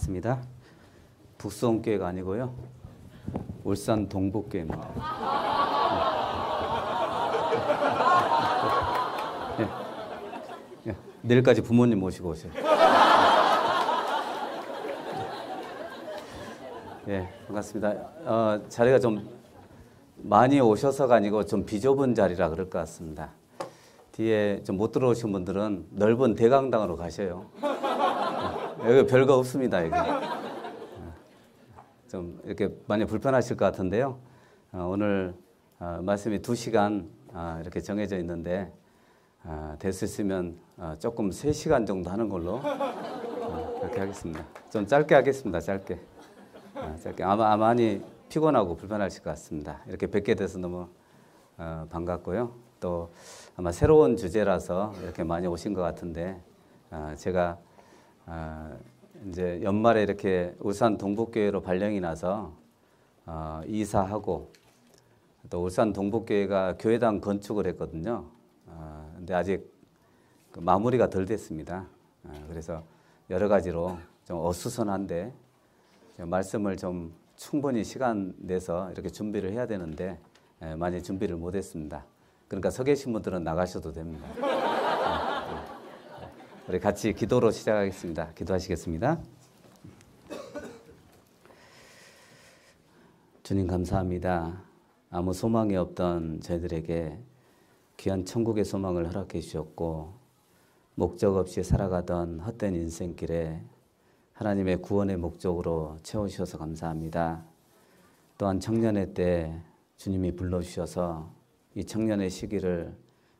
반갑습니다. 북수원교회가 아니고요. 울산 동북교회입니다. 내일까지 부모님 모시고 오세요. 반갑습니다. 자리가 좀 많이 오셔서가 아니고 좀 비좁은 자리라 그럴 것 같습니다. 뒤에 좀 못 들어오신 분들은 넓은 대강당으로 가셔요. 여기 별거 없습니다. 여기. 좀 이렇게 많이 불편하실 것 같은데요. 오늘 말씀이 2시간 이렇게 정해져 있는데 될 수 있으면 조금 3시간 정도 하는 걸로 그렇게 하겠습니다. 좀 짧게 하겠습니다. 짧게. 아마 많이 피곤하고 불편하실 것 같습니다. 이렇게 뵙게 돼서 너무 반갑고요. 또 아마 새로운 주제라서 이렇게 많이 오신 것 같은데 제가 이제 연말에 이렇게 울산 동북교회로 발령이 나서 이사하고 또 울산 동북교회가 교회당 건축을 했거든요. 근데 아직 마무리가 덜 됐습니다. 그래서 여러 가지로 좀 어수선한데 말씀을 좀 충분히 시간 내서 이렇게 준비를 해야 되는데 많이 준비를 못했습니다. 그러니까 서 계신 분들은 나가셔도 됩니다. 우리 같이 기도로 시작하겠습니다. 기도하시겠습니다. 주님 감사합니다. 아무 소망이 없던 저희들에게 귀한 천국의 소망을 허락해 주셨고 목적 없이 살아가던 헛된 인생길에 하나님의 구원의 목적으로 채워주셔서 감사합니다. 또한 청년의 때 주님이 불러주셔서 이 청년의 시기를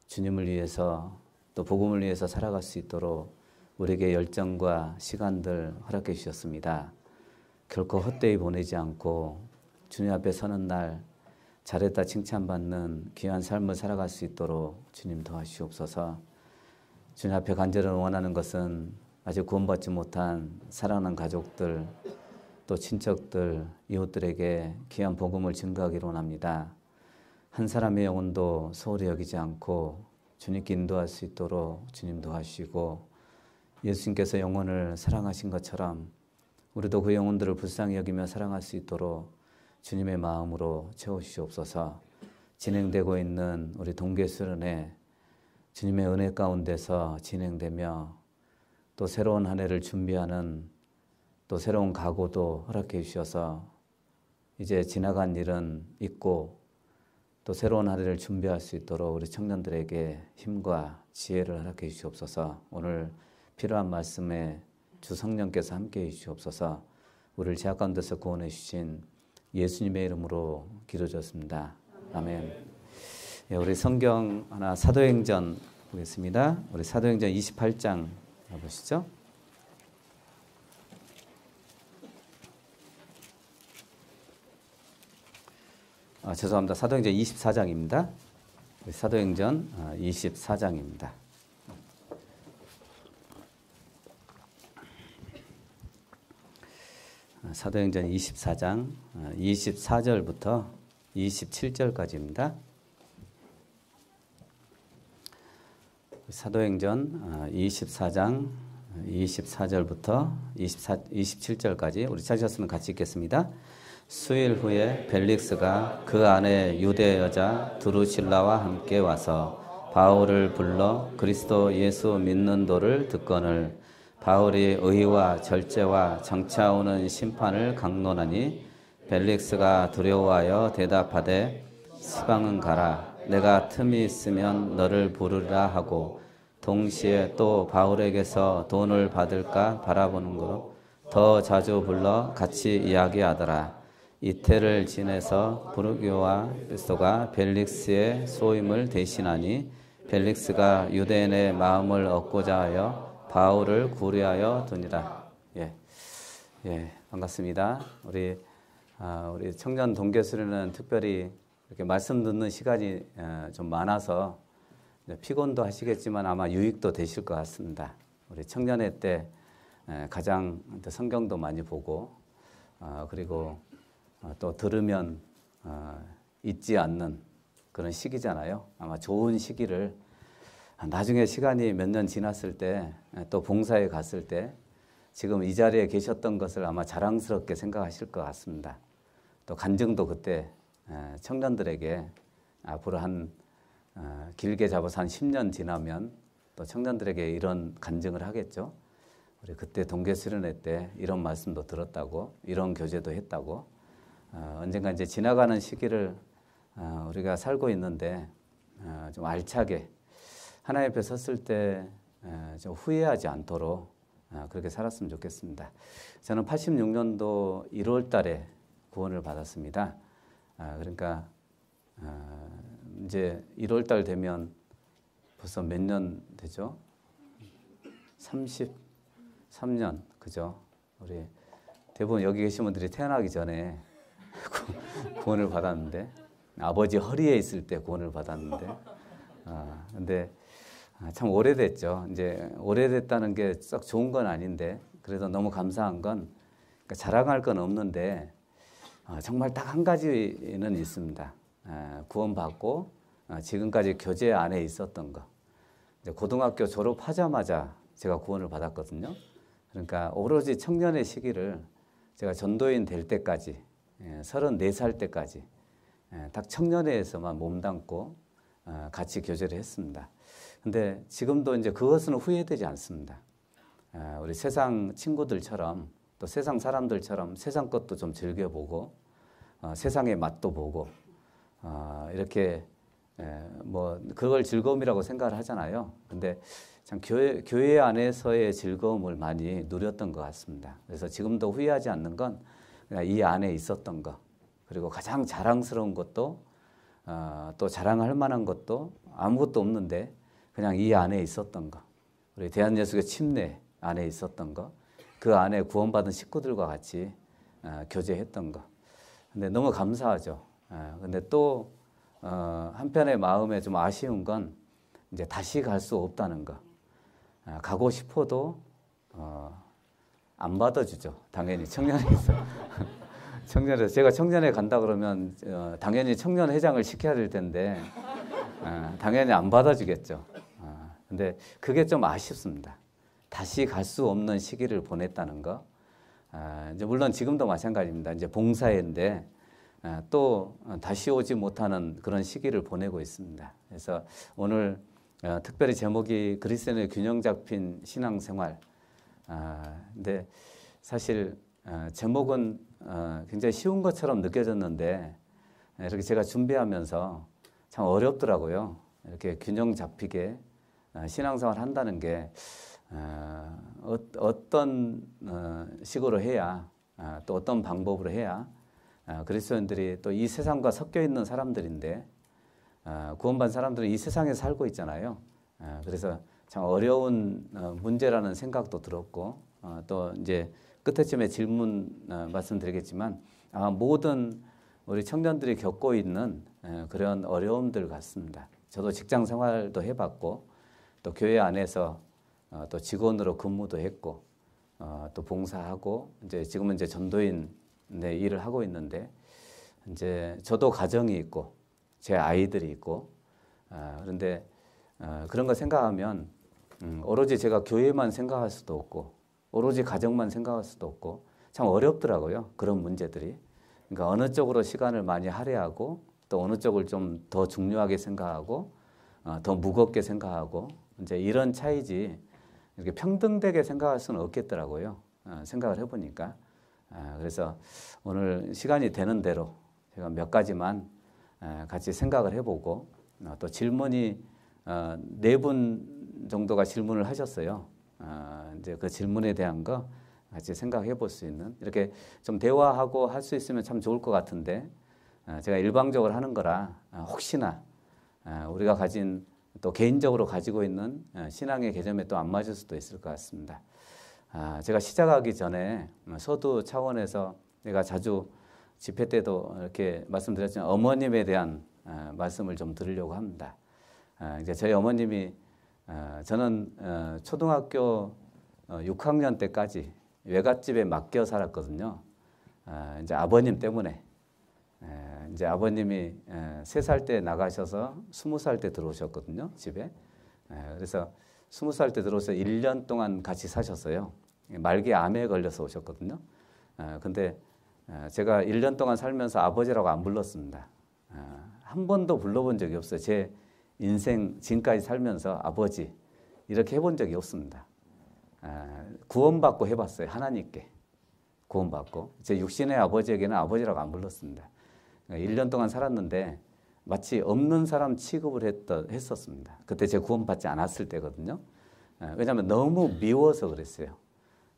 주님을 위해서 또 복음을 위해서 살아갈 수 있도록 우리에게 열정과 시간들 허락해 주셨습니다. 결코 헛되이 보내지 않고 주님 앞에 서는 날 잘했다 칭찬받는 귀한 삶을 살아갈 수 있도록 주님 도와주시옵소서. 주님 앞에 간절히 원하는 것은 아직 구원받지 못한 사랑하는 가족들 또 친척들 이웃들에게 귀한 복음을 증거하기를 원합니다. 한 사람의 영혼도 소홀히 여기지 않고 주님께 인도할 수 있도록 주님 도와주시고 예수님께서 영혼을 사랑하신 것처럼 우리도 그 영혼들을 불쌍히 여기며 사랑할 수 있도록 주님의 마음으로 채워주시옵소서. 진행되고 있는 우리 동계수련회 주님의 은혜 가운데서 진행되며 또 새로운 한 해를 준비하는 또 새로운 각오도 허락해 주셔서 이제 지나간 일은 잊고 또 새로운 한 해를 준비할 수 있도록 우리 청년들에게 힘과 지혜를 허락해 주시옵소서. 오늘 필요한 말씀에 주 성령께서 함께해 주시옵소서. 우리를 죄악 가운데서 구원해 주신 예수님의 이름으로 기도드렸습니다. 아멘. 우리 성경 하나 사도행전 보겠습니다. 우리 사도행전 28장 보시죠. 죄송합니다. 사도행전 24장입니다. 사도행전 24장입니다. 사도행전 24장 24절부터 27절까지입니다. 사도행전 24장 24절부터 27절까지 우리 찾으셨으면 같이 읽겠습니다. 수일 후에 벨릭스가 그 안에 유대 여자 드루실라와 함께 와서 바울을 불러 그리스도 예수 믿는 도를 듣거늘 바울이 의와 절제와 장차 오는 심판을 강론하니 벨릭스가 두려워하여 대답하되 시방은 가라 내가 틈이 있으면 너를 부르리라 하고 동시에 또 바울에게서 돈을 받을까 바라보는 거로 더 자주 불러 같이 이야기하더라. 이태를 지내서 부르기오와 베소가 벨릭스의 소임을 대신하니 벨릭스가 유대인의 마음을 얻고자 하여 바울을 구려하여 두니라. 반갑습니다. 우리 청년 동계수련은 특별히 이렇게 말씀 듣는 시간이 좀 많아서 피곤도 하시겠지만 아마 유익도 되실 것 같습니다. 우리 청년회 때 가장 성경도 많이 보고 그리고 또 들으면 잊지 않는 그런 시기잖아요. 아마 좋은 시기를 나중에 시간이 몇 년 지났을 때 또 봉사에 갔을 때 지금 이 자리에 계셨던 것을 아마 자랑스럽게 생각하실 것 같습니다. 또 간증도 그때 청년들에게 앞으로 길게 잡아서 한 10년 지나면 또 청년들에게 이런 간증을 하겠죠. 우리 그때 동계 수련회 때 이런 말씀도 들었다고, 이런 교제도 했다고. 언젠가 이제 지나가는 시기를 우리가 살고 있는데 좀 알차게 하나님 앞에 섰을 때 좀 후회하지 않도록 그렇게 살았으면 좋겠습니다. 저는 86년도 1월 달에 구원을 받았습니다. 그러니까 이제 1월 달 되면 벌써 몇 년 되죠? 33년, 그죠? 우리 대부분 여기 계신 분들이 태어나기 전에 구원을 받았는데, 아버지 허리에 있을 때 구원을 받았는데, 근데 참 오래됐죠. 이제 오래됐다는 게 썩 좋은 건 아닌데, 그래도 너무 감사한 건, 그러니까 자랑할 건 없는데, 정말 딱 한 가지는 있습니다. 구원받고 지금까지 교제 안에 있었던 거. 이제 고등학교 졸업하자마자 제가 구원을 받았거든요. 그러니까 오로지 청년의 시기를 제가 전도인 될 때까지, 34살 때까지 딱 청년회에서만 몸담고 같이 교제를 했습니다. 근데 지금도 이제 그것은 후회되지 않습니다. 우리 세상 친구들처럼 또 세상 사람들처럼 세상 것도 좀 즐겨보고 세상의 맛도 보고 이렇게 뭐 그걸 즐거움이라고 생각을 하잖아요. 근데 참 교회 안에서의 즐거움을 많이 누렸던 것 같습니다. 그래서 지금도 후회하지 않는 건 그냥 이 안에 있었던 것, 그리고 가장 자랑스러운 것도 또 자랑할 만한 것도 아무것도 없는데 그냥 이 안에 있었던 것, 우리 대한예수교 침례 안에 있었던 것, 그 안에 구원받은 식구들과 같이 교제했던 것. 근데 너무 감사하죠. 근데 또 한편의 마음에 좀 아쉬운 건 이제 다시 갈 수 없다는 거. 가고 싶어도 안 받아주죠. 당연히 청년회에서. 청년회에서 제가 청년회 간다 그러면 당연히 청년회장을 시켜야 될 텐데 당연히 안 받아주겠죠. 근데 그게 좀 아쉽습니다. 다시 갈 수 없는 시기를 보냈다는 거. 이제 물론 지금도 마찬가지입니다. 이제 봉사회인데 또 다시 오지 못하는 그런 시기를 보내고 있습니다. 그래서 오늘 특별히 제목이 그리스도인의 균형 잡힌 신앙생활. 근데 사실 제목은 굉장히 쉬운 것처럼 느껴졌는데 이렇게 제가 준비하면서 참 어렵더라고요. 이렇게 균형 잡히게 신앙생활 한다는 게 어떤 식으로 해야 또 어떤 방법으로 해야 그리스도인들이 또 이 세상과 섞여 있는 사람들인데 구원받은 사람들은 이 세상에 살고 있잖아요. 그래서 참 어려운 문제라는 생각도 들었고 또 이제 끝에쯤에 질문 말씀드리겠지만 모든 우리 청년들이 겪고 있는 그런 어려움들 같습니다. 저도 직장 생활도 해봤고 또 교회 안에서 또 직원으로 근무도 했고 또 봉사하고 이제 지금은 이제 전도인의 일을 하고 있는데 이제 저도 가정이 있고 제 아이들이 있고 그런데 그런 거 생각하면 오로지 제가 교회만 생각할 수도 없고 오로지 가정만 생각할 수도 없고 참 어렵더라고요. 그런 문제들이. 그러니까 어느 쪽으로 시간을 많이 할애하고 또 어느 쪽을 좀 더 중요하게 생각하고 더 무겁게 생각하고 이제 이런 차이지 이렇게 평등되게 생각할 수는 없겠더라고요. 생각을 해보니까. 그래서 오늘 시간이 되는 대로 제가 몇 가지만 같이 생각을 해보고 또 질문이 4분 정도가 질문을 하셨어요. 이제 그 질문에 대한 거 같이 생각해 볼 수 있는 이렇게 좀 대화하고 할 수 있으면 참 좋을 것 같은데 제가 일방적으로 하는 거라 혹시나 우리가 가진 또 개인적으로 가지고 있는 신앙의 개념에 또 안 맞을 수도 있을 것 같습니다. 제가 시작하기 전에 서두 차원에서 내가 자주 집회 때도 이렇게 말씀드렸지만 어머님에 대한 말씀을 좀 드리려고 합니다. 이제 저희 어머님이 저는 초등학교 6학년 때까지 외갓집에 맡겨 살았거든요. 이제 아버님 때문에 이제 아버님이 3살 때 나가셔서 20살 때 들어오셨거든요, 집에. 그래서 20살 때 들어오셔서 1년 동안 같이 사셨어요. 말기 암에 걸려서 오셨거든요. 근데 제가 1년 동안 살면서 아버지라고 안 불렀습니다. 한 번도 불러본 적이 없어요. 제 인생 지금까지 살면서 아버지 이렇게 해본 적이 없습니다. 구원받고 해봤어요. 하나님께 구원받고. 제 육신의 아버지에게는 아버지라고 안 불렀습니다. 1년 동안 살았는데 마치 없는 사람 취급을 했었습니다. 그때 제가 구원받지 않았을 때거든요. 왜냐하면 너무 미워서 그랬어요.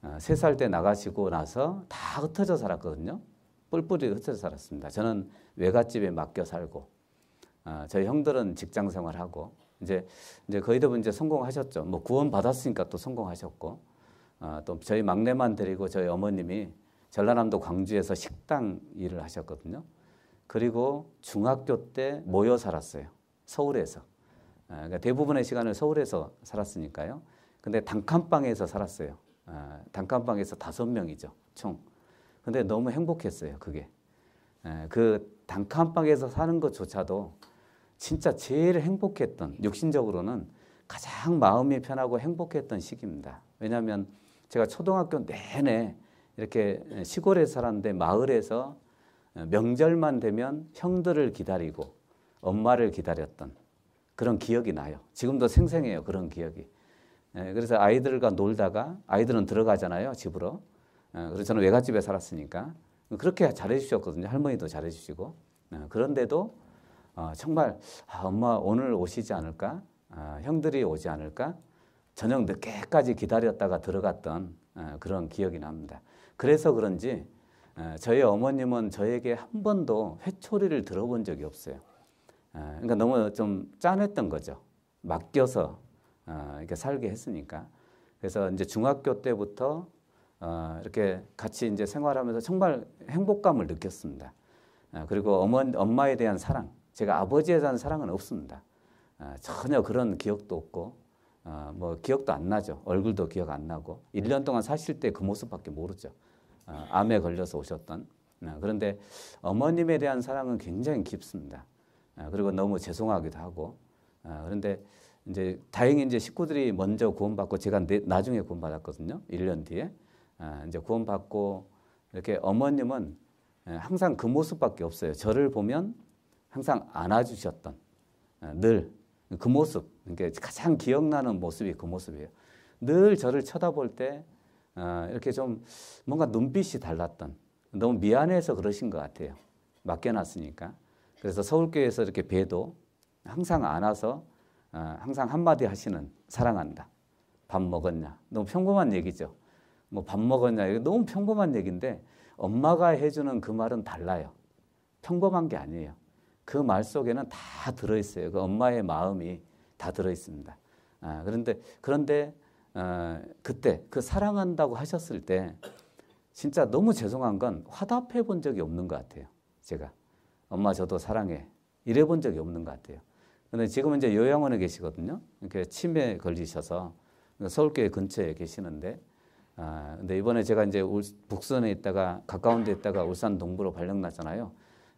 3살 때 나가시고 나서 다 흩어져 살았거든요. 뿔뿔이 흩어져 살았습니다. 저는 외갓집에 맡겨 살고, 저희 형들은 직장 생활하고, 이제 거의 대부분 이제 성공하셨죠. 뭐 구원 받았으니까 또 성공하셨고, 또 저희 막내만 데리고 저희 어머님이 전라남도 광주에서 식당 일을 하셨거든요. 그리고 중학교 때 모여 살았어요. 서울에서. 그러니까 대부분의 시간을 서울에서 살았으니까요. 근데 단칸방에서 살았어요. 단칸방에서 5명이죠, 총. 근데 너무 행복했어요, 그게. 그 단칸방에서 사는 것조차도 진짜 제일 행복했던, 육신적으로는 가장 마음이 편하고 행복했던 시기입니다. 왜냐하면 제가 초등학교 내내 이렇게 시골에 살았는데 마을에서 명절만 되면 형들을 기다리고 엄마를 기다렸던 그런 기억이 나요. 지금도 생생해요, 그런 기억이. 그래서 아이들과 놀다가 아이들은 들어가잖아요, 집으로. 그래서 저는 외갓집에 살았으니까 그렇게 잘해주셨거든요. 할머니도 잘해주시고. 그런데도 정말 엄마 오늘 오시지 않을까? 형들이 오지 않을까? 저녁 늦게까지 기다렸다가 들어갔던 그런 기억이 납니다. 그래서 그런지 저희 어머님은 저에게 한 번도 회초리를 들어본 적이 없어요. 그러니까 너무 좀 짠했던 거죠. 맡겨서 이렇게 살게 했으니까. 그래서 이제 중학교 때부터 이렇게 같이 이제 생활하면서 정말 행복감을 느꼈습니다. 그리고 엄마에 대한 사랑, 제가 아버지에 대한 사랑은 없습니다. 전혀 그런 기억도 없고, 뭐 기억도 안 나죠. 얼굴도 기억 안 나고, 1년 동안 사실 때 그 모습밖에 모르죠. 암에 걸려서 오셨던. 그런데 어머님에 대한 사랑은 굉장히 깊습니다. 그리고 너무 죄송하기도 하고. 그런데 이제 다행히 이제 식구들이 먼저 구원받고 제가 나중에 구원받았거든요. 1년 뒤에. 이제 구원받고 이렇게 어머님은 항상 그 모습밖에 없어요. 저를 보면 항상 안아주셨던 늘 그 모습, 그러니까 가장 기억나는 모습이 그 모습이에요. 늘 저를 쳐다볼 때 이렇게 좀 뭔가 눈빛이 달랐던, 너무 미안해서 그러신 것 같아요. 맡겨놨으니까. 그래서 서울교회에서 이렇게 뵈도 항상 안아서 항상 한마디 하시는, 사랑한다. 밥 먹었냐. 너무 평범한 얘기죠. 뭐 밥 먹었냐. 이거 너무 평범한 얘기인데 엄마가 해주는 그 말은 달라요. 평범한 게 아니에요. 그 말 속에는 다 들어있어요. 그 엄마의 마음이 다 들어있습니다. 그런데 그때 그 사랑한다고 하셨을 때 진짜 너무 죄송한 건 화답해 본 적이 없는 것 같아요. 제가 엄마 저도 사랑해 이래 본 적이 없는 것 같아요. 그런데 지금은 이제 요양원에 계시거든요. 이렇게 치매 걸리셔서 서울교회 근처에 계시는데, 근데 이번에 제가 이제 북선에 있다가 가까운 데 있다가 울산 동부로 발령 났잖아요.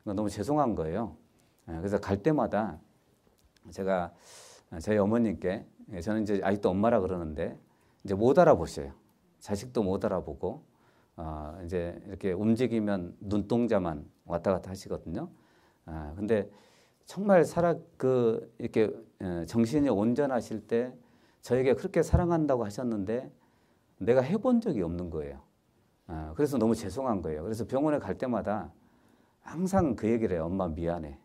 너무 죄송한 거예요. 그래서 갈 때마다 제가 저희 어머님께, 저는 이제 아직도 엄마라 그러는데 이제 못 알아보셔요. 자식도 못 알아보고 이제 이렇게 움직이면 눈동자만 왔다 갔다 하시거든요. 근데 정말 이렇게 정신이 온전하실 때 저에게 그렇게 사랑한다고 하셨는데 내가 해본 적이 없는 거예요. 그래서 너무 죄송한 거예요. 그래서 병원에 갈 때마다 항상 그 얘기를 해요. 엄마 미안해.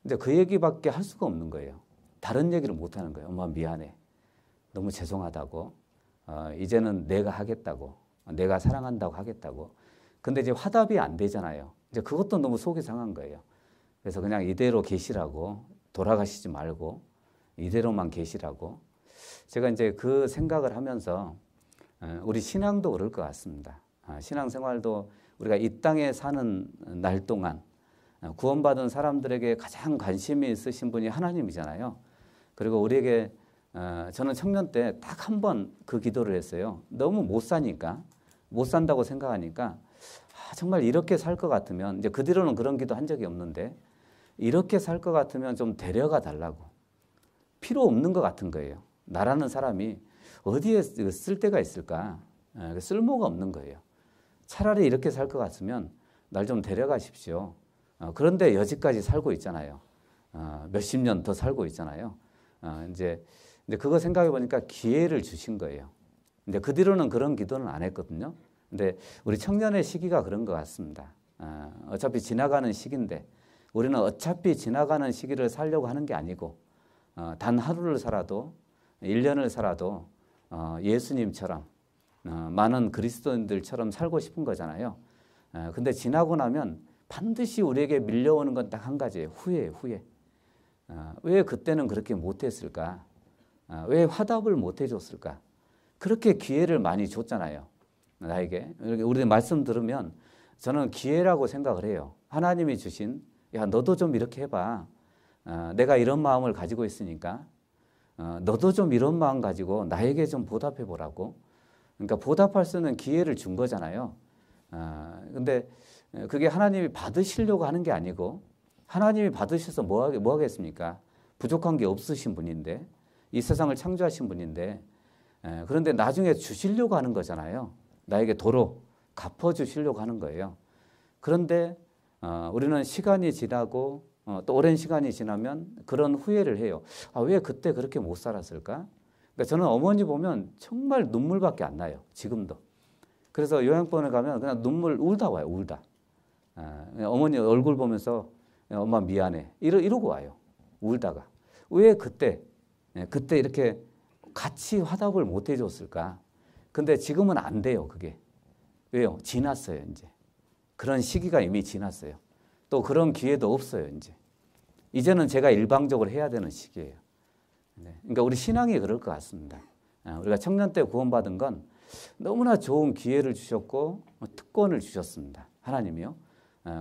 근데 그 얘기밖에 할 수가 없는 거예요. 다른 얘기를 못 하는 거예요. 엄마 미안해. 너무 죄송하다고. 이제는 내가 하겠다고. 내가 사랑한다고 하겠다고. 근데 이제 화답이 안 되잖아요. 이제 그것도 너무 속이 상한 거예요. 그래서 그냥 이대로 계시라고, 돌아가시지 말고 이대로만 계시라고. 제가 이제 그 생각을 하면서 우리 신앙도 그럴 것 같습니다. 신앙생활도 우리가 이 땅에 사는 날 동안 구원받은 사람들에게 가장 관심이 있으신 분이 하나님이잖아요. 그리고 우리에게 저는 청년 때 딱 한 번 그 기도를 했어요. 너무 못 사니까, 못 산다고 생각하니까 정말 이렇게 살 것 같으면, 이제 그 뒤로는 그런 기도 한 적이 없는데, 이렇게 살 것 같으면 좀 데려가 달라고. 필요 없는 것 같은 거예요. 나라는 사람이 어디에 쓸 데가 있을까? 쓸모가 없는 거예요. 차라리 이렇게 살 것 같으면 날 좀 데려가십시오. 그런데 여지까지 살고 있잖아요. 몇십 년 더 살고 있잖아요. 이제 그거 생각해 보니까 기회를 주신 거예요. 근데 그 뒤로는 그런 기도는 안 했거든요. 근데 우리 청년의 시기가 그런 것 같습니다. 어차피 지나가는 시기인데 우리는 어차피 지나가는 시기를 살려고 하는 게 아니고 단 하루를 살아도 1년을 살아도 예수님처럼 많은 그리스도인들처럼 살고 싶은 거잖아요. 근데 지나고 나면 반드시 우리에게 밀려오는 건 딱 한 가지예요. 후회. 왜 그때는 그렇게 못했을까? 왜 화답을 못해줬을까? 그렇게 기회를 많이 줬잖아요. 나에게. 우리 말씀 들으면 저는 기회라고 생각을 해요. 하나님이 주신, 야, 너도 좀 이렇게 해봐. 내가 이런 마음을 가지고 있으니까 너도 좀 이런 마음 가지고 나에게 좀 보답해 보라고. 그러니까 보답할 수 있는 기회를 준 거잖아요. 근데 그게 하나님이 받으시려고 하는 게 아니고 하나님이 받으셔서 뭐 하겠습니까? 부족한 게 없으신 분인데 이 세상을 창조하신 분인데 그런데 나중에 주시려고 하는 거잖아요. 나에게 도로 갚아주시려고 하는 거예요. 그런데 우리는 시간이 지나고 또 오랜 시간이 지나면 그런 후회를 해요. 왜 그때 그렇게 못 살았을까? 그러니까 저는 어머니 보면 정말 눈물밖에 안 나요. 지금도. 그래서 요양원에 가면 그냥 눈물 울다 와요. 울다. 어머니 얼굴 보면서 엄마 미안해. 이러고 와요. 울다가. 왜 그때 이렇게 같이 화답을 못 해줬을까? 근데 지금은 안 돼요. 그게. 왜요? 지났어요. 이제. 그런 시기가 이미 지났어요. 또 그런 기회도 없어요. 이제는 제가 일방적으로 해야 되는 시기예요. 그러니까 우리 신앙이 그럴 것 같습니다. 우리가 청년 때 구원받은 건 너무나 좋은 기회를 주셨고 특권을 주셨습니다. 하나님이요.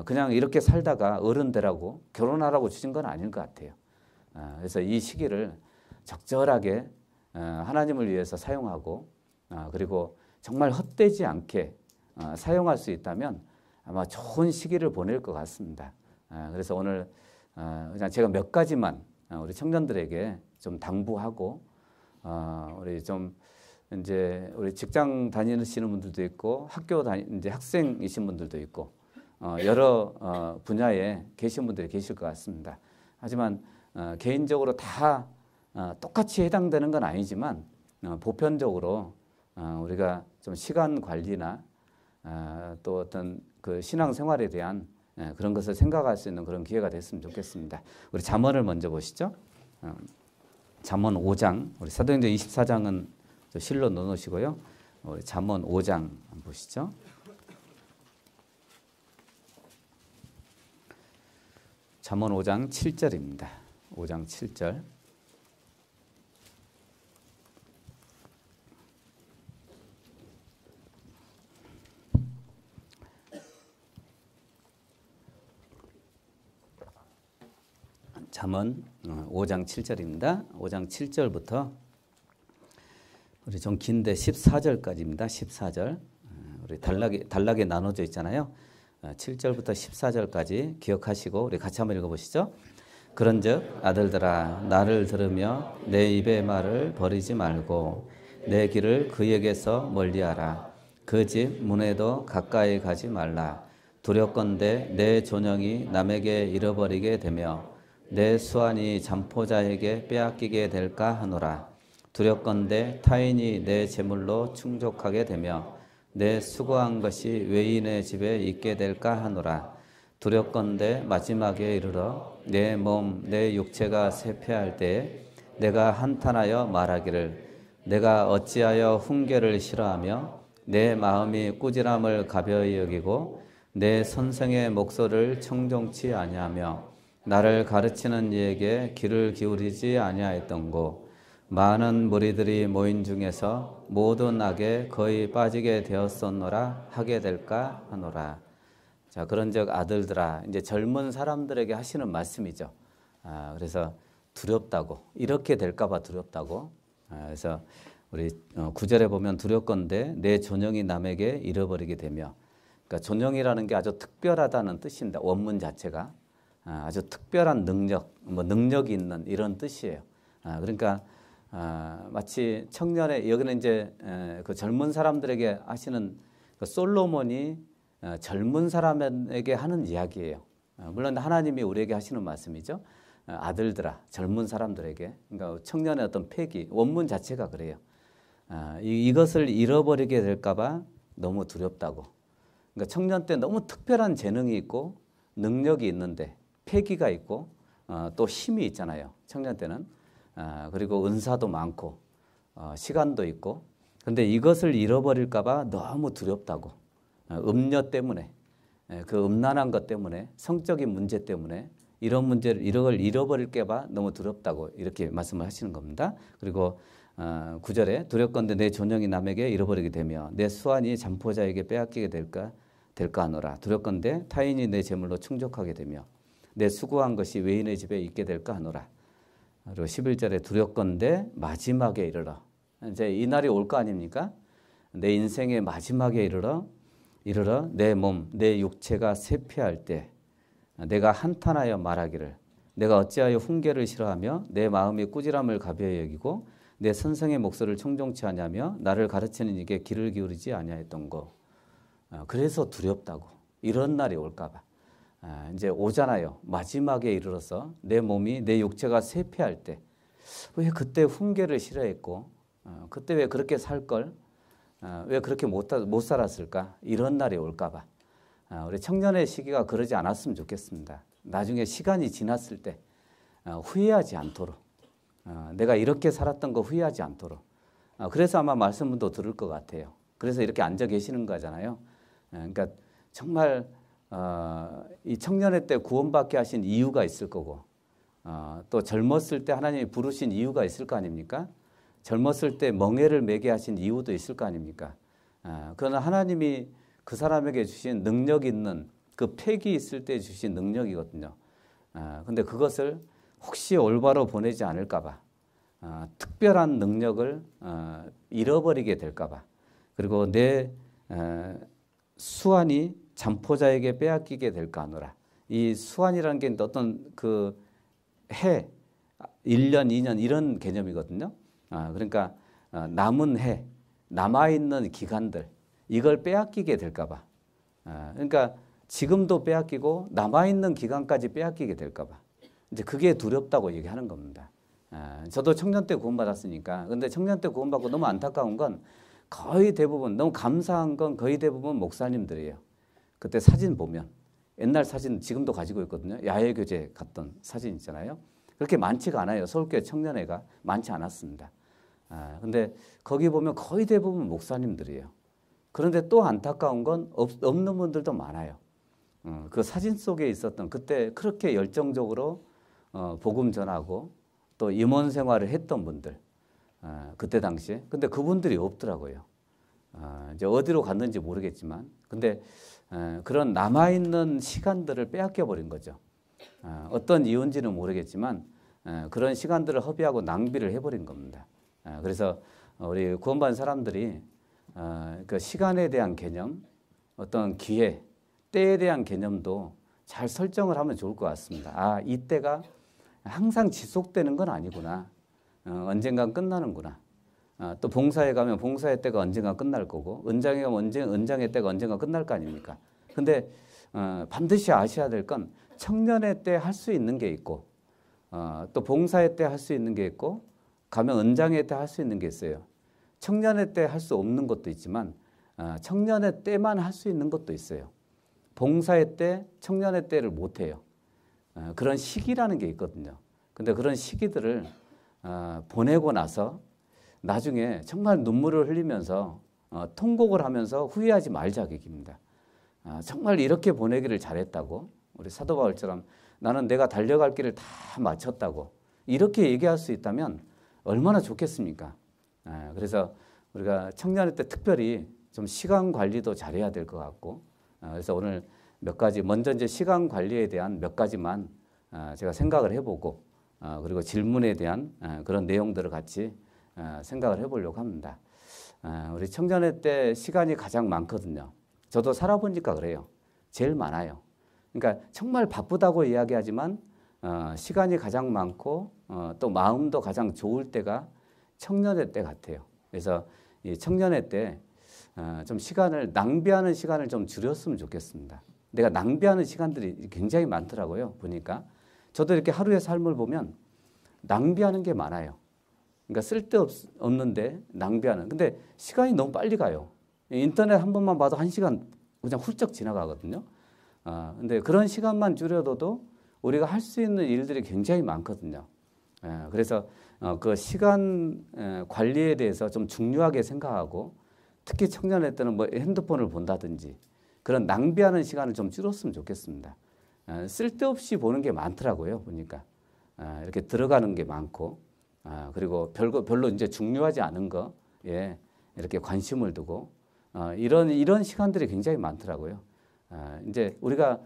그냥 이렇게 살다가 어른 되라고 결혼하라고 주신 건 아닐 것 같아요. 그래서 이 시기를 적절하게 하나님을 위해서 사용하고 그리고 정말 헛되지 않게 사용할 수 있다면 아마 좋은 시기를 보낼 것 같습니다. 그래서 오늘 그냥 제가 몇 가지만 우리 청년들에게 좀 당부하고 우리 좀 이제 우리 직장 다니시는 분들도 있고 이제 학생이신 분들도 있고 여러 분야에 계신 분들이 계실 것 같습니다. 하지만 개인적으로 다 똑같이 해당되는 건 아니지만 보편적으로 우리가 좀 시간 관리나 또 어떤 그 신앙 생활에 대한 그런 것을 생각할 수 있는 그런 기회가 됐으면 좋겠습니다. 우리 잠언을 먼저 보시죠. 잠언 5장, 우리 사도행전 24장은 실로 넣어놓으시고요. 우리 잠언 5장 보시죠. 잠언 5장 7절입니다. 5장 7절. 잠언 5장 7절입니다. 5장 7절부터 우리 좀 긴데 14절까지입니다. 14절. 우리 단락에 나눠져 있잖아요. 7절부터 14절까지 기억하시고 우리 같이 한번 읽어보시죠. 그런즉 아들들아 나를 들으며 내 입의 말을 버리지 말고 내 길을 그에게서 멀리하라. 그 집 문에도 가까이 가지 말라. 두렵건대 내 존영이 남에게 잃어버리게 되며 내 수완이 잠포자에게 빼앗기게 될까 하노라. 두렵건대 타인이 내 재물로 충족하게 되며 내 수고한 것이 외인의 집에 있게 될까 하노라. 두렵건대 마지막에 이르러 내 몸, 내 육체가 쇠퇴할 때에 내가 한탄하여 말하기를 내가 어찌하여 훈계를 싫어하며 내 마음이 꾸지람을 가벼이 여기고 내 선생의 목소리를 청종치 아니하며 나를 가르치는 이에게 귀를 기울이지 아니하였던고. 많은 무리들이 모인 중에서 모든 악에 거의 빠지게 되었었노라 하게 될까 하노라. 자, 그런즉 아들들아, 이제 젊은 사람들에게 하시는 말씀이죠. 그래서 두렵다고, 이렇게 될까봐 두렵다고. 그래서 우리 9절에 보면 두렵건대 내 존영이 남에게 잃어버리게 되며, 그러니까 존영이라는 게 아주 특별하다는 뜻입니다. 원문 자체가 아주 특별한 능력, 능력이 있는 이런 뜻이에요. 그러니까 마치 청년의 여기는 이제 그 젊은 사람들에게 하시는 그 솔로몬이 젊은 사람에게 하는 이야기예요. 물론 하나님이 우리에게 하시는 말씀이죠. 아들들아, 젊은 사람들에게. 그러니까 청년의 어떤 패기, 원문 자체가 그래요. 이것을 잃어버리게 될까봐 너무 두렵다고. 그러니까 청년 때 너무 특별한 재능이 있고 능력이 있는데 패기가 있고 또 힘이 있잖아요. 청년 때는. 그리고 은사도 많고 시간도 있고. 근데 이것을 잃어버릴까봐 너무 두렵다고. 음녀 때문에, 그 음란한 것 때문에, 성적인 문제 때문에 이런 문제를 이런 걸 잃어버릴까봐 너무 두렵다고 이렇게 말씀을 하시는 겁니다. 그리고 9절에 두렵건대 내 존영이 남에게 잃어버리게 되며 내 수완이 잠포자에게 빼앗기게 될까 하노라. 두렵건대 타인이 내 재물로 충족하게 되며 내 수고한 것이 외인의 집에 있게 될까 하노라. 그리고 11절에 두렵건대 마지막에 이르러. 이제 이 날이 올 거 아닙니까? 내 인생의 마지막에 이르러 내 몸, 내 육체가 쇠퇴할 때 내가 한탄하여 말하기를 내가 어찌하여 훈계를 싫어하며 내 마음이 꾸지람을 가벼이 여기고 내 선생의 목소리를 청종치 아니하며 나를 가르치는 이게 귀를 기울이지 아니하였던고. 그래서 두렵다고. 이런 날이 올까 봐. 이제 오잖아요. 마지막에 이르러서 내 몸이 내 육체가 쇠퇴할 때 왜 그때 훈계를 싫어했고 그때 왜 그렇게 살 걸 왜 그렇게 못 살았을까? 이런 날이 올까 봐. 우리 청년의 시기가 그러지 않았으면 좋겠습니다. 나중에 시간이 지났을 때 후회하지 않도록 내가 이렇게 살았던 거 후회하지 않도록. 그래서 아마 말씀도 들을 것 같아요. 그래서 이렇게 앉아 계시는 거잖아요. 그러니까 정말 이 청년의 때 구원받게 하신 이유가 있을 거고 또 젊었을 때 하나님이 부르신 이유가 있을 거 아닙니까? 젊었을 때 멍에를 매게 하신 이유도 있을 거 아닙니까? 그건 하나님이 그 사람에게 주신 능력 있는 그 패기 있을 때 주신 능력이거든요. 근데 그것을 혹시 올바로 보내지 않을까 봐 특별한 능력을 잃어버리게 될까 봐 그리고 내 수완이 잠포자에게 빼앗기게 될까 하노라. 이 수완이라는 게 어떤 그 해, 1년, 2년 이런 개념이거든요. 그러니까 남은 해, 남아있는 기간들 이걸 빼앗기게 될까 봐. 그러니까 지금도 빼앗기고 남아있는 기간까지 빼앗기게 될까 봐. 이제 그게 두렵다고 얘기하는 겁니다. 저도 청년 때 구원받았으니까. 근데 청년 때 구원받고 너무 안타까운 건 거의 대부분 너무 감사한 건 거의 대부분 목사님들이에요. 그때 사진 보면 옛날 사진 지금도 가지고 있거든요. 야외교제 갔던 사진 있잖아요. 그렇게 많지가 않아요. 서울교회 청년회가 많지 않았습니다. 근데 거기 보면 거의 대부분 목사님들이에요. 그런데 또 안타까운 건 없는 분들도 많아요. 그 사진 속에 있었던 그때 그렇게 열정적으로 복음 전하고 또 임원 생활을 했던 분들 그때 당시에. 근데 그분들이 없더라고요. 이제 어디로 갔는지 모르겠지만 근데 그런 남아있는 시간들을 빼앗겨 버린 거죠. 어떤 이유인지는 모르겠지만 그런 시간들을 허비하고 낭비를 해버린 겁니다. 그래서 우리 구원받은 사람들이 그 시간에 대한 개념, 어떤 기회, 때에 대한 개념도 잘 설정을 하면 좋을 것 같습니다. 이때가 항상 지속되는 건 아니구나. 언젠간 끝나는구나. 또 봉사에 가면 봉사의 때가 언젠가 끝날 거고 은장에 가면 은장의 때가 언젠가 끝날 거 아닙니까? 근데 반드시 아셔야 될 건 청년의 때 할 수 있는 게 있고 또 봉사의 때 할 수 있는 게 있고 가면 은장의 때 할 수 있는 게 있어요. 청년의 때 할 수 없는 것도 있지만 청년의 때만 할 수 있는 것도 있어요. 봉사의 때, 청년의 때를 못 해요. 그런 시기라는 게 있거든요. 근데 그런 시기들을 보내고 나서 나중에 정말 눈물을 흘리면서 통곡을 하면서 후회하지 말자 얘기입니다. 정말 이렇게 보내기를 잘했다고 우리 사도 바울처럼 나는 내가 달려갈 길을 다 마쳤다고 이렇게 얘기할 수 있다면 얼마나 좋겠습니까? 그래서 우리가 청년의 때 특별히 좀 시간 관리도 잘해야 될 것 같고 그래서 오늘 몇 가지 먼저 이제 시간 관리에 대한 몇 가지만 제가 생각을 해보고 그리고 질문에 대한 그런 내용들을 같이 생각을 해보려고 합니다. 우리 청년의 때 시간이 가장 많거든요. 저도 살아보니까 그래요. 제일 많아요. 그러니까 정말 바쁘다고 이야기하지만 시간이 가장 많고 또 마음도 가장 좋을 때가 청년의 때 같아요. 그래서 이 청년의 때 좀 시간을 낭비하는 시간을 좀 줄였으면 좋겠습니다. 내가 낭비하는 시간들이 굉장히 많더라고요. 보니까 저도 이렇게 하루의 삶을 보면 낭비하는 게 많아요. 그러니까 쓸데없는데 낭비하는. 근데 시간이 너무 빨리 가요. 인터넷 한 번만 봐도 1시간 그냥 훌쩍 지나가거든요. 근데 그런 시간만 줄여둬도 우리가 할 수 있는 일들이 굉장히 많거든요. 그래서 그 시간 관리에 대해서 좀 중요하게 생각하고 특히 청년의 때는 뭐 핸드폰을 본다든지 그런 낭비하는 시간을 좀 줄였으면 좋겠습니다. 쓸데없이 보는 게 많더라고요. 보니까 이렇게 들어가는 게 많고 그리고 별로 이제 중요하지 않은 거에 이렇게 관심을 두고 이런 시간들이 굉장히 많더라고요. 이제 우리가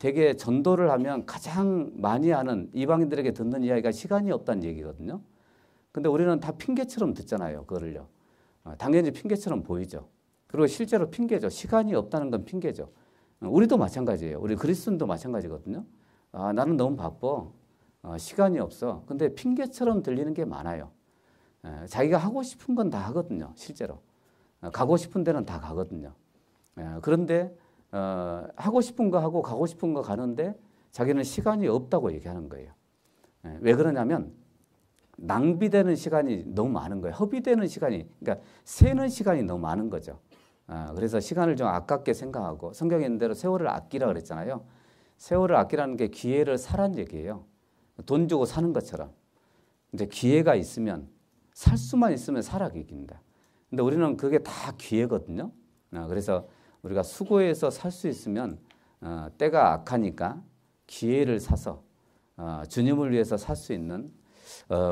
되게 전도를 하면 가장 많이 하는 이방인들에게 듣는 이야기가 시간이 없다는 얘기거든요. 근데 우리는 다 핑계처럼 듣잖아요. 그거를요. 당연히 핑계처럼 보이죠. 그리고 실제로 핑계죠. 시간이 없다는 건 핑계죠. 우리도 마찬가지예요. 우리 그리스도인도 마찬가지거든요. 나는 너무 바빠. 시간이 없어. 근데 핑계처럼 들리는 게 많아요. 자기가 하고 싶은 건 다 하거든요. 실제로. 가고 싶은 데는 다 가거든요. 그런데 하고 싶은 거 하고 가고 싶은 거 가는데 자기는 시간이 없다고 얘기하는 거예요. 왜 그러냐면 낭비되는 시간이 너무 많은 거예요. 허비되는 시간이, 그러니까 새는 시간이 너무 많은 거죠. 그래서 시간을 좀 아깝게 생각하고 성경에 있는 대로 세월을 아끼라 그랬잖아요. 세월을 아끼라는 게 기회를 사란 얘기예요. 돈 주고 사는 것처럼. 이제 기회가 있으면 살 수만 있으면 살아 계십니다. 근데 우리는 그게 다 기회거든요. 그래서 우리가 수고해서 살 수 있으면 때가 악하니까 기회를 사서 주님을 위해서 살 수 있는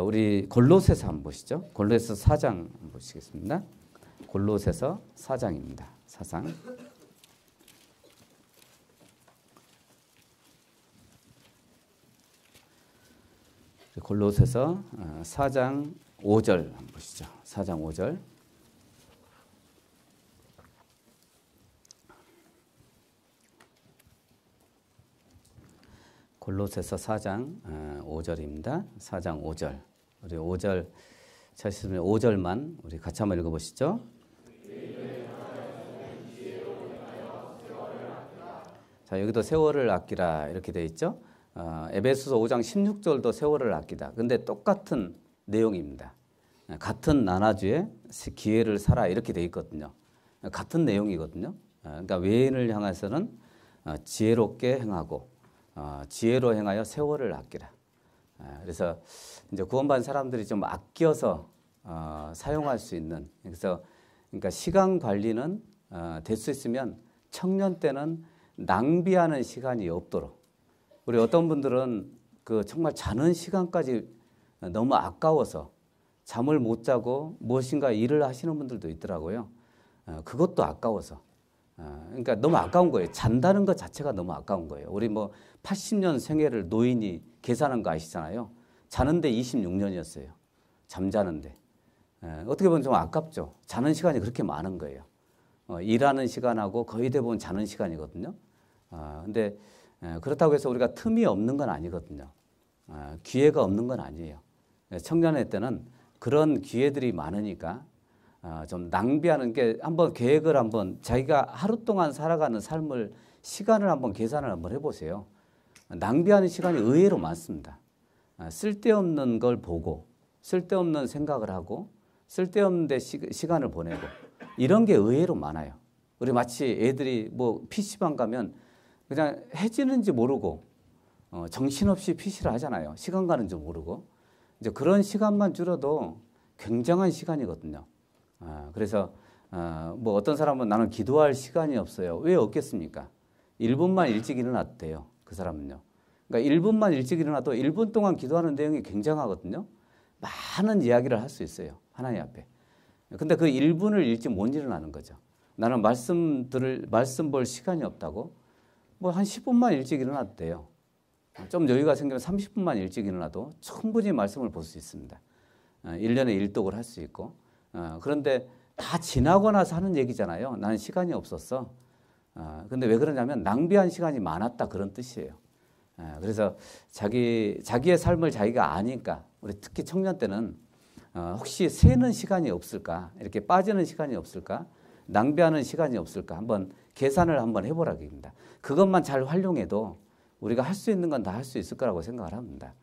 우리 골로새서 한번 보시죠. 골로새서 4장 한번 보시겠습니다. 골로새서 4장입니다. 4장. 골로새서 4장 5절 한번 보시죠. 4장 5절. 골로새서 4장 5절입니다. 4장 5절. 우리 5절 찾으시면 5절만 우리 같이 한번 읽어보시죠. 자, 여기도 세월을 아끼라 이렇게 되어 있죠. 에베소서 5장 16절도 세월을 아끼다. 근데 똑같은 내용입니다. 같은 나나주에 기회를 사라 이렇게 되어 있거든요. 같은 내용이거든요. 그러니까 외인을 향해서는 지혜롭게 행하고 지혜로 행하여 세월을 아끼라. 그래서 이제 구원받은 사람들이 좀 아껴서 사용할 수 있는. 그래서 그러니까 시간 관리는 될 수 있으면 청년 때는 낭비하는 시간이 없도록. 우리 어떤 분들은 그 정말 자는 시간까지 너무 아까워서 잠을 못 자고 무엇인가 일을 하시는 분들도 있더라고요. 그것도 아까워서. 그러니까 너무 아까운 거예요. 잔다는 것 자체가 너무 아까운 거예요. 우리 뭐 80년 생애를 노인이 계산한 거 아시잖아요. 자는데 26년이었어요. 잠자는데. 어떻게 보면 좀 아깝죠. 자는 시간이 그렇게 많은 거예요. 일하는 시간하고 거의 대부분 자는 시간이거든요. 근데 그렇다고 해서 우리가 틈이 없는 건 아니거든요. 기회가 없는 건 아니에요. 청년의 때는 그런 기회들이 많으니까 좀 낭비하는 게 한번 계획을 한번 자기가 하루 동안 살아가는 삶을 시간을 한번 계산을 한번 해보세요. 낭비하는 시간이 의외로 많습니다. 쓸데없는 걸 보고 쓸데없는 생각을 하고 쓸데없는 데 시간을 보내고 이런 게 의외로 많아요. 우리 마치 애들이 뭐 PC방 가면 그냥 해지는지 모르고 정신없이 PC를 하잖아요. 시간 가는 줄 모르고. 이제 그런 시간만 줄여도 굉장한 시간이거든요. 그래서 뭐 어떤 사람은 나는 기도할 시간이 없어요. 왜 없겠습니까? 1분만 일찍 일어나도 돼요. 그 사람은요. 그러니까 1분만 일찍 일어나도 1분 동안 기도하는 내용이 굉장하거든요. 많은 이야기를 할 수 있어요. 하나님 앞에. 근데 그 1분을 일찍 못 일어나는 거죠. 나는 말씀 볼 시간이 없다고? 뭐 한 10분만 일찍 일어나도 돼요. 좀 여유가 생기면 30분만 일찍 일어나도 충분히 말씀을 볼 수 있습니다. 1년에 1독을 할 수 있고. 그런데 다 지나고 나서 하는 얘기잖아요. 나는 시간이 없었어. 근데 왜 그러냐면 낭비한 시간이 많았다 그런 뜻이에요. 그래서 자기의 삶을 자기가 아니까 우리 특히 청년 때는 혹시 새는 시간이 없을까? 이렇게 빠지는 시간이 없을까? 낭비하는 시간이 없을까? 한번 계산을 한번 해보라고 합니다. 그것만 잘 활용해도 우리가 할 수 있는 건 다 할 수 있을 거라고 생각을 합니다.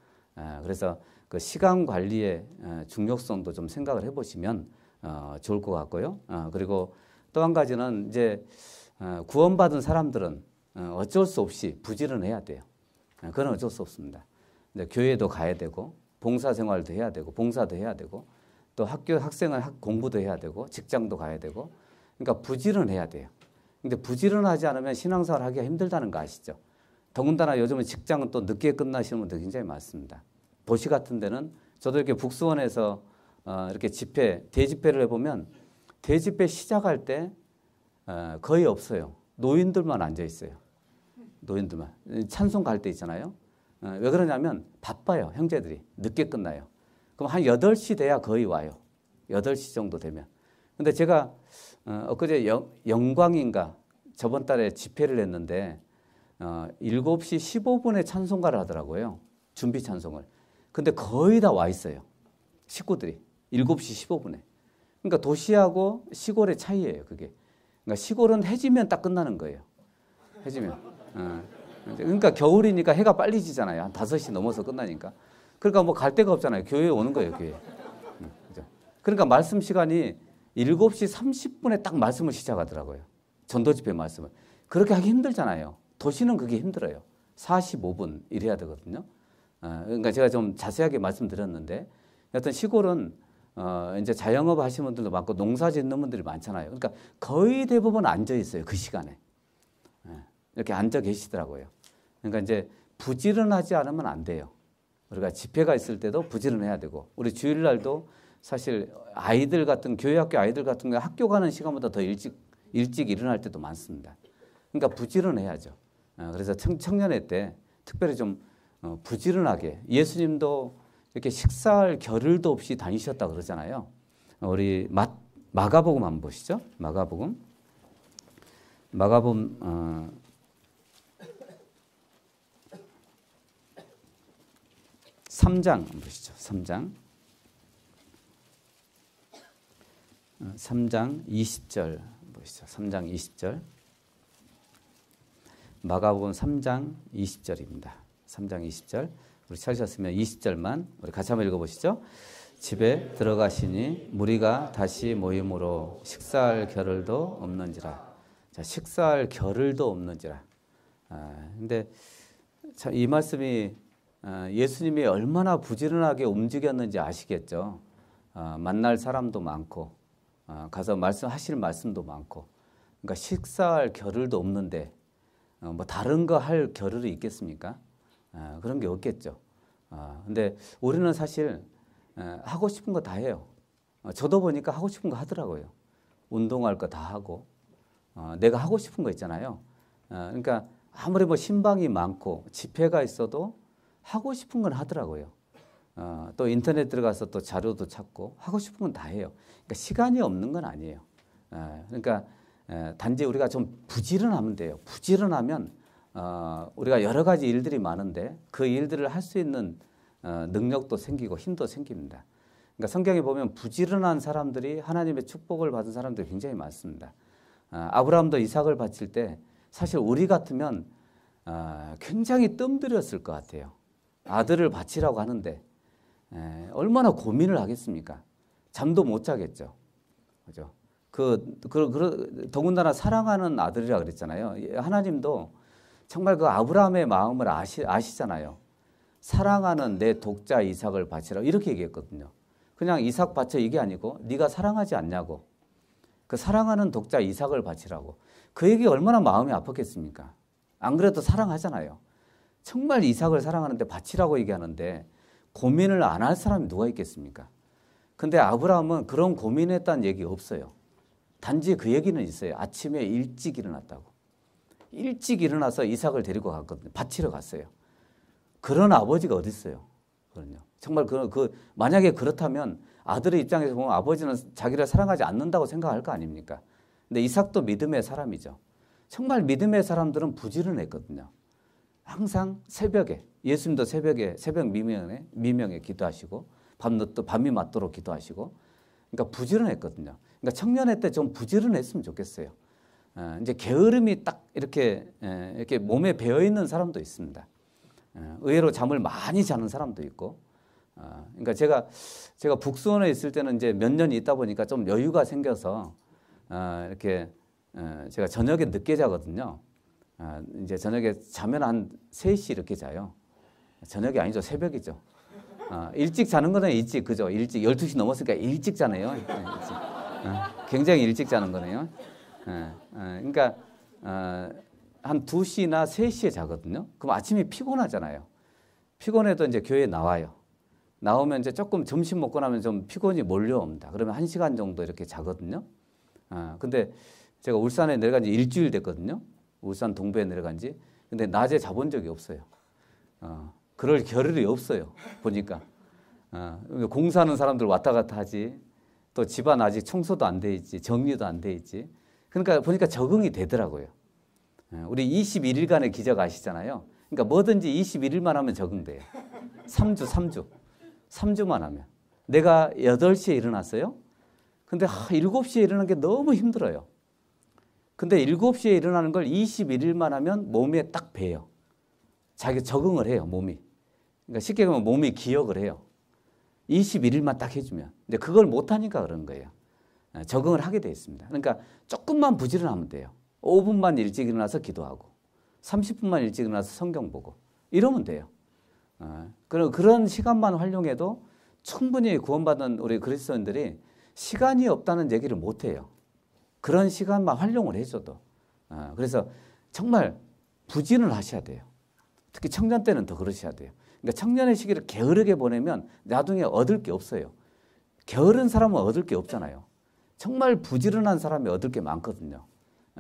그래서 그 시간 관리의 중요성도 좀 생각을 해보시면 좋을 것 같고요. 그리고 또 한 가지는 이제 구원받은 사람들은 어쩔 수 없이 부지런해야 돼요. 그건 어쩔 수 없습니다. 이제 교회도 가야 되고 봉사생활도 해야 되고 봉사도 해야 되고 또 학교 학생은 공부도 해야 되고 직장도 가야 되고 그러니까 부지런해야 돼요. 근데 부지런하지 않으면 신앙생활 하기가 힘들다는 거 아시죠? 더군다나 요즘은 직장은 또 늦게 끝나시는 분들 굉장히 많습니다. 도시 같은 데는 저도 이렇게 북수원에서 이렇게 대집회를 해보면 대집회 시작할 때 거의 없어요. 노인들만 앉아 있어요. 노인들만. 찬송 갈 때 있잖아요. 왜 그러냐면 바빠요. 형제들이. 늦게 끝나요. 그럼 한 8시 돼야 거의 와요. 8시 정도 되면. 근데 제가 엊그제 영광인가 저번 달에 집회를 했는데 7시 15분에 찬송가를 하더라고요. 준비 찬송을. 근데 거의 다 와 있어요. 식구들이. 7시 15분에. 그러니까 도시하고 시골의 차이예요. 그게. 그러니까 시골은 해지면 딱 끝나는 거예요. 해지면. 그러니까 겨울이니까 해가 빨리 지잖아요. 한 5시 넘어서 끝나니까. 그러니까 뭐 갈 데가 없잖아요. 교회에 오는 거예요. 교회. 그죠? 그러니까 말씀 시간이 7시 30분에 딱 말씀을 시작하더라고요. 전도 집회 말씀을. 그렇게 하기 힘들잖아요. 도시는 그게 힘들어요. 45분 이래야 되거든요. 그러니까 제가 좀 자세하게 말씀드렸는데 여튼 시골은 이제 자영업 하시는 분들도 많고 농사 짓는 분들이 많잖아요. 그러니까 거의 대부분 앉아 있어요. 그 시간에. 이렇게 앉아 계시더라고요. 그러니까 이제 부지런하지 않으면 안 돼요. 우리가 집회가 있을 때도 부지런해야 되고 우리 주일날도 사실 아이들 같은 교회 학교 아이들 같은 경우 학교 가는 시간보다 더 일찍 일어날 때도 많습니다. 그러니까 부지런해야죠. 그래서 청년회 때 특별히 좀 부지런하게 예수님도 이렇게 식사할 겨를도 없이 다니셨다 그러잖아요. 우리 마가복음 한번 보시죠. 마가복음 3장 한번 보시죠. 3장 20절 보시죠. 3장 20절. 마가복음 3장 20절입니다. 3장 20절. 우리 찾으셨으면 20절만 우리 같이 한번 읽어보시죠. 집에 들어가시니 무리가 다시 모임으로 식사할 겨를도 없는지라. 자, 식사할 겨를도 없는지라. 근데 참 이 말씀이 예수님이 얼마나 부지런하게 움직였는지 아시겠죠. 만날 사람도 많고 가서 말씀하실 말씀도 많고 그러니까 식사할 겨를도 없는데 뭐 다른 거 할 겨를이 있겠습니까? 그런 게 없겠죠. 근데 우리는 사실 하고 싶은 거 다 해요. 저도 보니까 하고 싶은 거 하더라고요. 운동할 거 다 하고 내가 하고 싶은 거 있잖아요. 그러니까 아무리 뭐 신방이 많고 집회가 있어도 하고 싶은 건 하더라고요. 또 인터넷 들어가서 또 자료도 찾고 하고 싶은 건 다 해요. 그러니까 시간이 없는 건 아니에요. 그러니까 단지 우리가 좀 부지런하면 돼요. 부지런하면 우리가 여러 가지 일들이 많은데 그 일들을 할 수 있는 능력도 생기고 힘도 생깁니다. 그러니까 성경에 보면 부지런한 사람들이 하나님의 축복을 받은 사람들이 굉장히 많습니다. 아브라함도 이삭을 바칠 때 사실 우리 같으면 굉장히 뜸들였을 것 같아요. 아들을 바치라고 하는데 얼마나 고민을 하겠습니까? 잠도 못 자겠죠. 그죠? 더군다나 사랑하는 아들이라 그랬잖아요. 하나님도 정말 그 아브라함의 마음을 아시잖아요. 사랑하는 내 독자 이삭을 바치라 이렇게 얘기했거든요. 그냥 이삭 바쳐 이게 아니고 네가 사랑하지 않냐고. 그 사랑하는 독자 이삭을 바치라고. 그 얘기 얼마나 마음이 아팠겠습니까? 안 그래도 사랑하잖아요. 정말 이삭을 사랑하는데 바치라고 얘기하는데 고민을 안 할 사람이 누가 있겠습니까? 근데 아브라함은 그런 고민했다는 얘기 없어요. 단지 그 얘기는 있어요. 아침에 일찍 일어났다고. 일찍 일어나서 이삭을 데리고 갔거든요. 바치러 갔어요. 그런 아버지가 어디 있어요? 그럼요. 정말 만약에 그렇다면 아들의 입장에서 보면 아버지는 자기를 사랑하지 않는다고 생각할 거 아닙니까? 근데 이삭도 믿음의 사람이죠. 정말 믿음의 사람들은 부지런했거든요. 항상 새벽에 예수님도 새벽 미명에 기도하시고 밤이 맞도록 기도하시고. 그러니까 부지런했거든요. 그러니까 청년회 때 좀 부지런했으면 좋겠어요. 이제 게으름이 딱 이렇게 몸에 배어 있는 사람도 있습니다. 의외로 잠을 많이 자는 사람도 있고. 그러니까 제가 북수원에 있을 때는 이제 몇 년 있다 보니까 좀 여유가 생겨서 이렇게 제가 저녁에 늦게 자거든요. 이제 저녁에 자면 한 3시 이렇게 자요. 저녁이 아니죠. 새벽이죠. 일찍 자는 거는 일찍, 그죠? 일찍 12시 넘었으니까 일찍 자네요. 일찍. 굉장히 일찍 자는 거네요. 그러니까 한 2시나 3시에 자거든요. 그럼 아침이 피곤하잖아요. 피곤해도 이제 교회에 나와요. 나오면 이제 조금 점심 먹고 나면 좀 피곤이 몰려옵니다. 그러면 1시간 정도 이렇게 자거든요. 근데 제가 울산에 내려간 지 일주일 됐거든요. 울산 동부에 내려간 지. 근데 낮에 자본 적이 없어요. 그럴 겨를이 없어요. 보니까. 공사하는 사람들 왔다 갔다 하지. 또 집안 아직 청소도 안 돼 있지. 정리도 안 돼 있지. 그러니까 보니까 적응이 되더라고요. 우리 21일간의 기적 아시잖아요. 그러니까 뭐든지 21일만 하면 적응돼요. 3주만 하면. 내가 8시에 일어났어요. 근데 7시에 일어나는 게 너무 힘들어요. 근데 7시에 일어나는 걸 21일만 하면 몸에 딱 배요. 자기 적응을 해요, 몸이. 그러니까 쉽게 보면 몸이 기억을 해요. 21일만 딱 해주면. 근데 그걸 못하니까 그런 거예요. 적응을 하게 돼 있습니다. 그러니까 조금만 부지런하면 돼요. 5분만 일찍 일어나서 기도하고 30분만 일찍 일어나서 성경 보고 이러면 돼요. 그런 시간만 활용해도 충분히 구원받은 우리 그리스도인들이 시간이 없다는 얘기를 못해요. 그런 시간만 활용을 해줘도. 그래서 정말 부진을 하셔야 돼요. 특히 청년 때는 더 그러셔야 돼요. 그러니까 청년의 시기를 게으르게 보내면 나중에 얻을 게 없어요. 게으른 사람은 얻을 게 없잖아요. 정말 부지런한 사람이 얻을 게 많거든요.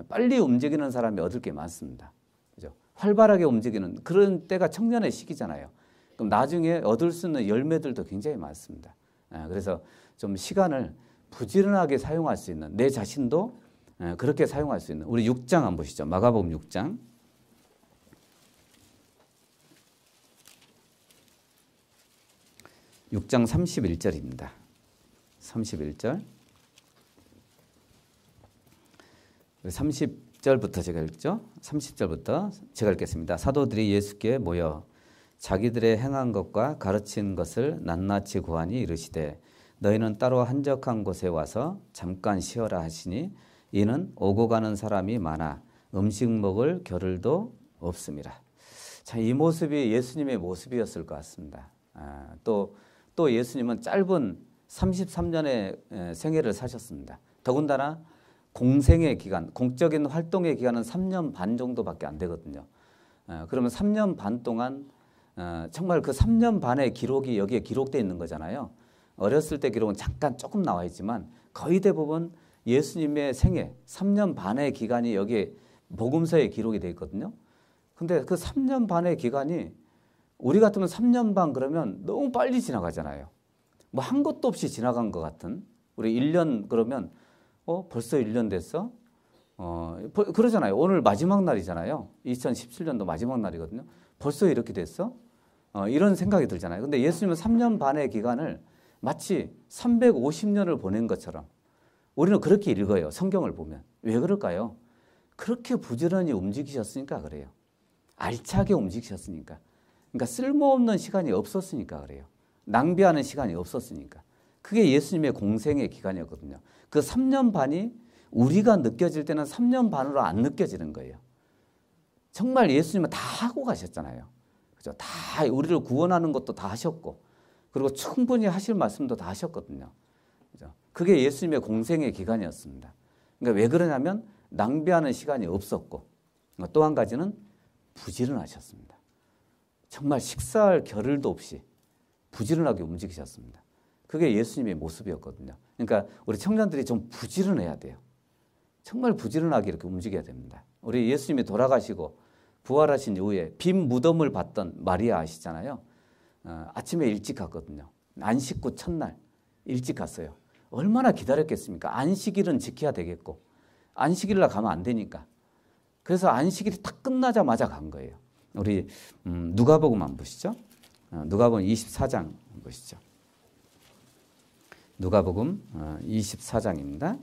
빨리 움직이는 사람이 얻을 게 많습니다. 그죠? 활발하게 움직이는 그런 때가 청년의 시기잖아요. 그럼 나중에 얻을 수 있는 열매들도 굉장히 많습니다. 그래서 좀 시간을 부지런하게 사용할 수 있는 내 자신도 그렇게 사용할 수 있는 우리 6장 한번 보시죠. 마가복음 6장. 6장 31절입니다. 31절. 30절부터 제가 읽죠. 30절부터 제가 읽겠습니다. 사도들이 예수께 모여 자기들의 행한 것과 가르친 것을 낱낱이 구하니 이르시되 너희는 따로 한적한 곳에 와서 잠깐 쉬어라 하시니 이는 오고 가는 사람이 많아 음식 먹을 겨를도 없습니다. 자, 이 모습이 예수님의 모습이었을 것 같습니다. 또 예수님은 짧은 33년의 생애를 사셨습니다. 더군다나 공생의 기간, 공적인 활동의 기간은 3년 반 정도밖에 안 되거든요. 그러면 3년 반 동안 정말 그 3년 반의 기록이 여기에 기록되어 있는 거잖아요. 어렸을 때 기록은 잠깐 조금 나와 있지만 거의 대부분 예수님의 생애 3년 반의 기간이 여기에 복음서에 기록이 되어 있거든요. 근데 그 3년 반의 기간이 우리 같으면 3년 반 그러면 너무 빨리 지나가잖아요. 뭐 한 것도 없이 지나간 것 같은. 우리 1년 그러면 벌써 1년 됐어? 그러잖아요. 오늘 마지막 날이잖아요. 2017년도 마지막 날이거든요. 벌써 이렇게 됐어? 이런 생각이 들잖아요. 근데 예수님은 3년 반의 기간을 마치 350년을 보낸 것처럼 우리는 그렇게 읽어요. 성경을 보면. 왜 그럴까요? 그렇게 부지런히 움직이셨으니까 그래요. 알차게 움직이셨으니까. 그러니까 쓸모없는 시간이 없었으니까 그래요. 낭비하는 시간이 없었으니까. 그게 예수님의 공생의 기간이었거든요. 그 3년 반이 우리가 느껴질 때는 3년 반으로 안 느껴지는 거예요. 정말 예수님은 다 하고 가셨잖아요. 그죠? 다 우리를 구원하는 것도 다 하셨고, 그리고 충분히 하실 말씀도 다 하셨거든요. 그죠? 그게 예수님의 공생의 기간이었습니다. 그러니까 왜 그러냐면 낭비하는 시간이 없었고, 또 한 가지는 부지런하셨습니다. 정말 식사할 겨를도 없이 부지런하게 움직이셨습니다. 그게 예수님의 모습이었거든요. 그러니까 우리 청년들이 좀 부지런해야 돼요. 정말 부지런하게 이렇게 움직여야 됩니다. 우리 예수님이 돌아가시고 부활하신 이후에 빈 무덤을 봤던 마리아 아시잖아요. 아침에 일찍 갔거든요. 안식구 첫날 일찍 갔어요. 얼마나 기다렸겠습니까? 안식일은 지켜야 되겠고 안식일날 가면 안 되니까. 그래서 안식일이 딱 끝나자마자 간 거예요. 우리 누가복음 한번 보시죠. 누가복음 24장 보시죠. 누가복음 24장입니다.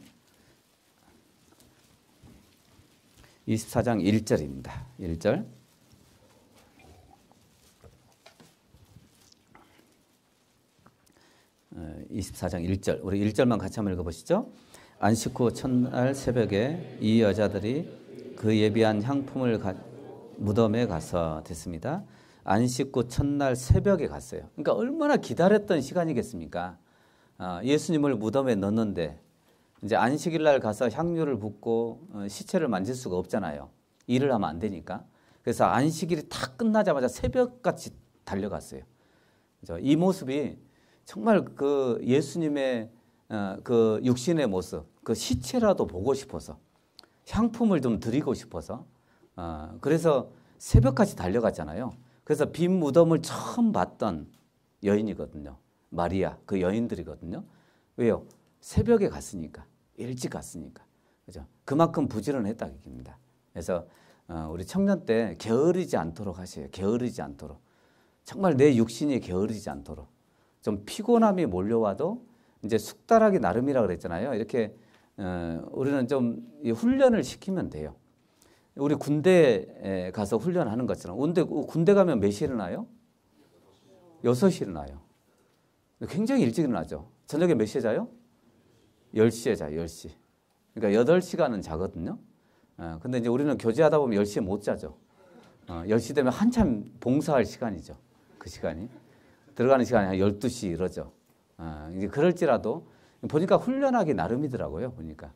24장 1절입니다. 1절. 24장 1절. 우리 1절만 같이 한번 읽어보시죠. 안식 후 첫날 새벽에 이 여자들이 그 예비한 향품을 무덤에 가서 됐습니다. 안식 후 첫날 새벽에 갔어요. 그러니까 얼마나 기다렸던 시간이겠습니까? 예수님을 무덤에 넣는데 이제 안식일 날 가서 향유를 붓고 시체를 만질 수가 없잖아요. 일을 하면 안 되니까. 그래서 안식일이 다 끝나자마자 새벽같이 달려갔어요. 이 모습이 정말 그 예수님의 그 육신의 모습, 그 시체라도 보고 싶어서 향품을 좀 드리고 싶어서 그래서 새벽같이 달려갔잖아요. 그래서 빈 무덤을 처음 봤던 여인이거든요. 마리아, 그 여인들이거든요. 왜요? 새벽에 갔으니까, 일찍 갔으니까, 그죠? 그만큼 부지런했다는 얘기입니다. 그래서 우리 청년 때 게으르지 않도록 하세요. 게으르지 않도록. 정말 내 육신이 게으르지 않도록. 좀 피곤함이 몰려와도 이제 숙달하기 나름이라 그랬잖아요. 이렇게 우리는 좀 훈련을 시키면 돼요. 우리 군대에 가서 훈련하는 것처럼. 군대 가면 몇 시에 일어나요? 6시에 일어나요. 굉장히 일찍 일어나죠. 저녁에 몇 시에 자요? 10시에 자요. 10시. 그러니까 8시간은 자거든요. 근데 이제 우리는 교제하다 보면 10시에 못 자죠. 10시 되면 한참 봉사할 시간이죠. 그 시간이. 들어가는 시간이 한 12시 이러죠. 이제 그럴지라도 보니까 훈련하기 나름이더라고요. 보니까.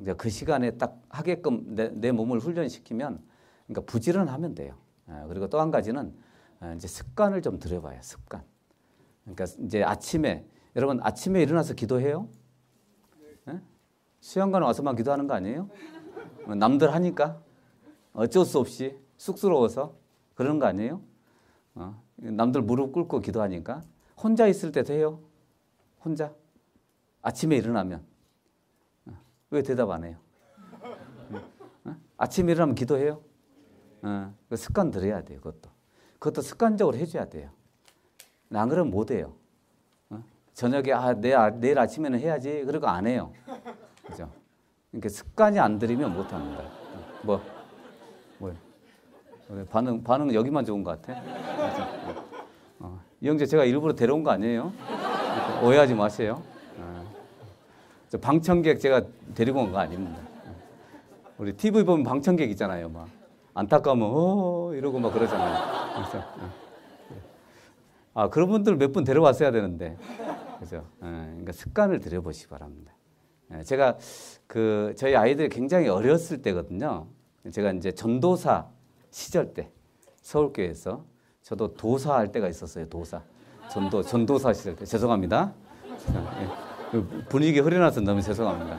이제 그 시간에 딱 하게끔 내 몸을 훈련시키면 그러니까 부지런하면 돼요. 그리고 또 한 가지는 이제 습관을 좀 들여봐요. 습관. 그러니까 이제 아침에 여러분 아침에 일어나서 기도해요? 네? 수영관 와서만 기도하는 거 아니에요? 남들 하니까 어쩔 수 없이 쑥스러워서 그러는 거 아니에요? 남들 무릎 꿇고 기도하니까 혼자 있을 때도 해요? 혼자? 아침에 일어나면 왜 대답 안 해요? 아침에 일어나면 기도해요? 그 습관 들여야 돼요. 그것도 습관적으로 해줘야 돼요. 안 그러면 못 해요. 저녁에 내일 아침에는 해야지. 그러고 안 해요. 그죠? 그러니까 습관이 안 들이면 못 합니다. 뭐요? 반응 여기만 좋은 것 같아? 이영재 제가 일부러 데려온 거 아니에요? 오해하지 마세요. 저 방청객 제가 데리고 온 거 아닙니다. 우리 TV 보면 방청객 있잖아요. 막 안타까우면 이러고 막 그러잖아요. 그래서 그런 분들 몇 분 데려왔어야 되는데, 그죠? 그러니까 습관을 들여보시기 바랍니다. 제가 저희 아이들이 굉장히 어렸을 때거든요. 제가 이제 전도사 시절 때 서울교회에서 저도 도사할 때가 있었어요. 전도사 시절 때. 죄송합니다. 분위기 흐려나서 너무 죄송합니다.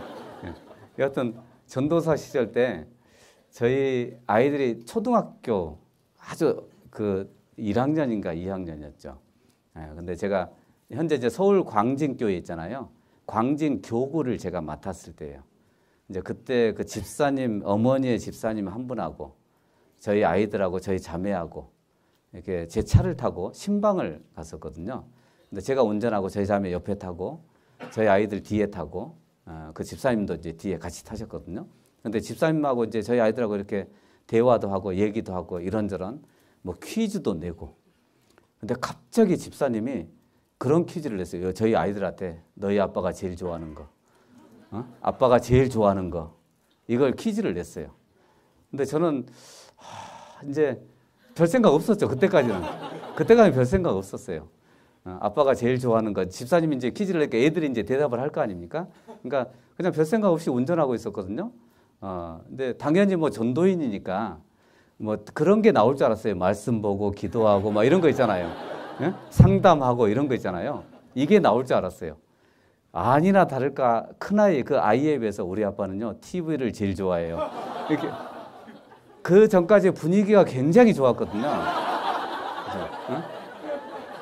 여하튼 전도사 시절 때 저희 아이들이 초등학교 아주 1학년인가 2학년이었죠. 근데 제가 현재 이제 서울 광진교회 있잖아요. 광진교구를 제가 맡았을 때예요. 이제 그때 그 집사님, 어머니의 집사님 한 분하고 저희 아이들하고 저희 자매하고 이렇게 제 차를 타고 신방을 갔었거든요. 근데 제가 운전하고 저희 자매 옆에 타고 저희 아이들 뒤에 타고 그 집사님도 이제 뒤에 같이 타셨거든요. 근데 집사님하고 이제 저희 아이들하고 이렇게 대화도 하고 얘기도 하고 이런저런 뭐 퀴즈도 내고. 근데 갑자기 집사님이 그런 퀴즈를 냈어요. 저희 아이들한테 너희 아빠가 제일 좋아하는 거. 아빠가 제일 좋아하는 거. 이걸 퀴즈를 냈어요. 근데 저는 이제 별 생각 없었죠. 그때까지는 별 생각 없었어요. 아빠가 제일 좋아하는 거. 집사님이 이제 퀴즈를 내니까 애들이 이제 대답을 할 거 아닙니까? 그러니까 그냥 별 생각 없이 운전하고 있었거든요. 근데 당연히 뭐 전도인이니까 뭐 그런 게 나올 줄 알았어요. 말씀 보고 기도하고 막 이런 거 있잖아요. 예? 상담하고 이런 거 있잖아요. 이게 나올 줄 알았어요. 아니나 다를까 큰아이 그 아이에 비해서 우리 아빠는요 TV를 제일 좋아해요. 이렇게 그 전까지 분위기가 굉장히 좋았거든요. 그래서,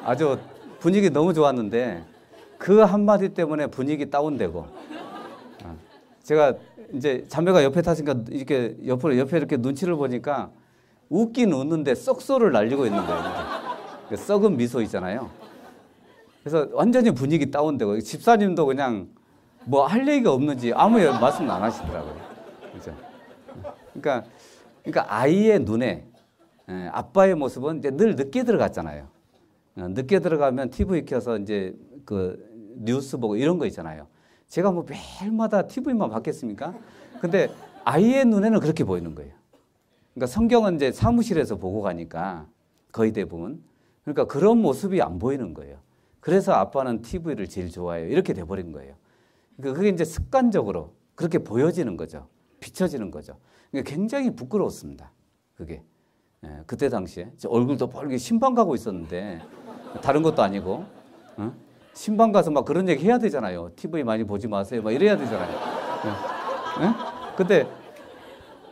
아주 분위기 너무 좋았는데 그 한마디 때문에 분위기 다운되고 제가 이제 자매가 옆에 타시니까 이렇게 옆에 이렇게 눈치를 보니까 웃긴 웃는데 썩소를 날리고 있는 거예요. 썩은 미소 있잖아요. 그래서 완전히 분위기 다운되고 집사님도 그냥 뭐 할 얘기가 없는지 아무 말씀 안 하시더라고요. 그죠? 그러니까 아이의 눈에 아빠의 모습은 이제 늘 늦게 들어갔잖아요. 늦게 들어가면 TV 켜서 이제 그 뉴스 보고 이런 거 있잖아요. 제가 뭐 매일마다 TV만 봤겠습니까? 근데 아이의 눈에는 그렇게 보이는 거예요. 그러니까 성경은 이제 사무실에서 보고 가니까 거의 대부분. 그러니까 그런 모습이 안 보이는 거예요. 그래서 아빠는 TV를 제일 좋아해요. 이렇게 돼버린 거예요. 그러니까 그게 이제 습관적으로 그렇게 보여지는 거죠. 비춰지는 거죠. 그러니까 굉장히 부끄러웠습니다. 그게. 그때 당시에. 얼굴도 빨개 신방 가고 있었는데 다른 것도 아니고. 신방 가서 막 그런 얘기 해야 되잖아요. TV 많이 보지 마세요. 막 이래야 되잖아요. 근데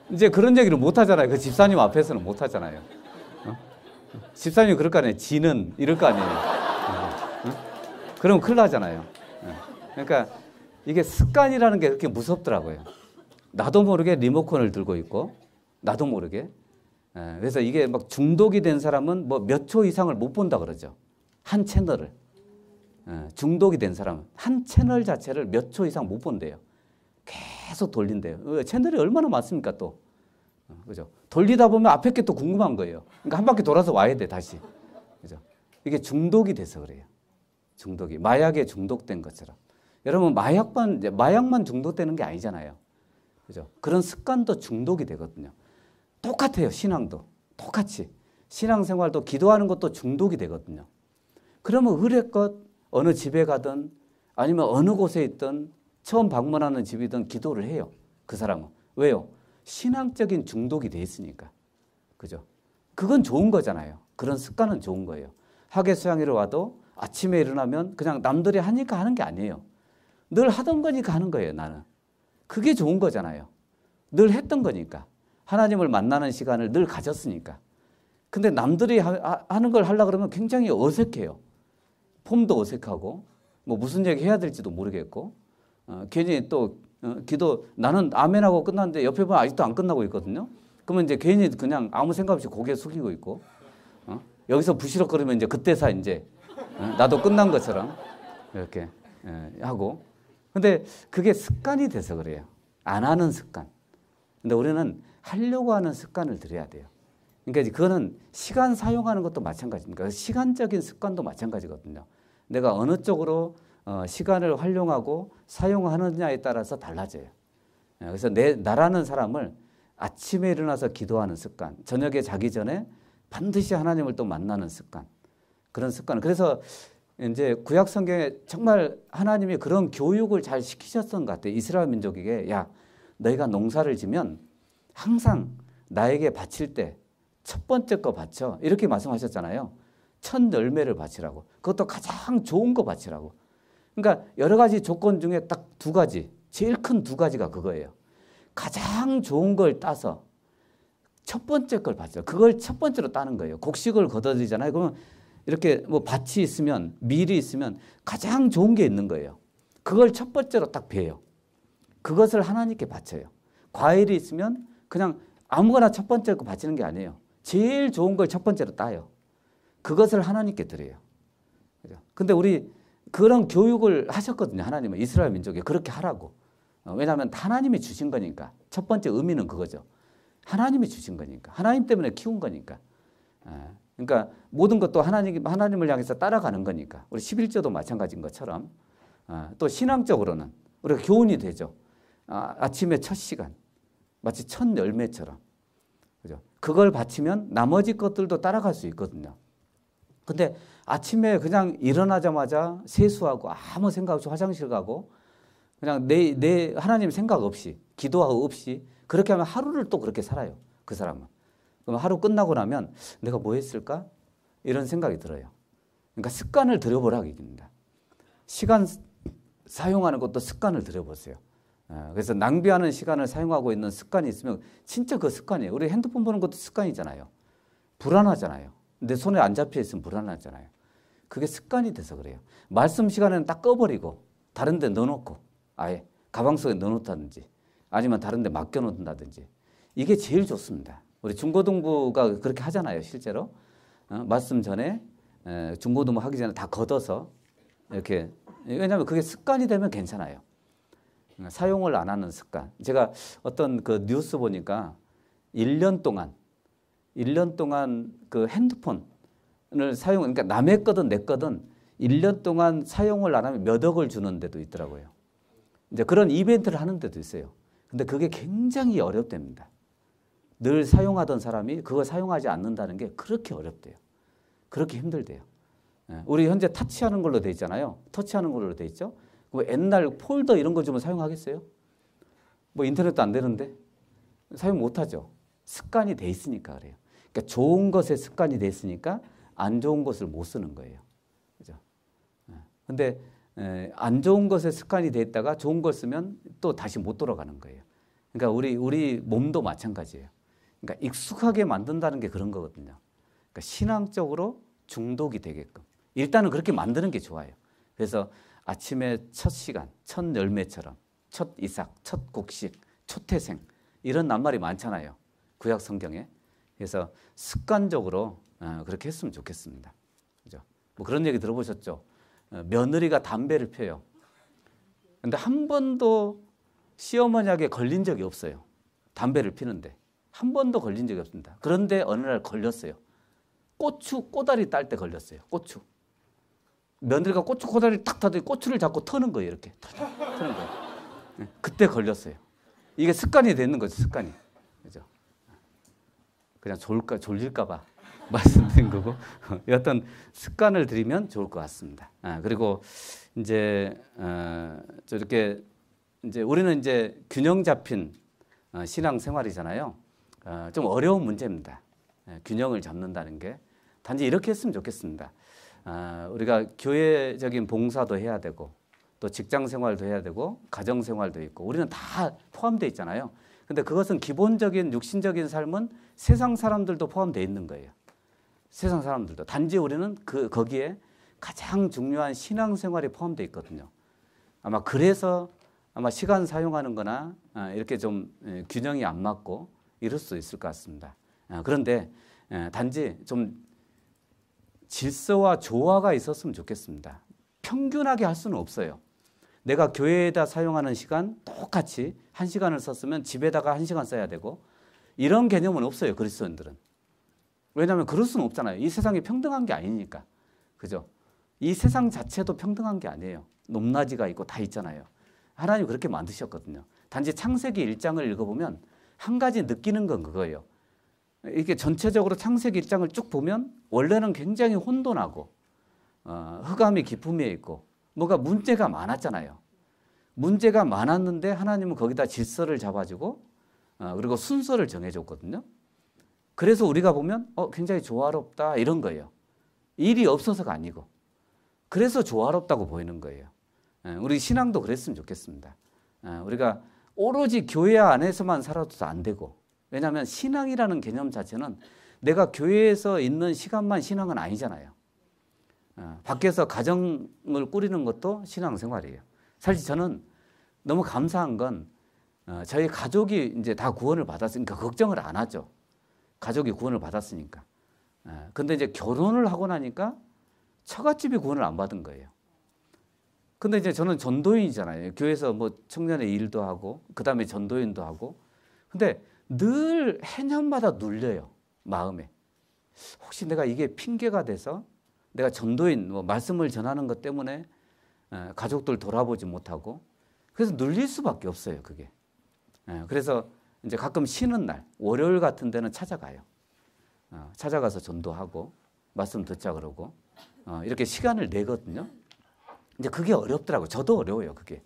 이제 그런 얘기를 못 하잖아요. 그 집사님 앞에서는 못 하잖아요. 집사님이 그럴 거 아니에요. 지는 이럴 거 아니에요. 그러면 큰일 나잖아요. 그러니까 이게 습관이라는 게 그렇게 무섭더라고요. 나도 모르게 리모컨을 들고 있고 나도 모르게. 그래서 이게 막 중독이 된 사람은 뭐 몇 초 이상을 못 본다 그러죠. 한 채널을. 중독이 된 사람은 한 채널 자체를 몇 초 이상 못 본대요. 계속 돌린대요. 채널이 얼마나 많습니까 또. 그죠? 돌리다 보면 앞에 게 또 궁금한 거예요. 그러니까 한 바퀴 돌아서 와야 돼 다시. 그죠? 이게 중독이 돼서 그래요. 중독이 마약에 중독된 것처럼. 여러분 마약만 중독되는 게 아니잖아요. 그죠? 그런 습관도 중독이 되거든요. 똑같아요. 신앙도 똑같이 신앙생활도 기도하는 것도 중독이 되거든요. 그러면 의례껏 어느 집에 가든 아니면 어느 곳에 있든 처음 방문하는 집이든 기도를 해요. 그 사람은. 왜요? 신앙적인 중독이 돼 있으니까. 그죠? 그건 좋은 거잖아요. 그런 습관은 좋은 거예요. 학예 수양회로 와도 아침에 일어나면 그냥 남들이 하니까 하는 게 아니에요. 늘 하던 거니까 하는 거예요, 나는. 그게 좋은 거잖아요. 늘 했던 거니까. 하나님을 만나는 시간을 늘 가졌으니까. 근데 남들이 하는 걸 하려고 그러면 굉장히 어색해요. 폼도 어색하고, 뭐 무슨 얘기 해야 될지도 모르겠고, 괜히 또 기도, 나는 아멘하고 끝났는데 옆에 보면 아직도 안 끝나고 있거든요. 그러면 이제 괜히 그냥 아무 생각 없이 고개 숙이고 있고, 여기서 부시럭거리면 이제 그때서 이제 나도 끝난 것처럼 이렇게 하고. 근데 그게 습관이 돼서 그래요. 안 하는 습관. 근데 우리는 하려고 하는 습관을 들여야 돼요. 그러니까 그거는 시간 사용하는 것도 마찬가지입니다. 시간적인 습관도 마찬가지거든요. 내가 어느 쪽으로 시간을 활용하고 사용하느냐에 따라서 달라져요. 그래서 나라는 사람을 아침에 일어나서 기도하는 습관, 저녁에 자기 전에 반드시 하나님을 또 만나는 습관, 그런 습관. 그래서 이제 구약 성경에 정말 하나님이 그런 교육을 잘 시키셨던 것 같아요. 이스라엘 민족에게 야, 너희가 농사를 지면 항상 나에게 바칠 때 첫 번째 거 바쳐. 이렇게 말씀하셨잖아요. 첫 열매를 바치라고. 그것도 가장 좋은 거 바치라고. 그러니까 여러 가지 조건 중에 딱 두 가지, 제일 큰 두 가지가 그거예요. 가장 좋은 걸 따서 첫 번째 걸 바치라. 그걸 첫 번째로 따는 거예요. 곡식을 걷어들이잖아요. 그러면 이렇게 뭐 밭이 있으면 밀이 있으면 가장 좋은 게 있는 거예요. 그걸 첫 번째로 딱 베요. 그것을 하나님께 바쳐요. 과일이 있으면 그냥 아무거나 첫 번째 거 바치는 게 아니에요. 제일 좋은 걸 첫 번째로 따요. 그것을 하나님께 드려요. 근데 우리 그런 교육을 하셨거든요. 하나님은 이스라엘 민족에 그렇게 하라고. 왜냐하면 하나님이 주신 거니까. 첫 번째 의미는 그거죠. 하나님이 주신 거니까. 하나님 때문에 키운 거니까. 그러니까 모든 것도 하나님을 향해서 따라가는 거니까. 우리 11조도 마찬가지인 것처럼. 또 신앙적으로는 우리가 교훈이 되죠. 아침에 첫 시간. 마치 첫 열매처럼. 그죠? 그걸 바치면 나머지 것들도 따라갈 수 있거든요. 근데 아침에 그냥 일어나자마자 세수하고 아무 생각 없이 화장실 가고 그냥 내 하나님 생각 없이 기도하고 없이 그렇게 하면 하루를 또 그렇게 살아요. 그 사람은. 그럼 하루 끝나고 나면 내가 뭐 했을까? 이런 생각이 들어요. 그러니까 습관을 들여보라고 얘기입니다. 시간 사용하는 것도 습관을 들여보세요. 그래서 낭비하는 시간을 사용하고 있는 습관이 있으면 진짜 그 습관이에요. 우리 핸드폰 보는 것도 습관이잖아요. 불안하잖아요. 내 손에 안 잡혀 있으면 불안하잖아요. 그게 습관이 돼서 그래요. 말씀 시간에는 딱 꺼버리고 다른 데 넣어놓고 아예 가방 속에 넣어놓다든지 아니면 다른 데 맡겨놓는다든지 이게 제일 좋습니다. 우리 중고등부가 그렇게 하잖아요. 실제로. 말씀 전에 중고등부 하기 전에 다 걷어서 이렇게 왜냐하면 그게 습관이 되면 괜찮아요. 사용을 안 하는 습관. 제가 어떤 그 뉴스 보니까 1년 동안 그 핸드폰을 그러니까 남의 거든 내 거든 1년 동안 사용을 안 하면 몇 억을 주는 데도 있더라고요. 이제 그런 이벤트를 하는 데도 있어요. 근데 그게 굉장히 어렵답니다. 늘 사용하던 사람이 그거 사용하지 않는다는 게 그렇게 어렵대요. 그렇게 힘들대요. 우리 현재 터치하는 걸로 돼 있잖아요. 터치하는 걸로 돼 있죠. 뭐 옛날 폴더 이런 거 좀 사용하겠어요? 뭐 인터넷도 안 되는데 사용 못 하죠. 습관이 돼 있으니까 그래요. 그러니까 좋은 것에 습관이 돼 있으니까 안 좋은 것을 못 쓰는 거예요. 그죠? 근데 안 좋은 것에 습관이 돼 있다가 좋은 걸 쓰면 또 다시 못 돌아가는 거예요. 그러니까 우리 몸도 마찬가지예요. 그러니까 익숙하게 만든다는 게 그런 거거든요. 그러니까 신앙적으로 중독이 되게끔 일단은 그렇게 만드는 게 좋아요. 그래서 아침에 첫 시간, 첫 열매처럼 첫 이삭, 첫 곡식, 초태생 이런 낱말이 많잖아요. 구약 성경에. 그래서 습관적으로 그렇게 했으면 좋겠습니다. 그죠? 뭐 그런 얘기 들어보셨죠? 며느리가 담배를 펴요. 근데 한 번도 시어머니에게 걸린 적이 없어요. 담배를 피는데. 한 번도 걸린 적이 없습니다. 그런데 어느 날 걸렸어요. 고추 꼬다리 딸 때 걸렸어요. 고추. 며느리가 고추 꼬다리 탁 타더니 고추를 잡고 터는 거예요. 이렇게 터는 거예요. 그때 걸렸어요. 이게 습관이 되는 거죠. 습관이. 그죠? 그냥 졸릴까 봐 말씀드린 거고 어떤 습관을 들이면 좋을 것 같습니다. 그리고 이제 저렇게 이제 우리는 이제 균형 잡힌 신앙 생활이잖아요. 좀 어려운 문제입니다. 균형을 잡는다는 게 단지 이렇게 했으면 좋겠습니다. 우리가 교회적인 봉사도 해야 되고 또 직장 생활도 해야 되고 가정 생활도 있고 우리는 다 포함되어 있잖아요. 근데 그것은 기본적인 육신적인 삶은 세상 사람들도 포함되어 있는 거예요. 세상 사람들도. 단지 우리는 거기에 가장 중요한 신앙 생활이 포함되어 있거든요. 아마 그래서 시간 사용하는 거나 이렇게 좀 균형이 안 맞고 이럴 수 있을 것 같습니다. 그런데 단지 좀 질서와 조화가 있었으면 좋겠습니다. 평균하게 할 수는 없어요. 내가 교회에다 사용하는 시간 똑같이 1시간을 썼으면 집에다가 1시간 써야 되고 이런 개념은 없어요. 그리스도인들은. 왜냐하면 그럴 수는 없잖아요. 이 세상이 평등한 게 아니니까. 그죠? 이 세상 자체도 평등한 게 아니에요. 높낮이가 있고 다 있잖아요. 하나님 그렇게 만드셨거든요. 단지 창세기 1장을 읽어보면 한 가지 느끼는 건 그거예요. 이렇게 전체적으로 창세기 1장을 쭉 보면 원래는 굉장히 혼돈하고 흑암이 깊음에 있고 뭔가 문제가 많았잖아요. 문제가 많았는데 하나님은 거기다 질서를 잡아주고 그리고 순서를 정해줬거든요. 그래서 우리가 보면 굉장히 조화롭다 이런 거예요. 일이 없어서가 아니고 그래서 조화롭다고 보이는 거예요. 우리 신앙도 그랬으면 좋겠습니다. 우리가 오로지 교회 안에서만 살아도 안 되고 왜냐하면 신앙이라는 개념 자체는 내가 교회에서 있는 시간만 신앙은 아니잖아요. 밖에서 가정을 꾸리는 것도 신앙생활이에요. 사실 저는 너무 감사한 건 저희 가족이 이제 다 구원을 받았으니까 걱정을 안 하죠. 가족이 구원을 받았으니까. 근데 이제 결혼을 하고 나니까 처갓집이 구원을 안 받은 거예요. 근데 이제 저는 전도인이잖아요. 교회에서 뭐 청년의 일도 하고 그다음에 전도인도 하고. 근데 늘 해년마다 눌려요. 마음에. 혹시 내가 이게 핑계가 돼서 내가 전도인 말씀을 전하는 것 때문에 가족들 돌아보지 못하고 그래서 눌릴 수밖에 없어요. 그게. 그래서 이제 가끔 쉬는 날 월요일 같은 데는 찾아가요. 찾아가서 전도하고 말씀 듣자 그러고 이렇게 시간을 내거든요. 이제 그게 어렵더라고요. 저도 어려워요. 그게.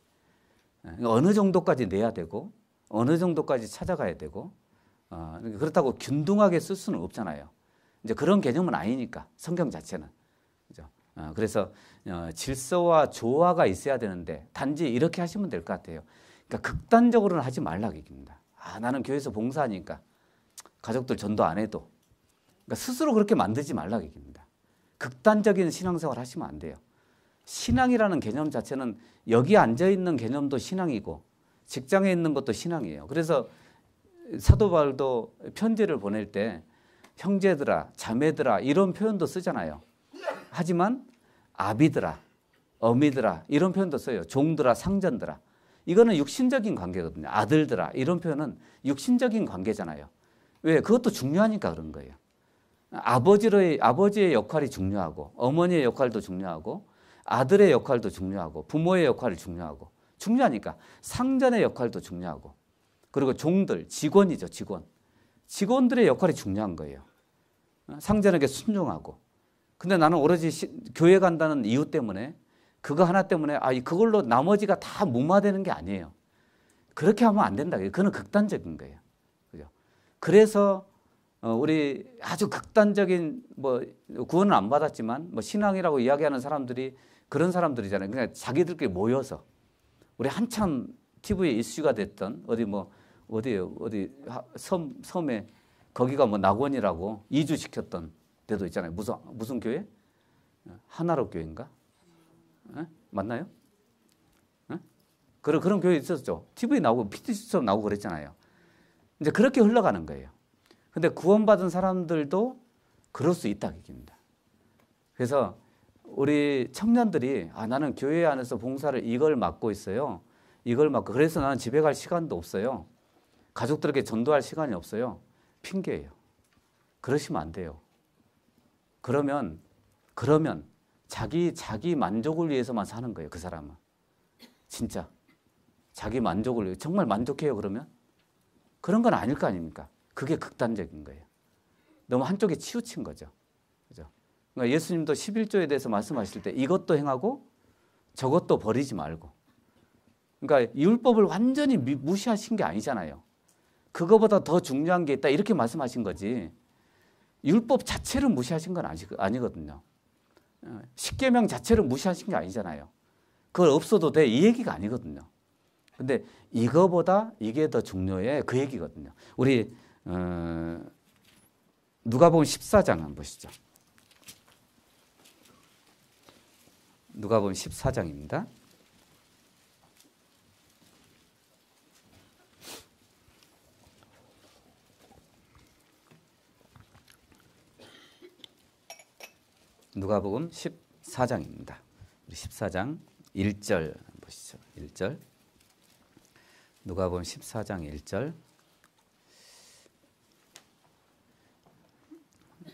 어느 정도까지 내야 되고 어느 정도까지 찾아가야 되고 그렇다고 균등하게 쓸 수는 없잖아요. 이제 그런 개념은 아니니까 성경 자체는. 그죠? 그래서 질서와 조화가 있어야 되는데 단지 이렇게 하시면 될 것 같아요. 그러니까 극단적으로는 하지 말라고 얘기입니다. 나는 교회에서 봉사하니까 가족들 전도 안 해도 그러니까 스스로 그렇게 만들지 말라고 얘기입니다. 극단적인 신앙생활 하시면 안 돼요. 신앙이라는 개념 자체는 여기 앉아있는 개념도 신앙이고 직장에 있는 것도 신앙이에요. 그래서 사도 바울도 편지를 보낼 때 형제들아 자매들아 이런 표현도 쓰잖아요. 하지만 아비들아 어미들아 이런 표현도 써요. 종들아, 상전들아. 이거는 육신적인 관계거든요. 아들들아 이런 표현은 육신적인 관계잖아요. 왜? 그것도 중요하니까 그런 거예요. 아버지의 역할이 중요하고 어머니의 역할도 중요하고 아들의 역할도 중요하고 부모의 역할이 중요하니까 상전의 역할도 중요하고 그리고 종들, 직원이죠. 직원들의 역할이 중요한 거예요. 상전에게 순종하고. 근데 나는 오로지 교회 간다는 이유 때문에 그거 하나 때문에 그걸로 나머지가 다 무마되는 게 아니에요. 그렇게 하면 안 된다. 그거는 극단적인 거예요. 그죠? 그래서 우리 아주 극단적인 구원은 안 받았지만 신앙이라고 이야기하는 사람들이 그런 사람들이잖아요. 그냥 자기들끼리 모여서 우리 한참 TV에 이슈가 됐던 어디예요? 섬에 거기가 낙원이라고 이주시켰던 데도 있잖아요. 무슨 교회? 하나로 교회인가? 맞나요? 그런 교회 있었죠. TV에 나오고 PT처럼 나오고 그랬잖아요. 이제 그렇게 흘러가는 거예요. 근데 구원받은 사람들도 그럴 수 있다 얘기입니다. 그래서 우리 청년들이 나는 교회 안에서 봉사를 이걸 맡고 있어요. 그래서 나는 집에 갈 시간도 없어요. 가족들에게 전도할 시간이 없어요. 핑계예요. 그러시면 안 돼요. 그러면 자기 만족을 위해서만 사는 거예요. 그 사람은. 진짜. 자기 만족을 위해 정말 만족해요 그러면? 그런 건 아닐 거 아닙니까? 그게 극단적인 거예요. 너무 한쪽에 치우친 거죠. 그죠? 그러니까 예수님도 11조에 대해서 말씀하실 때 이것도 행하고 저것도 버리지 말고. 그러니까 율법을 완전히 무시하신 게 아니잖아요. 그거보다 더 중요한 게 있다 이렇게 말씀하신 거지. 율법 자체를 무시하신 건 아니거든요. 십계명 자체를 무시하신 게 아니잖아요. 그걸 없어도 돼 이 얘기가 아니거든요. 근데 이거보다 이게 더 중요해 그 얘기거든요. 우리 누가복음 14장 한번 보시죠. 누가복음 14장입니다. 누가복음 14장입니다. 우리 14장 1절 보시죠. 1절. 누가복음 14장 1절.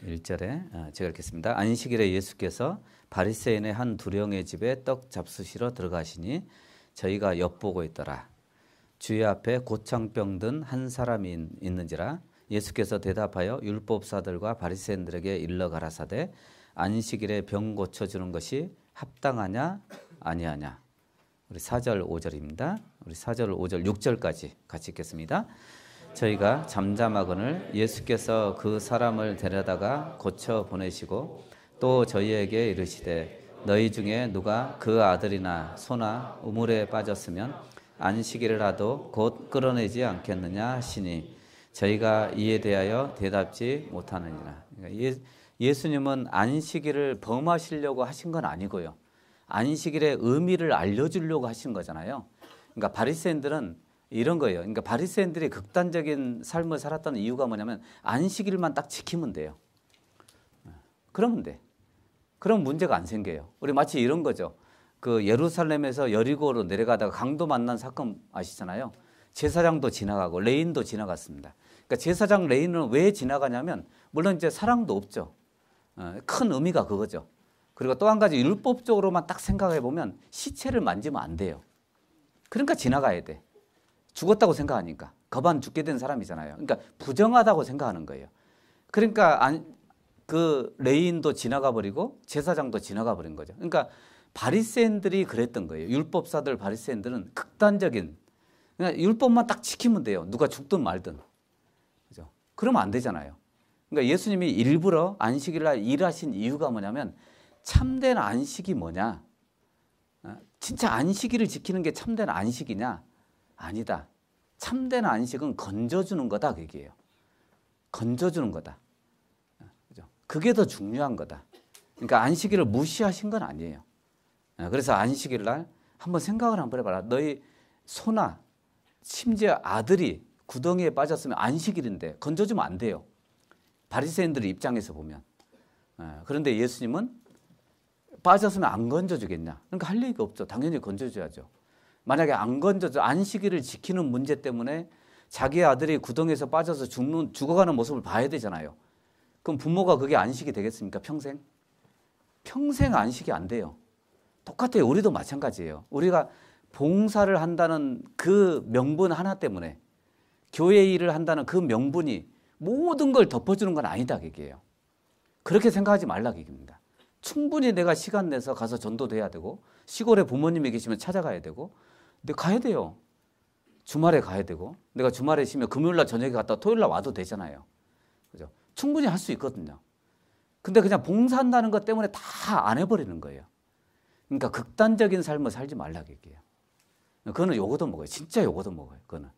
1절에 제가 읽겠습니다. 안식일에 예수께서 바리새인의 한 두령의 집에 떡 잡수시러 들어가시니 저희가 엿보고 있더라. 주의 앞에 고창병 든 한 사람이 있는지라. 예수께서 대답하여 율법사들과 바리새인들에게 일러 가라사대 안식일에 병 고쳐주는 것이 합당하냐 아니하냐. 우리 4절 5절입니다. 우리 4절 5절 6절까지 같이 읽겠습니다. 저희가 잠잠하거늘 예수께서 그 사람을 데려다가 고쳐 보내시고 또 저희에게 이르시되 너희 중에 누가 그 아들이나 소나 우물에 빠졌으면 안식일을 하도 곧 끌어내지 않겠느냐 하시니 저희가 이에 대하여 대답지 못하느니라. 그러니까 예수님은 안식일을 범하시려고 하신 건 아니고요. 안식일의 의미를 알려주려고 하신 거잖아요. 그러니까 바리새인들은 이런 거예요. 그러니까 바리새인들이 극단적인 삶을 살았다는 이유가 뭐냐면 안식일만 딱 지키면 돼요. 그러면 돼. 그럼 문제가 안 생겨요. 우리 마치 이런 거죠. 그 예루살렘에서 여리고로 내려가다가 강도 만난 사건 아시잖아요. 제사장도 지나가고 레인도 지나갔습니다. 그러니까 제사장 레인은 왜 지나가냐면 물론 이제 사랑도 없죠. 큰 의미가 그거죠. 그리고 또 한 가지 율법적으로만 딱 생각해 보면 시체를 만지면 안 돼요. 그러니까 지나가야 돼. 죽었다고 생각하니까. 거반 죽게 된 사람이잖아요. 그러니까 부정하다고 생각하는 거예요. 그러니까 그 레인도 지나가 버리고 제사장도 지나가 버린 거죠. 그러니까 바리새인들이 그랬던 거예요. 율법사들 바리새인들은 극단적인 그냥 율법만 딱 지키면 돼요. 누가 죽든 말든. 그죠? 그러면 안 되잖아요. 그러니까 예수님이 일부러 안식일 날 일하신 이유가 뭐냐면 참된 안식이 뭐냐? 진짜 안식일을 지키는 게 참된 안식이냐? 아니다. 참된 안식은 건져주는 거다 그 얘기예요. 건져주는 거다. 그죠? 그게 더 중요한 거다. 그러니까 안식일을 무시하신 건 아니에요. 그래서 안식일 날 한번 생각을 한번 해봐라. 너희 소나 심지어 아들이 구덩이에 빠졌으면 안식일인데 건져주면 안 돼요. 바리새인들의 입장에서 보면. 그런데 예수님은 빠졌으면 안 건져주겠냐? 그러니까 할 얘기가 없죠. 당연히 건져줘야죠. 만약에 안 건져줘 안식일을 지키는 문제 때문에 자기 아들이 구덩이에서 빠져서 죽어가는 모습을 봐야 되잖아요. 그럼 부모가 그게 안식이 되겠습니까? 평생? 평생 안식이 안 돼요. 똑같아요. 우리도 마찬가지예요. 우리가 봉사를 한다는 그 명분 하나 때문에 교회 일을 한다는 그 명분이 모든 걸 덮어주는 건 아니다 얘기예요. 그렇게 생각하지 말라 얘기입니다. 충분히 내가 시간 내서 가서 전도도 해야 되고 시골에 부모님이 계시면 찾아가야 되고 근데 가야 돼요. 주말에 가야 되고 내가 주말에 쉬면 금요일날 저녁에 갔다 토요일날 와도 되잖아요. 그죠? 충분히 할 수 있거든요. 근데 그냥 봉사한다는 것 때문에 다 안 해버리는 거예요. 그러니까 극단적인 삶을 살지 말라 얘기예요. 그거는 요거도 먹어요. 진짜 요거도 먹어요. 그거는.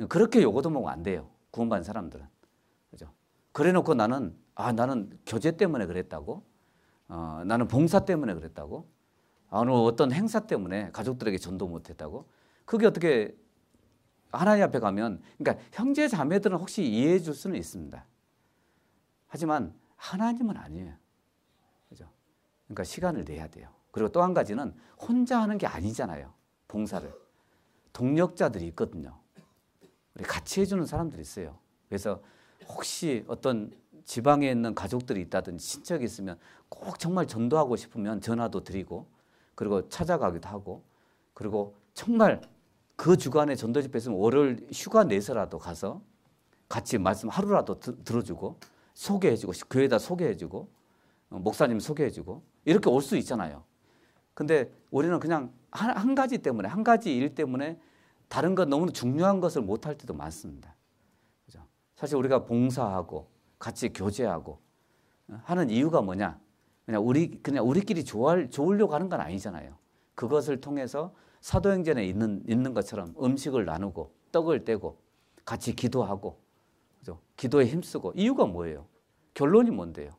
그렇게 요거도 먹으면 안 돼요. 구원받은 사람들은. 그죠? 그래 놓고 나는 교제 때문에 그랬다고. 나는 봉사 때문에 그랬다고. 어느 어떤 행사 때문에 가족들에게 전도 못했다고. 그게 어떻게 하나님 앞에 가면 그러니까 형제 자매들은 혹시 이해해 줄 수는 있습니다. 하지만 하나님은 아니에요. 그죠? 그러니까 시간을 내야 돼요. 그리고 또 한 가지는 혼자 하는 게 아니잖아요. 봉사를. 동력자들이 있거든요. 우리 같이 해주는 사람들이 있어요. 그래서 혹시 어떤 지방에 있는 가족들이 있다든지 친척이 있으면 꼭 정말 전도하고 싶으면 전화도 드리고 그리고 찾아가기도 하고 그리고 정말 그 주간에 전도 집회 있으면 월요일 휴가 내서라도 가서 같이 말씀 하루라도 들어주고 소개해주고 교회에다 소개해주고 목사님 소개해주고 이렇게 올 수 있잖아요. 근데 우리는 그냥 한 가지 때문에 한 가지 일 때문에 다른 것 너무 중요한 것을 못할 때도 많습니다. 그죠? 사실 우리가 봉사하고 같이 교제하고 하는 이유가 뭐냐? 그냥 우리끼리 좋으려고 하는 건 아니잖아요. 그것을 통해서 사도행전에 있는 것처럼 음식을 나누고 떡을 떼고 같이 기도하고 그죠? 기도에 힘쓰고 이유가 뭐예요? 결론이 뭔데요?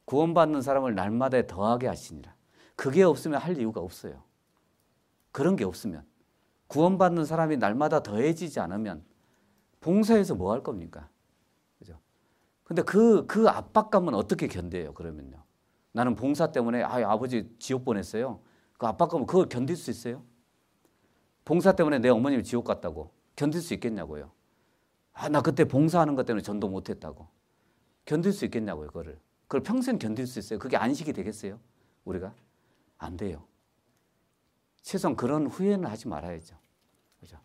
구원받는 사람을 날마다 더하게 하시니라. 그게 없으면 할 이유가 없어요. 그런 게 없으면 구원받는 사람이 날마다 더해지지 않으면 봉사해서 뭐 할 겁니까? 그죠? 근데 그 압박감은 어떻게 견뎌요? 그러면요. 나는 봉사 때문에 아버지 지옥 보냈어요. 그 압박감은 그걸 견딜 수 있어요? 봉사 때문에 내 어머님이 지옥 갔다고 견딜 수 있겠냐고요. 나 그때 봉사하는 것 때문에 전도 못했다고 견딜 수 있겠냐고요. 그걸 평생 견딜 수 있어요? 그게 안식이 되겠어요? 우리가? 안 돼요. 최소한 그런 후회는 하지 말아야죠. 그죠?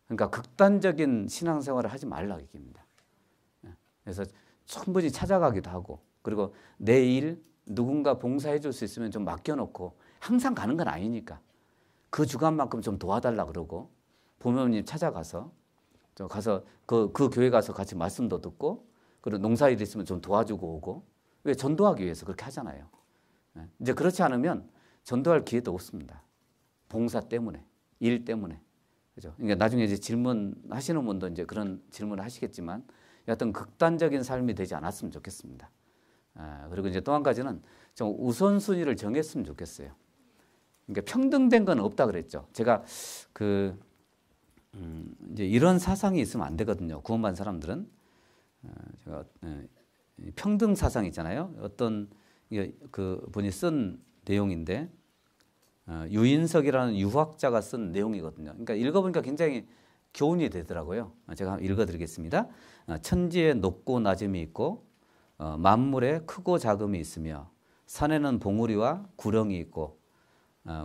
그러니까 극단적인 신앙생활을 하지 말라 얘기입니다. 그래서 충분히 찾아가기도 하고 그리고 내 일 누군가 봉사해 줄 수 있으면 좀 맡겨놓고 항상 가는 건 아니니까 그 주간만큼 좀 도와달라 그러고 부모님 찾아가서 가서 그 교회 가서 같이 말씀도 듣고 그리고 농사일 있으면 좀 도와주고 오고 왜 전도하기 위해서 그렇게 하잖아요. 이제 그렇지 않으면 전도할 기회도 없습니다. 봉사 때문에 일 때문에 그죠? 그러니까 나중에 이제 질문하시는 분도 이제 그런 질문을 하시겠지만 여하튼 극단적인 삶이 되지 않았으면 좋겠습니다. 그리고 이제 또 한 가지는 좀 우선순위를 정했으면 좋겠어요. 그러니까 평등된 건 없다 그랬죠. 제가 이제 이런 사상이 있으면 안 되거든요. 구원받은 사람들은 제가 평등 사상 있잖아요. 어떤 그 분이 쓴 내용인데 유인석이라는 유학자가 쓴 내용이거든요. 그러니까 읽어보니까 굉장히 교훈이 되더라고요. 제가 한번 읽어드리겠습니다. 천지에 높고 낮음이 있고 만물에 크고 작음이 있으며 산에는 봉우리와 구렁이 있고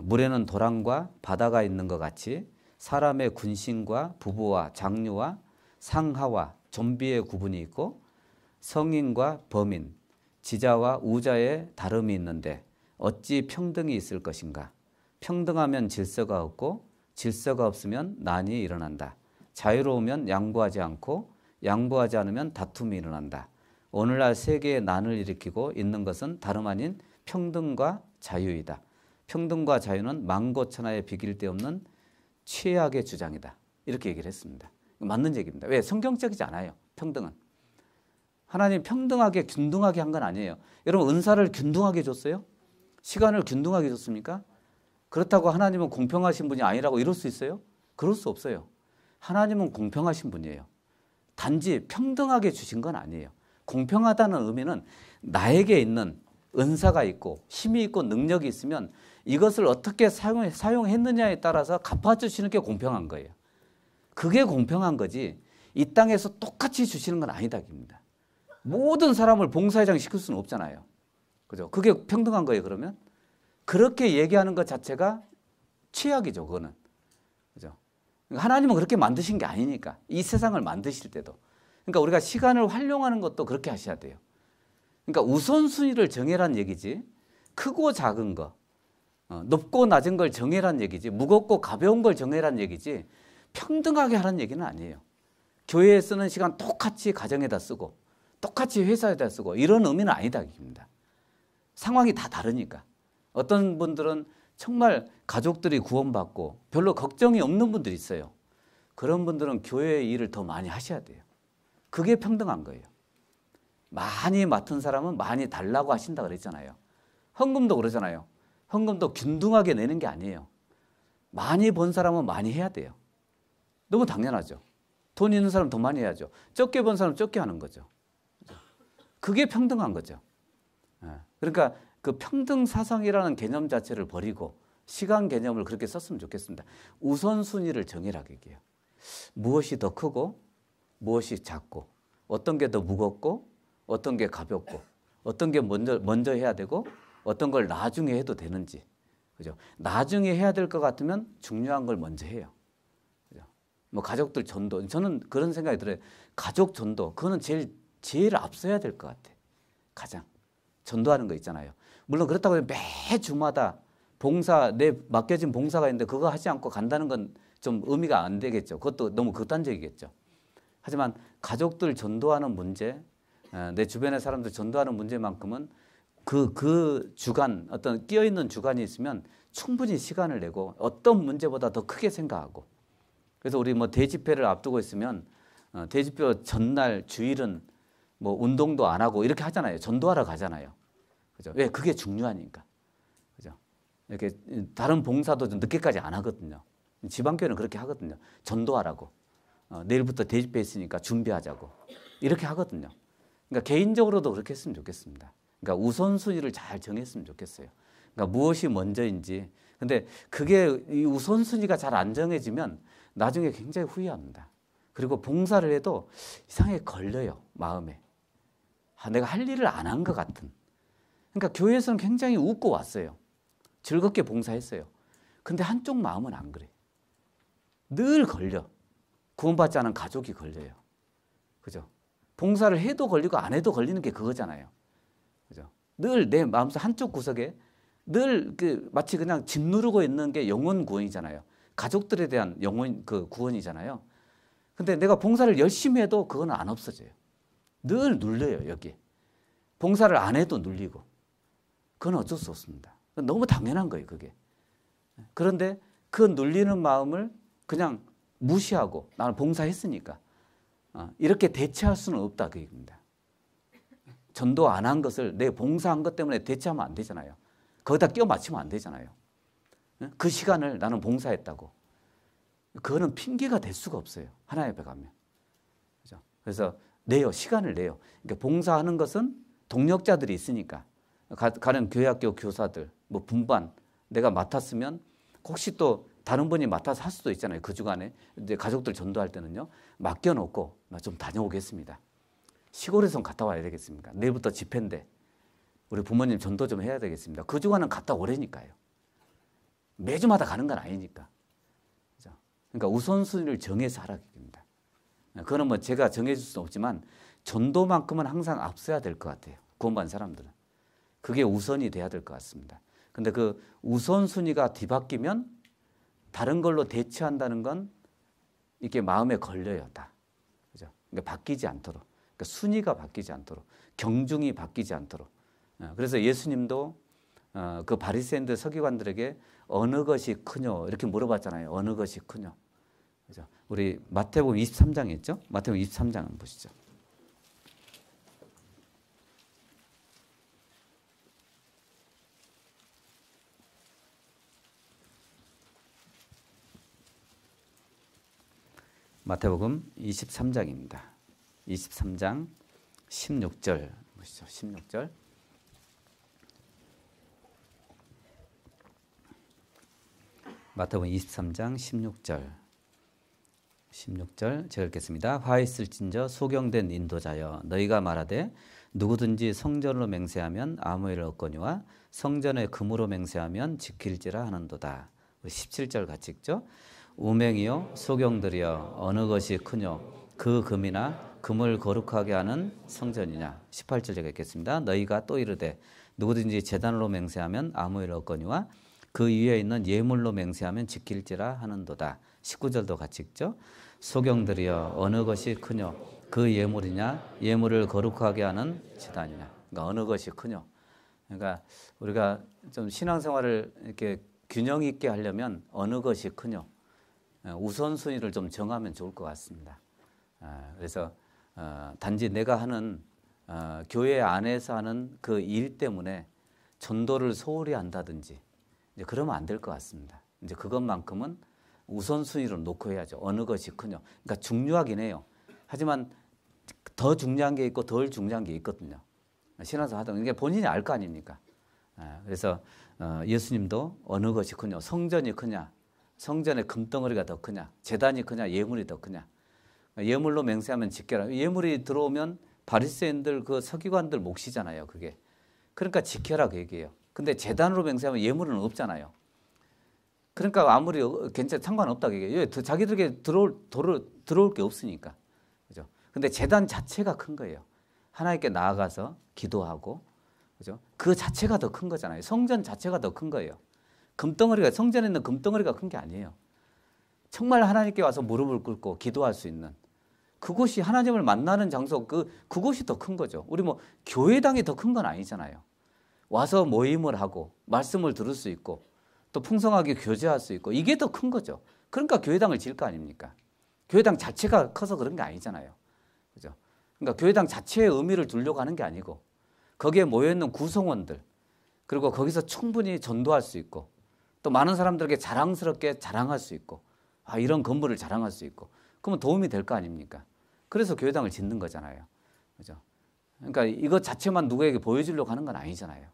물에는 도랑과 바다가 있는 것 같이 사람의 군신과 부부와 장류와 상하와 좀비의 구분이 있고 성인과 범인, 지자와 우자의 다름이 있는데 어찌 평등이 있을 것인가? 평등하면 질서가 없고 질서가 없으면 난이 일어난다. 자유로우면 양보하지 않고 양보하지 않으면 다툼이 일어난다. 오늘날 세계에 난을 일으키고 있는 것은 다름 아닌 평등과 자유이다. 평등과 자유는 만고천하에 비길 데 없는 최악의 주장이다. 이렇게 얘기를 했습니다. 맞는 얘기입니다. 왜? 성경적이지 않아요. 평등은. 하나님 평등하게 균등하게 한 건 아니에요. 여러분 은사를 균등하게 줬어요? 시간을 균등하게 줬습니까? 그렇다고 하나님은 공평하신 분이 아니라고 이럴 수 있어요? 그럴 수 없어요. 하나님은 공평하신 분이에요. 단지 평등하게 주신 건 아니에요. 공평하다는 의미는 나에게 있는 은사가 있고 힘이 있고 능력이 있으면 이것을 어떻게 사용했느냐에 따라서 갚아주시는 게 공평한 거예요. 그게 공평한 거지 이 땅에서 똑같이 주시는 건 아니다. 모든 사람을 봉사회장 시킬 수는 없잖아요. 그죠? 그게 평등한 거예요, 그러면? 그렇게 얘기하는 것 자체가 최악이죠, 그거는. 그죠? 하나님은 그렇게 만드신 게 아니니까. 이 세상을 만드실 때도. 그러니까 우리가 시간을 활용하는 것도 그렇게 하셔야 돼요. 그러니까 우선순위를 정해란 얘기지. 크고 작은 거, 높고 낮은 걸 정해란 얘기지. 무겁고 가벼운 걸 정해란 얘기지. 평등하게 하라는 얘기는 아니에요. 교회에 쓰는 시간 똑같이 가정에다 쓰고 똑같이 회사에다 쓰고 이런 의미는 아니다. 상황이 다 다르니까. 어떤 분들은 정말 가족들이 구원받고 별로 걱정이 없는 분들이 있어요. 그런 분들은 교회의 일을 더 많이 하셔야 돼요. 그게 평등한 거예요. 많이 맡은 사람은 많이 달라고 하신다 그랬잖아요. 헌금도 그러잖아요. 헌금도 균등하게 내는 게 아니에요. 많이 번 사람은 많이 해야 돼요. 너무 당연하죠. 돈 있는 사람 더 많이 해야죠. 적게 번 사람 적게 하는 거죠. 그게 평등한 거죠. 그러니까 그 평등 사상이라는 개념 자체를 버리고 시간 개념을 그렇게 썼으면 좋겠습니다. 우선순위를 정해라 얘기해요. 무엇이 더 크고 무엇이 작고 어떤 게 더 무겁고 어떤 게 가볍고 어떤 게 먼저 해야 되고 어떤 걸 나중에 해도 되는지. 그죠? 나중에 해야 될 것 같으면 중요한 걸 먼저 해요. 그죠? 뭐 가족들 전도, 저는 그런 생각이 들어요. 가족 전도, 그거는 제일 앞서야 될 것 같아. 가장 전도하는 거 있잖아요. 물론 그렇다고 매 주마다 내 맡겨진 봉사가 있는데 그거 하지 않고 간다는 건 좀 의미가 안 되겠죠. 그것도 너무 극단적이겠죠. 하지만 가족들 전도하는 문제, 내 주변의 사람들 전도하는 문제만큼은 그 주간, 어떤 끼어있는 주간이 있으면 충분히 시간을 내고 어떤 문제보다 더 크게 생각하고. 그래서 우리 뭐 대집회를 앞두고 있으면 대집회 전날 주일은 뭐 운동도 안 하고 이렇게 하잖아요. 전도하러 가잖아요. 그죠? 왜? 그게 중요하니까. 그죠? 이렇게 다른 봉사도 좀 늦게까지 안 하거든요. 지방교회는 그렇게 하거든요. 전도하라고. 내일부터 대집회 있으니까 준비하자고. 이렇게 하거든요. 그러니까 개인적으로도 그렇게 했으면 좋겠습니다. 그러니까 우선순위를 잘 정했으면 좋겠어요. 그러니까 무엇이 먼저인지. 근데 그게 이 우선순위가 잘 안 정해지면 나중에 굉장히 후회합니다. 그리고 봉사를 해도 이상하게 걸려요. 마음에. 내가 할 일을 안 한 것 같은. 그러니까 교회에서는 굉장히 웃고 왔어요. 즐겁게 봉사했어요. 근데 한쪽 마음은 안 그래. 늘 걸려. 구원받지 않은 가족이 걸려요. 그죠? 봉사를 해도 걸리고 안 해도 걸리는 게 그거잖아요. 그죠? 늘 내 마음속 한쪽 구석에 늘 마치 그냥 짓누르고 있는 게 영혼 구원이잖아요. 가족들에 대한 영혼 구원이잖아요. 근데 내가 봉사를 열심히 해도 그건 안 없어져요. 늘 눌려요, 여기. 봉사를 안 해도 눌리고. 그건 어쩔 수 없습니다. 너무 당연한 거예요, 그게. 그런데 그 눌리는 마음을 그냥 무시하고 나는 봉사했으니까 이렇게 대체할 수는 없다 그 얘기입니다. 전도 안 한 것을 내 봉사한 것 때문에 대체하면 안 되잖아요. 거기다 끼워 맞추면 안 되잖아요. 그 시간을 나는 봉사했다고. 그거는 핑계가 될 수가 없어요. 하나님 앞에 가면. 그죠? 그래서 내요. 시간을 내요. 그러니까 봉사하는 것은 동력자들이 있으니까 가는 교회학교 교사들, 뭐 분반 내가 맡았으면 혹시 또 다른 분이 맡아서 할 수도 있잖아요. 그 주간에 이제 가족들 전도할 때는요. 맡겨놓고 나 좀 다녀오겠습니다. 시골에선 갔다 와야 되겠습니까? 내일부터 집회인데 우리 부모님 전도 좀 해야 되겠습니다. 그 주간은 갔다 오래니까요. 매주마다 가는 건 아니니까. 그죠? 그러니까 우선순위를 정해서 하라는 얘기입니다. 그거는 뭐 제가 정해줄 수는 없지만 전도만큼은 항상 앞서야 될 것 같아요. 구원받은 사람들은. 그게 우선이 돼야 될 것 같습니다. 근데 그 우선순위가 뒤바뀌면 다른 걸로 대체한다는 건 이게 마음에 걸려요, 다. 그죠? 그러니까 바뀌지 않도록. 그러니까 순위가 바뀌지 않도록. 경중이 바뀌지 않도록. 그래서 예수님도 그 바리새인들 서기관들에게 어느 것이 크뇨? 이렇게 물어봤잖아요. 어느 것이 크뇨? 그죠? 우리 마태복음 23장에 있죠? 마태복음 23장 한번 보시죠. 마태복음 23장입니다. 23장 16절 보시죠. 16절. 마태복음 23장 16절 제가 읽겠습니다. 화 있을진저 소경된 인도자여 너희가 말하되 누구든지 성전으로 맹세하면 아무 일을 얻거니와 성전에 금으로 맹세하면 지킬지라 하는도다. 17절 같이 읽죠. 우맹이요 소경들이여 어느 것이 크뇨 그 금이나 금을 거룩하게 하는 성전이냐. 18절 제가 읽겠습니다. 너희가 또 이르되 누구든지 제단으로 맹세하면 아무 일을 얻거니와 그 위에 있는 예물로 맹세하면 지킬지라 하는도다. 19절도 같이 읽죠. 소경들이여 어느 것이 크뇨 그 예물이냐 예물을 거룩하게 하는 제단이냐. 그러니까 어느 것이 크뇨. 그러니까 우리가 좀 신앙생활을 이렇게 균형 있게 하려면 어느 것이 크뇨 우선순위를 좀 정하면 좋을 것 같습니다. 그래서 단지 내가 하는 교회 안에서 하는 그 일 때문에 전도를 소홀히 한다든지 이제 그러면 안 될 것 같습니다. 이제 그것만큼은 우선순위로 놓고 해야죠. 어느 것이 크뇨. 그러니까 중요하긴 해요. 하지만 더 중요한 게 있고 덜 중요한 게 있거든요. 신앙생활 하다 보면 이게 본인이 알 거 아닙니까? 그래서 예수님도 어느 것이 크뇨. 성전이 크냐. 성전의 금덩어리가 더 크냐. 제단이 크냐. 예물이 더 크냐. 예물로 맹세하면 지켜라. 예물이 들어오면 바리새인들 그 서기관들 몫이잖아요. 그게. 그러니까 지켜라 그 얘기예요. 근데 제단으로 맹세하면 예물은 없잖아요. 그러니까 아무리 상관없다 그게. 자기들에게 들어올 게 없으니까. 그죠? 근데 제단 자체가 큰 거예요. 하나님께 나아가서 기도하고, 그죠? 그 자체가 더 큰 거잖아요. 성전 자체가 더 큰 거예요. 금덩어리가 성전에 있는 금덩어리가 큰 게 아니에요. 정말 하나님께 와서 무릎을 꿇고 기도할 수 있는 그곳이 하나님을 만나는 장소 그곳이 더 큰 거죠. 우리 뭐 교회당이 더 큰 건 아니잖아요. 와서 모임을 하고 말씀을 들을 수 있고 또 풍성하게 교제할 수 있고 이게 더 큰 거죠. 그러니까 교회당을 질 거 아닙니까? 교회당 자체가 커서 그런 게 아니잖아요. 그죠? 그러니까 교회당 자체의 의미를 두려고 하는 게 아니고 거기에 모여있는 구성원들 그리고 거기서 충분히 전도할 수 있고 또 많은 사람들에게 자랑스럽게 자랑할 수 있고 이런 건물을 자랑할 수 있고 그러면 도움이 될 거 아닙니까? 그래서 교회당을 짓는 거잖아요. 그죠? 그러니까 이것 자체만 누구에게 보여주려고 하는 건 아니잖아요.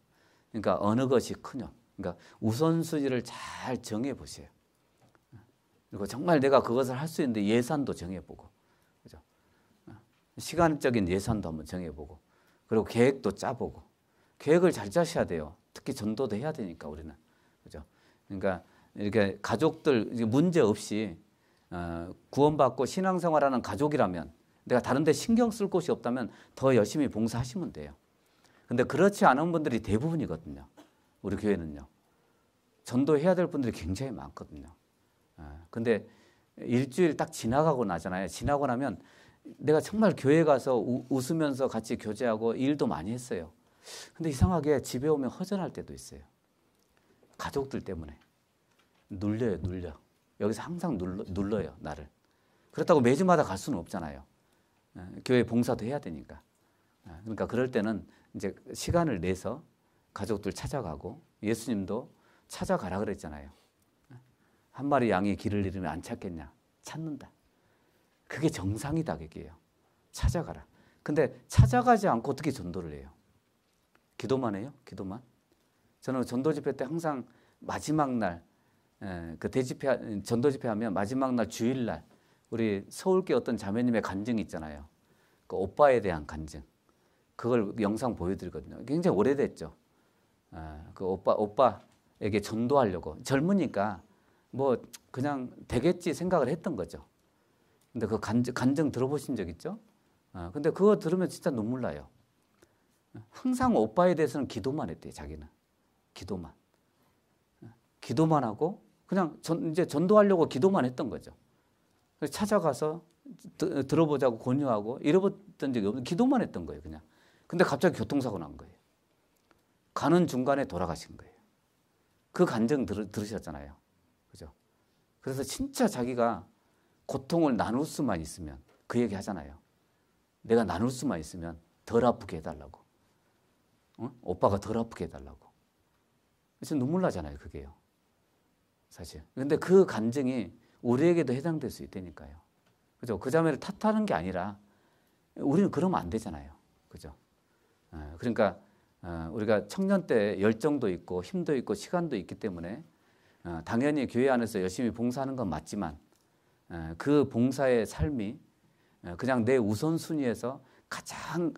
그러니까 어느 것이 크뇨. 그러니까 우선순위를 잘 정해 보세요. 그리고 정말 내가 그것을 할 수 있는데 예산도 정해보고, 그죠? 시간적인 예산도 한번 정해보고, 그리고 계획도 짜보고, 계획을 잘 짜셔야 돼요. 특히 전도도 해야 되니까 우리는, 그죠? 그러니까 이렇게 가족들 문제 없이 구원받고 신앙생활하는 가족이라면 내가 다른 데 신경 쓸 곳이 없다면 더 열심히 봉사하시면 돼요. 근데 그렇지 않은 분들이 대부분이거든요. 우리 교회는요. 전도해야 될 분들이 굉장히 많거든요. 근데 일주일 딱 지나가고 나잖아요. 지나고 나면 내가 정말 교회 가서 웃으면서 같이 교제하고 일도 많이 했어요. 근데 이상하게 집에 오면 허전할 때도 있어요. 가족들 때문에. 눌려. 여기서 항상 눌러요, 나를. 그렇다고 매주마다 갈 수는 없잖아요. 교회 봉사도 해야 되니까. 그러니까 그럴 때는 이제 시간을 내서 가족들 찾아가고 예수님도 찾아가라 그랬잖아요. 한 마리 양이 길을 잃으면 안 찾겠냐? 찾는다. 그게 정상이다 그게요. 찾아가라. 근데 찾아가지 않고 어떻게 전도를 해요? 기도만 해요? 기도만? 저는 전도 집회 때 항상 마지막 날 그 전도 집회하면 마지막 날 주일날 우리 서울계 어떤 자매님의 간증이 있잖아요. 그 오빠에 대한 간증. 그걸 영상 보여드리거든요. 굉장히 오래됐죠. 그 오빠에게 전도하려고 젊으니까 뭐 그냥 되겠지 생각을 했던 거죠. 근데 그 간증 들어보신 적 있죠? 근데 그거 들으면 진짜 눈물 나요. 항상 오빠에 대해서는 기도만 했대요. 자기는 기도만 하고 그냥 이제 전도하려고 기도만 했던 거죠. 찾아가서 들어보자고 권유하고 이러던 적이 없는 기도만 했던 거예요. 그냥. 근데 갑자기 교통사고 난 거예요. 가는 중간에 돌아가신 거예요. 그 간증 들으셨잖아요. 그죠? 그래서 진짜 자기가 고통을 나눌 수만 있으면 그 얘기 하잖아요. 내가 나눌 수만 있으면 덜 아프게 해달라고. 오빠가 덜 아프게 해달라고. 그래서 눈물 나잖아요. 그게요. 사실. 근데 그 간증이 우리에게도 해당될 수 있다니까요. 그죠? 그 자매를 탓하는 게 아니라 우리는 그러면 안 되잖아요. 그죠? 그러니까 우리가 청년 때 열정도 있고 힘도 있고 시간도 있기 때문에 당연히 교회 안에서 열심히 봉사하는 건 맞지만 그 봉사의 삶이 그냥 내 우선순위에서 가장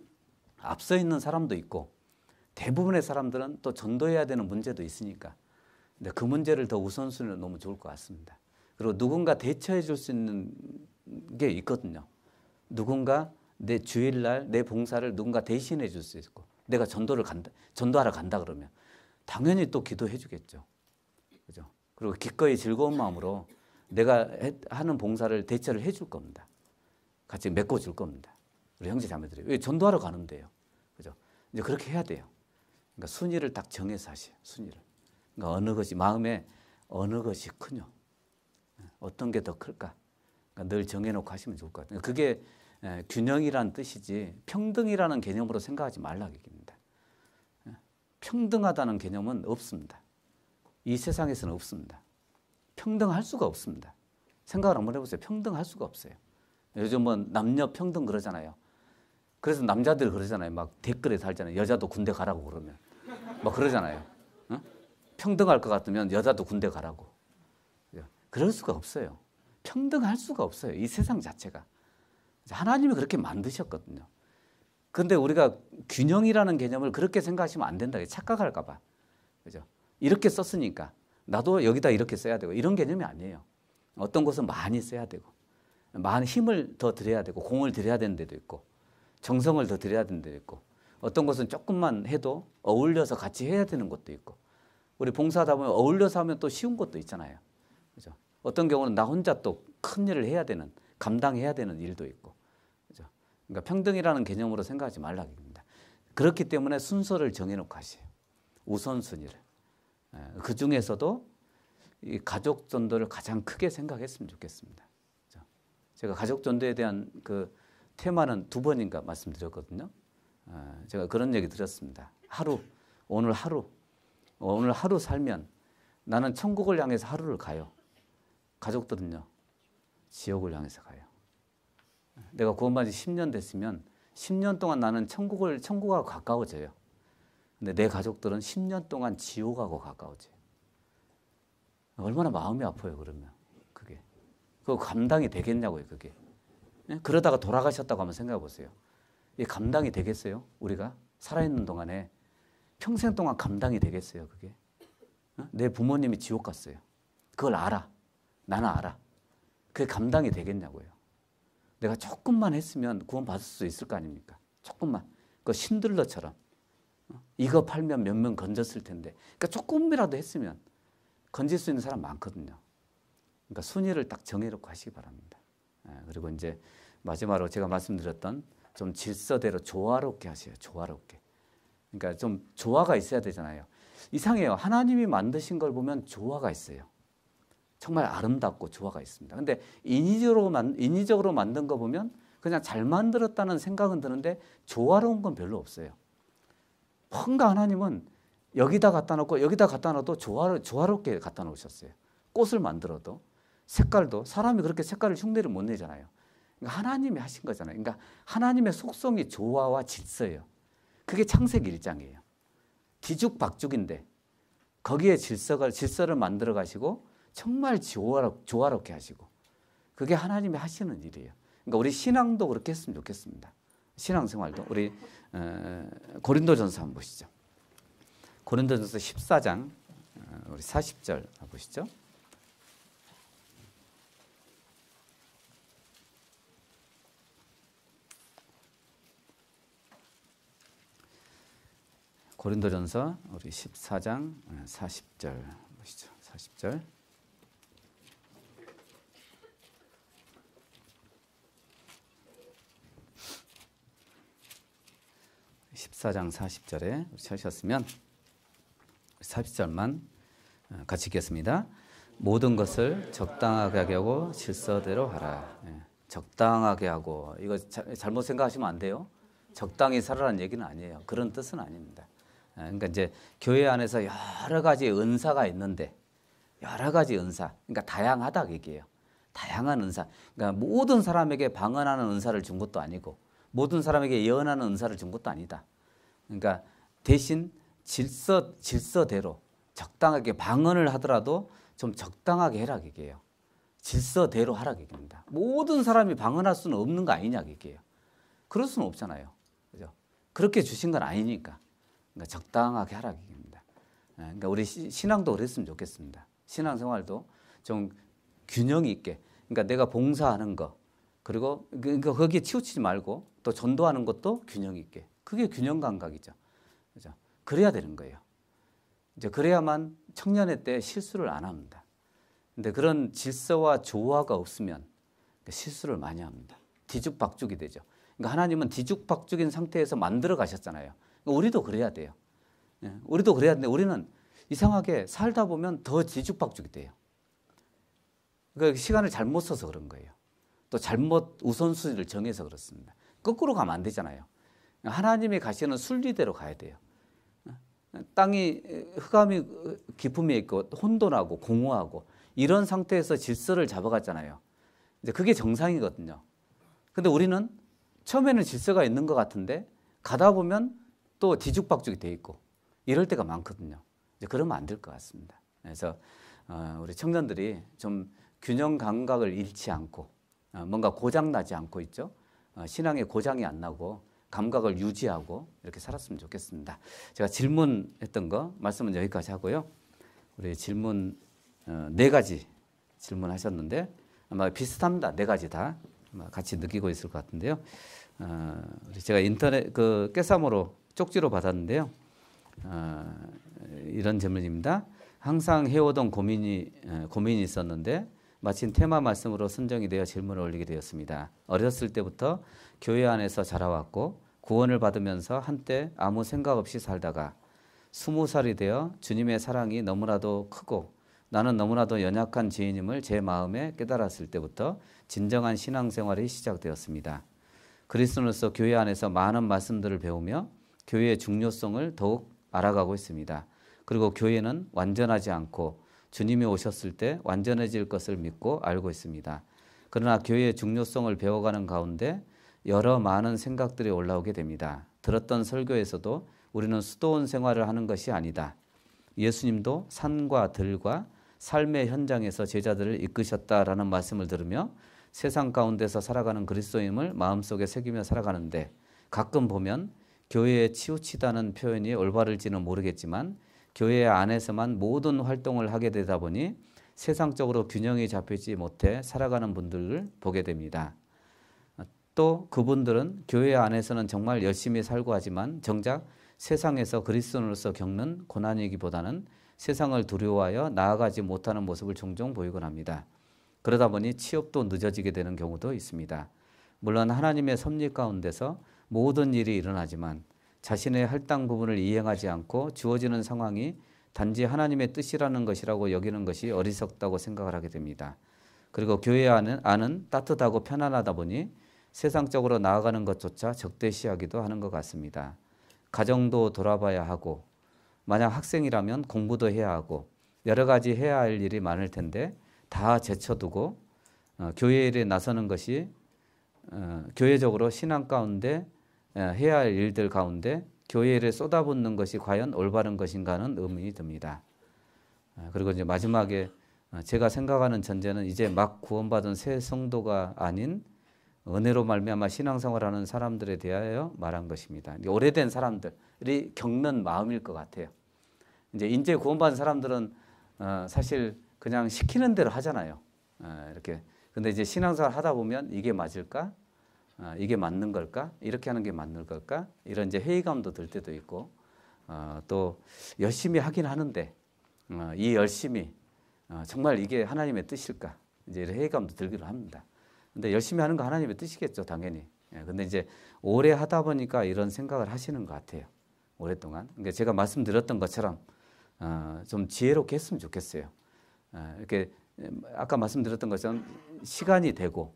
앞서 있는 사람도 있고 대부분의 사람들은 또 전도해야 되는 문제도 있으니까 근데 그 문제를 더 우선순위로 놓으면 좋을 것 같습니다. 그리고 누군가 대처해 줄 수 있는 게 있거든요. 누군가 내 주일날 내 봉사를 누군가 대신해 줄 수 있고 내가 전도하러 간다 그러면 당연히 또 기도해 주겠죠. 그죠? 그리고 기꺼이 즐거운 마음으로 내가 하는 봉사를 대처를 해 줄 겁니다. 같이 메꿔줄 겁니다. 우리 형제 자매들이. 왜 전도하러 가는데요. 그죠? 이제 그렇게 해야 돼요. 그러니까 순위를 딱 정해서 하세요. 순위를. 그러니까 어느 것이 마음에 어느 것이 크뇨. 어떤 게 더 클까? 그러니까 늘 정해놓고 하시면 좋을 것 같아요. 그게 균형이라는 뜻이지 평등이라는 개념으로 생각하지 말라는 얘기입니다. 평등하다는 개념은 없습니다. 이 세상에서는 없습니다. 평등할 수가 없습니다. 생각을 한번 해보세요. 평등할 수가 없어요. 요즘은 남녀 평등 그러잖아요. 그래서 남자들 그러잖아요. 막 댓글에 달잖아요. 여자도 군대 가라고 그러면. 막 그러잖아요. 어? 평등할 것 같으면 여자도 군대 가라고. 그럴 수가 없어요. 평등할 수가 없어요. 이 세상 자체가. 하나님이 그렇게 만드셨거든요. 그런데 우리가 균형이라는 개념을 그렇게 생각하시면 안 된다. 착각할까 봐. 그죠? 이렇게 썼으니까 나도 여기다 이렇게 써야 되고 이런 개념이 아니에요. 어떤 것은 많이 써야 되고 많은 힘을 더 들여야 되고 공을 들여야 되는 데도 있고 정성을 더 들여야 되는 데도 있고 어떤 것은 조금만 해도 어울려서 같이 해야 되는 것도 있고 우리 봉사하다 보면 어울려서 하면 또 쉬운 것도 있잖아요. 그죠? 어떤 경우는 나 혼자 또 큰 일을 해야 되는 감당해야 되는 일도 있고 그죠? 그러니까 평등이라는 개념으로 생각하지 말라고 합니다. 그렇기 때문에 순서를 정해놓고 하세요. 우선순위를. 그 중에서도 이 가족 전도를 가장 크게 생각했으면 좋겠습니다. 그죠? 제가 가족 전도에 대한 그 테마는 2번인가 말씀드렸거든요. 제가 그런 얘기 드렸습니다. 오늘 하루 살면 나는 천국을 향해서 하루를 가요. 가족들은요, 지옥을 향해서 가요. 내가 구원받은 지 10년 됐으면 10년 동안 나는 천국하고 가까워져요. 근데 내 가족들은 10년 동안 지옥하고 가까워져요. 얼마나 마음이 아파요, 그러면. 그거 감당이 되겠냐고요, 그게. 그러다가 돌아가셨다고 한번 생각해 보세요. 이게 감당이 되겠어요? 우리가 살아있는 동안에 평생 동안 감당이 되겠어요, 그게? 내 부모님이 지옥 갔어요. 그걸 알아. 나는 알아. 그게 감당이 되겠냐고요. 내가 조금만 했으면 구원받을 수 있을 거 아닙니까? 조금만. 그 신들러처럼. 이거 팔면 몇 명 건졌을 텐데. 그러니까 조금이라도 했으면 건질 수 있는 사람 많거든요. 그러니까 순위를 딱 정해놓고 하시기 바랍니다. 그리고 이제 마지막으로 제가 말씀드렸던 좀 질서대로 조화롭게 하세요. 조화롭게. 그러니까 좀 조화가 있어야 되잖아요. 이상해요. 하나님이 만드신 걸 보면 조화가 있어요. 정말 아름답고 조화가 있습니다. 근데 인위적으로 만든 거 보면 그냥 잘 만들었다는 생각은 드는데 조화로운 건 별로 없어요. 뭔가 하나님은 여기다 갖다 놓고 여기다 갖다 놔도 조화롭게 갖다 놓으셨어요. 꽃을 만들어도 색깔도 사람이 그렇게 색깔을 흉내를 못 내잖아요. 그러니까 하나님이 하신 거잖아요. 그러니까 하나님의 속성이 조화와 질서예요. 그게 창세기 1장이에요. 뒤죽박죽인데 거기에 질서를 만들어 가시고 정말 조화롭게 하시고 그게 하나님이 하시는 일이에요. 그러니까 우리 신앙도 그렇게 했으면 좋겠습니다. 신앙생활도 우리 고린도전서 한번 보시죠. 고린도전서 14장 우리 40절 보시죠. 고린도전서 우리 14장 40절 보시죠. 40절. 14장 40절에 찾으셨으면 40절만 같이 읽겠습니다. 모든 것을 적당하게 하고 질서대로 하라. 적당하게 하고 이거 잘못 생각하시면 안 돼요. 적당히 살아라는 얘기는 아니에요. 그런 뜻은 아닙니다. 그러니까 이제 교회 안에서 여러 가지 은사가 있는데 여러 가지 은사, 그러니까 다양하다 얘기예요. 다양한 은사. 그러니까 모든 사람에게 방언하는 은사를 준 것도 아니고 모든 사람에게 예언하는 은사를 준 것도 아니다. 그러니까 대신 질서대로 적당하게 방언을 하더라도 좀 적당하게 해라 얘기예요. 질서대로 하라 얘기입니다. 모든 사람이 방언할 수는 없는 거 아니냐 얘기예요. 그럴 수는 없잖아요. 그죠? 그렇게 주신 건 아니니까. 그러니까 적당하게 하라 얘기입니다. 그러니까 우리 신앙도 그랬으면 좋겠습니다. 신앙생활도 좀 균형 있게. 그러니까 내가 봉사하는 거 그리고 그러니까 거기에 치우치지 말고 또 전도하는 것도 균형 있게. 그게 균형 감각이죠. 그죠? 그래야 되는 거예요. 이제 그래야만 청년회 때 실수를 안 합니다. 근데 그런 질서와 조화가 없으면 실수를 많이 합니다. 뒤죽박죽이 되죠. 그러니까 하나님은 뒤죽박죽인 상태에서 만들어 가셨잖아요. 그러니까 우리도 그래야 돼요. 우리도 그래야 되는데 우리는 이상하게 살다 보면 더 뒤죽박죽이 돼요. 그러니까 시간을 잘못 써서 그런 거예요. 또 잘못 우선순위를 정해서 그렇습니다. 거꾸로 가면 안 되잖아요. 하나님이 가시는 순리대로 가야 돼요. 땅이 흑암이 깊음이 있고 혼돈하고 공허하고 이런 상태에서 질서를 잡아갔잖아요. 이제 그게 정상이거든요. 근데 우리는 처음에는 질서가 있는 것 같은데 가다 보면 또 뒤죽박죽이 돼 있고 이럴 때가 많거든요. 이제 그러면 안 될 것 같습니다. 그래서 우리 청년들이 좀 균형 감각을 잃지 않고 뭔가 고장 나지 않고 있죠. 신앙에 고장이 안 나고 감각을 유지하고 이렇게 살았으면 좋겠습니다. 제가 질문했던 거 말씀은 여기까지 하고요. 우리 질문 4가지 질문하셨는데 아마 비슷합니다. 4가지 다 아마 같이 느끼고 있을 것 같은데요. 제가 인터넷 그 깨삼으로 쪽지로 받았는데요. 이런 질문입니다. 항상 해오던 고민이 있었는데 마침 테마 말씀으로 선정이 되어 질문을 올리게 되었습니다. 어렸을 때부터 교회 안에서 자라왔고 구원을 받으면서 한때 아무 생각 없이 살다가 20살이 되어 주님의 사랑이 너무나도 크고 나는 너무나도 연약한 죄인임을 제 마음에 깨달았을 때부터 진정한 신앙생활이 시작되었습니다. 그리스도로서 교회 안에서 많은 말씀들을 배우며 교회의 중요성을 더욱 알아가고 있습니다. 그리고 교회는 완전하지 않고 주님이 오셨을 때 완전해질 것을 믿고 알고 있습니다. 그러나 교회의 중요성을 배워가는 가운데 여러 많은 생각들이 올라오게 됩니다. 들었던 설교에서도 우리는 수도원 생활을 하는 것이 아니다. 예수님도 산과 들과 삶의 현장에서 제자들을 이끄셨다라는 말씀을 들으며 세상 가운데서 살아가는 그리스도인을 마음속에 새기며 살아가는데 가끔 보면 교회에 치우치다는 표현이 올바를지는 모르겠지만 교회 안에서만 모든 활동을 하게 되다 보니 세상적으로 균형이 잡히지 못해 살아가는 분들을 보게 됩니다. 또 그분들은 교회 안에서는 정말 열심히 살고 하지만 정작 세상에서 그리스도인으로서 겪는 고난이기보다는 세상을 두려워하여 나아가지 못하는 모습을 종종 보이곤 합니다. 그러다 보니 취업도 늦어지게 되는 경우도 있습니다. 물론 하나님의 섭리 가운데서 모든 일이 일어나지만 자신의 할당 부분을 이행하지 않고 주어지는 상황이 단지 하나님의 뜻이라는 것이라고 여기는 것이 어리석다고 생각을 하게 됩니다. 그리고 교회 안은 따뜻하고 편안하다 보니 세상적으로 나아가는 것조차 적대시하기도 하는 것 같습니다. 가정도 돌아봐야 하고 만약 학생이라면 공부도 해야 하고 여러 가지 해야 할 일이 많을 텐데 다 제쳐두고 교회 일에 나서는 것이 교회적으로 신앙 가운데 해야 할 일들 가운데 교회 일에 쏟아붓는 것이 과연 올바른 것인가 하는 의문이 듭니다. 그리고 이제 마지막에 제가 생각하는 전제는 이제 막 구원받은 새 성도가 아닌 은혜로 말미암아 신앙생활하는 사람들에 대하여 말한 것입니다. 오래된 사람들이 겪는 마음일 것 같아요. 이제 구원받은 사람들은 사실 그냥 시키는 대로 하잖아요. 이렇게. 근데 이제 신앙생활 하다 보면 이게 맞을까? 이게 맞는 걸까? 이렇게 하는 게 맞는 걸까? 이런 이제 회의감도 들 때도 있고, 또 열심히 하긴 하는데 이 열심히 정말 이게 하나님의 뜻일까? 이제 이런 회의감도 들기도 합니다. 근데 열심히 하는 거 하나님의 뜻이겠죠, 당연히. 근데 이제 오래 하다 보니까 이런 생각을 하시는 것 같아요. 오랫동안. 그러니까 제가 말씀드렸던 것처럼 좀 지혜롭게 했으면 좋겠어요. 이렇게 아까 말씀드렸던 것처럼 시간이 되고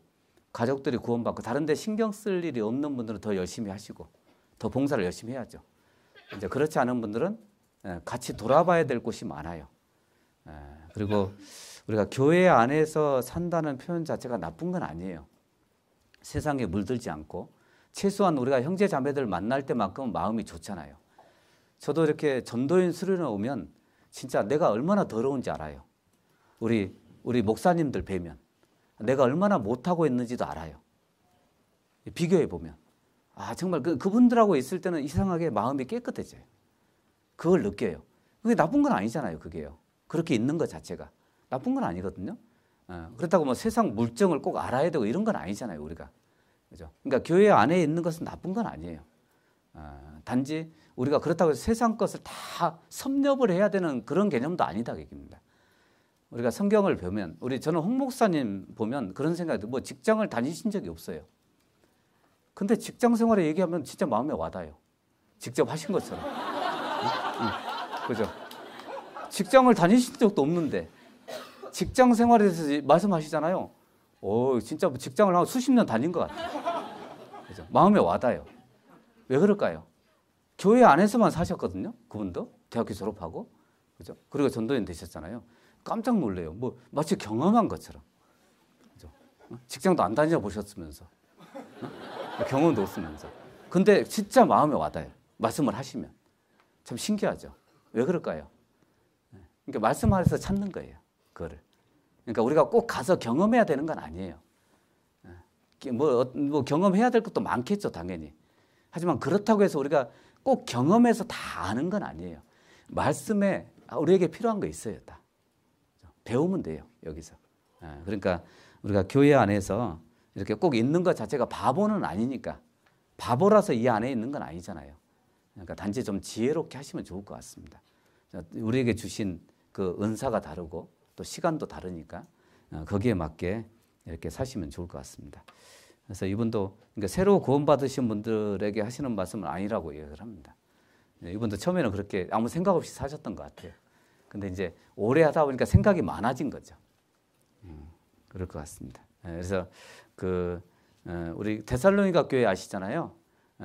가족들이 구원받고 다른 데 신경 쓸 일이 없는 분들은 더 열심히 하시고 더 봉사를 열심히 해야죠. 이제 그렇지 않은 분들은 같이 돌아봐야 될 곳이 많아요. 그리고 우리가 교회 안에서 산다는 표현 자체가 나쁜 건 아니에요. 세상에 물들지 않고 최소한 우리가 형제 자매들 만날 때만큼은 마음이 좋잖아요. 저도 이렇게 전도인 수련회 오면 진짜 내가 얼마나 더러운지 알아요. 우리 목사님들 뵈면 내가 얼마나 못하고 있는지도 알아요. 비교해 보면 정말 그분들하고 있을 때는 이상하게 마음이 깨끗해져요. 그걸 느껴요. 그게 나쁜 건 아니잖아요. 그게요. 그렇게 있는 것 자체가 나쁜 건 아니거든요. 그렇다고 뭐 세상 물정을 꼭 알아야 되고 이런 건 아니잖아요. 우리가. 그죠? 그러니까 교회 안에 있는 것은 나쁜 건 아니에요. 단지 우리가 그렇다고 해서 세상 것을 다 섭렵을 해야 되는 그런 개념도 아니다. 얘기입니다. 우리가 성경을 보면 저는 홍 목사님 보면 그런 생각이 뭐 직장을 다니신 적이 없어요. 근데 직장 생활에 얘기하면 진짜 마음에 와닿아요. 직접 하신 것처럼. 그죠? 직장을 다니신 적도 없는데 직장 생활에 대해서 말씀하시잖아요. 진짜 직장을 한 수십 년 다닌 것 같아요. 그죠? 마음에 와닿아요. 왜 그럴까요? 교회 안에서만 사셨거든요. 그분도 대학교 졸업하고, 그죠? 그리고 전도인 되셨잖아요. 깜짝 놀래요. 뭐 마치 경험한 것처럼. 그죠? 직장도 안 다녀 보셨으면서, 경험도 없으면서. 근데 진짜 마음에 와닿아요. 말씀을 하시면 참 신기하죠. 왜 그럴까요? 그러니까 말씀하셔서 찾는 거예요. 그거를. 그러니까 우리가 꼭 가서 경험해야 되는 건 아니에요. 뭐 경험해야 될 것도 많겠죠, 당연히. 하지만 그렇다고 해서 우리가 꼭 경험해서 다 아는 건 아니에요. 말씀에 우리에게 필요한 거 있어요, 다. 배우면 돼요, 여기서. 그러니까 우리가 교회 안에서 이렇게 꼭 있는 것 자체가 바보는 아니니까. 바보라서 이 안에 있는 건 아니잖아요. 그러니까 단지 좀 지혜롭게 하시면 좋을 것 같습니다. 우리에게 주신 그 은사가 다르고 또 시간도 다르니까 거기에 맞게 이렇게 사시면 좋을 것 같습니다. 그래서 이분도 그러니까 새로 구원받으신 분들에게 하시는 말씀은 아니라고 얘기를 합니다. 이분도 처음에는 그렇게 아무 생각 없이 사셨던 것 같아요. 근데 이제 오래 하다 보니까 생각이 많아진 거죠. 그럴 것 같습니다. 그래서 우리 데살로니가 교회 아시잖아요.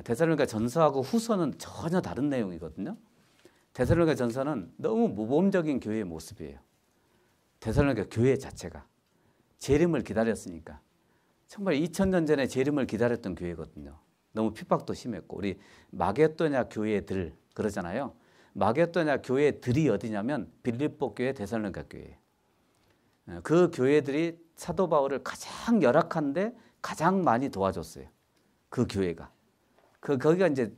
데살로니가 전서하고 후서는 전혀 다른 내용이거든요. 데살로니가 전서는 너무 모범적인 교회의 모습이에요. 데살로니가 교회 자체가 재림을 기다렸으니까 정말 2000년 전에 재림을 기다렸던 교회거든요. 너무 핍박도 심했고 우리 마게도냐 교회들 그러잖아요. 마게도냐 교회들이 어디냐면 빌립보 교회, 데살로니가 교회예요. 그 교회들이 사도 바울을 가장 열악한데 가장 많이 도와줬어요. 그 교회가. 거기가 이제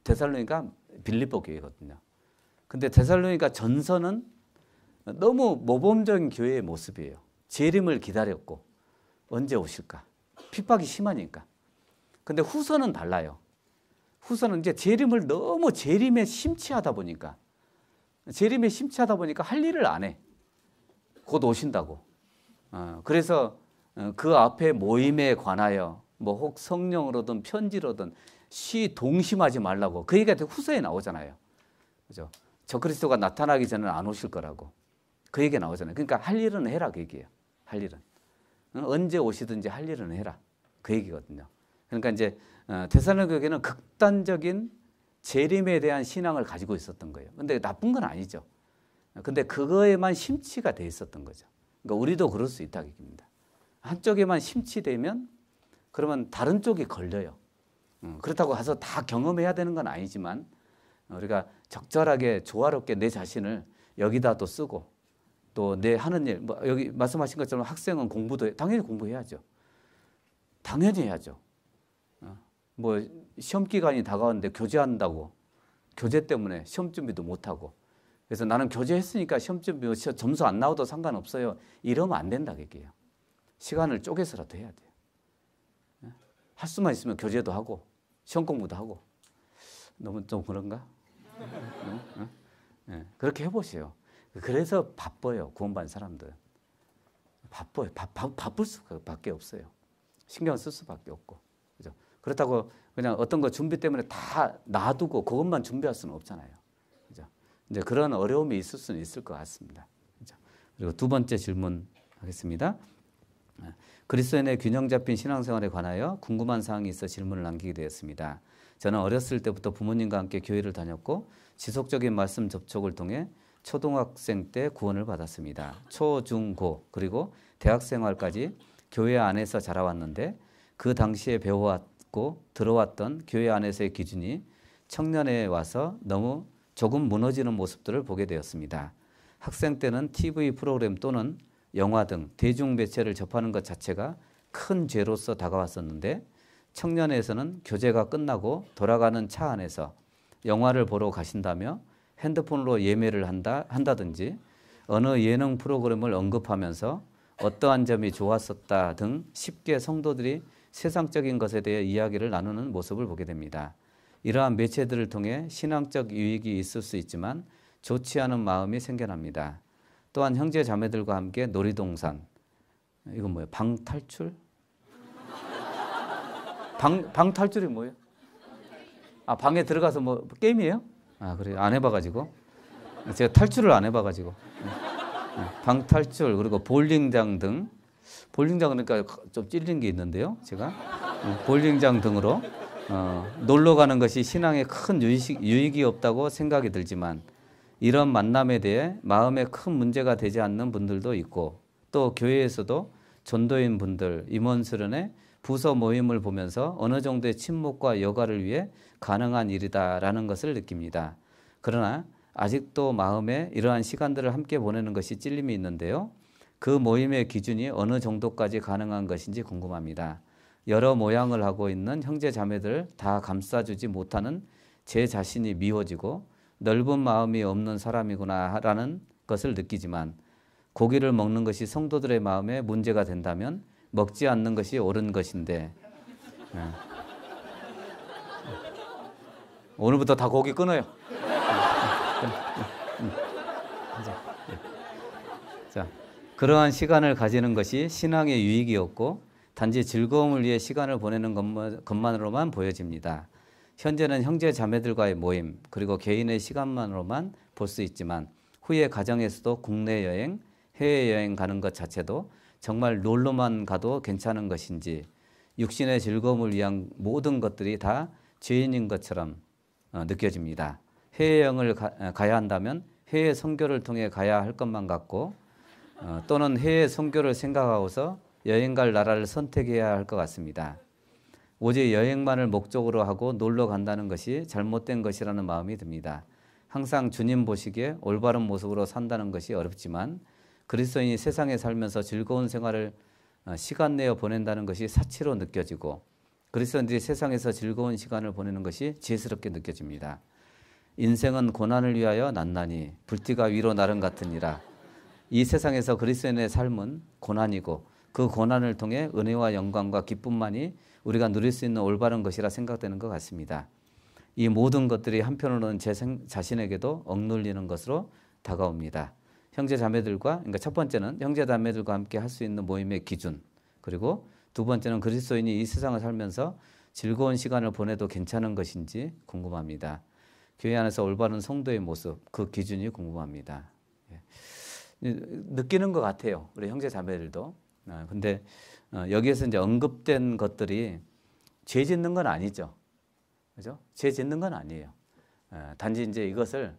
데살로니가 빌립보 교회거든요. 근데 데살로니가 전서는 너무 모범적인 교회의 모습이에요. 재림을 기다렸고 언제 오실까? 핍박이 심하니까. 근데 후서는 달라요. 후서는 이제 재림에 심취하다 보니까 할 일을 안 해. 곧 오신다고. 그래서 그 앞에 모임에 관하여 뭐 혹 성령으로든 편지로든 동심하지 말라고 그 얘기가 후서에 나오잖아요. 그죠? 저 그리스도가 나타나기 전에는 안 오실 거라고 그 얘기가 나오잖아요. 그러니까 할 일은 해라 그 얘기예요. 할 일은. 언제 오시든지 할 일은 해라 그 얘기거든요. 그러니까 이제 데살로니가 교회는 극단적인 재림에 대한 신앙을 가지고 있었던 거예요. 근데 나쁜 건 아니죠. 근데 그거에만 심취가 돼 있었던 거죠. 그러니까 우리도 그럴 수 있다는 얘기입니다. 한쪽에만 심취되면 그러면 다른 쪽이 걸려요. 그렇다고 해서 다 경험해야 되는 건 아니지만 우리가 적절하게 조화롭게 내 자신을 여기다 또 쓰고 또 내 하는 일, 뭐 여기 말씀하신 것처럼 학생은 공부도 당연히 공부해야죠. 당연히 해야죠. 뭐 시험 기간이 다가왔는데 교제한다고 교제 때문에 시험 준비도 못하고 그래서 나는 교제했으니까 시험 준비 점수 안 나와도 상관없어요. 이러면 안 된다 얘기예요. 시간을 쪼개서라도 해야 돼요. 할 수만 있으면 교제도 하고 시험 공부도 하고 너무 좀 그런가? 그렇게 해보세요. 그래서 바빠요. 구원받은 사람들. 바빠요. 바쁠 수밖에 없어요. 신경 쓸 수밖에 없고. 그죠? 그렇다고 그냥 어떤 거 준비 때문에 다 놔두고 그것만 준비할 수는 없잖아요. 그죠? 이제 그런 어려움이 있을 수는 있을 것 같습니다. 그죠? 그리고 두 번째 질문 하겠습니다. 그리스도인의 균형 잡힌 신앙생활에 관하여 궁금한 사항이 있어 질문을 남기게 되었습니다. 저는 어렸을 때부터 부모님과 함께 교회를 다녔고 지속적인 말씀 접촉을 통해 초등학생 때 구원을 받았습니다. 초, 중, 고 그리고 대학생활까지 교회 안에서 자라왔는데 그 당시에 배워왔고 들어왔던 교회 안에서의 기준이 청년회에 와서 너무 조금 무너지는 모습들을 보게 되었습니다. 학생 때는 TV 프로그램 또는 영화 등 대중 매체를 접하는 것 자체가 큰 죄로서 다가왔었는데 청년에서는 교제가 끝나고 돌아가는 차 안에서 영화를 보러 가신다며 핸드폰으로 예매를 한다든지 어느 예능 프로그램을 언급하면서 어떠한 점이 좋았었다 등 쉽게 성도들이 세상적인 것에 대해 이야기를 나누는 모습을 보게 됩니다. 이러한 매체들을 통해 신앙적 유익이 있을 수 있지만 좋지 않은 마음이 생겨납니다. 또한 형제 자매들과 함께 놀이동산, 이건 뭐예요? 방탈출? 방탈출이 뭐예요? 아, 방에 들어가서 뭐 게임이에요? 아, 그래요? 안 해봐가지고 제가 탈출을 안 해봐가지고 방탈출 그리고 볼링장 등 볼링장 그러니까 좀 찔린 게 있는데요. 제가 볼링장 등으로 놀러 가는 것이 신앙에 큰 유익이 없다고 생각이 들지만 이런 만남에 대해 마음에 큰 문제가 되지 않는 분들도 있고 또 교회에서도 전도인 분들 임원 수련회 부서 모임을 보면서 어느 정도의 친목과 여가를 위해 가능한 일이다라는 것을 느낍니다. 그러나 아직도 마음에 이러한 시간들을 함께 보내는 것이 찔림이 있는데요. 그 모임의 기준이 어느 정도까지 가능한 것인지 궁금합니다. 여러 모양을 하고 있는 형제 자매들 다 감싸주지 못하는 제 자신이 미워지고 넓은 마음이 없는 사람이구나라는 것을 느끼지만 고기를 먹는 것이 성도들의 마음에 문제가 된다면 먹지 않는 것이 옳은 것인데 오늘부터 다 고기 끊어요. 자, 그러한 시간을 가지는 것이 신앙의 유익이 없고 단지 즐거움을 위해 시간을 보내는 것만으로만 보여집니다. 현재는 형제 자매들과의 모임 그리고 개인의 시간만으로만 볼 수 있지만 후에 가정에서도 국내 여행, 해외여행 가는 것 자체도 정말 놀러만 가도 괜찮은 것인지 육신의 즐거움을 위한 모든 것들이 다 죄인인 것처럼 느껴집니다. 해외여행을 가야 한다면 해외 선교를 통해 가야 할 것만 같고 또는 해외 선교를 생각하고서 여행 갈 나라를 선택해야 할 것 같습니다. 오직 여행만을 목적으로 하고 놀러 간다는 것이 잘못된 것이라는 마음이 듭니다. 항상 주님 보시기에 올바른 모습으로 산다는 것이 어렵지만 그리스도인이 세상에 살면서 즐거운 생활을 시간 내어 보낸다는 것이 사치로 느껴지고 그리스도인들이 세상에서 즐거운 시간을 보내는 것이 지혜스럽게 느껴집니다. 인생은 고난을 위하여 난나니 불띠가 위로 나름 같으니라. 이 세상에서 그리스도인의 삶은 고난이고 그 고난을 통해 은혜와 영광과 기쁨만이 우리가 누릴 수 있는 올바른 것이라 생각되는 것 같습니다. 이 모든 것들이 한편으로는 제 자신에게도 억눌리는 것으로 다가옵니다. 형제 자매들과 그러니까 첫 번째는 형제 자매들과 함께 할 수 있는 모임의 기준 그리고 두 번째는 그리스도인이 이 세상을 살면서 즐거운 시간을 보내도 괜찮은 것인지 궁금합니다. 교회 안에서 올바른 성도의 모습 그 기준이 궁금합니다. 느끼는 것 같아요. 우리 형제 자매들도. 근데 여기에서 이제 언급된 것들이 죄 짓는 건 아니죠. 그죠? 죄 짓는 건 아니에요. 단지 이제 이것을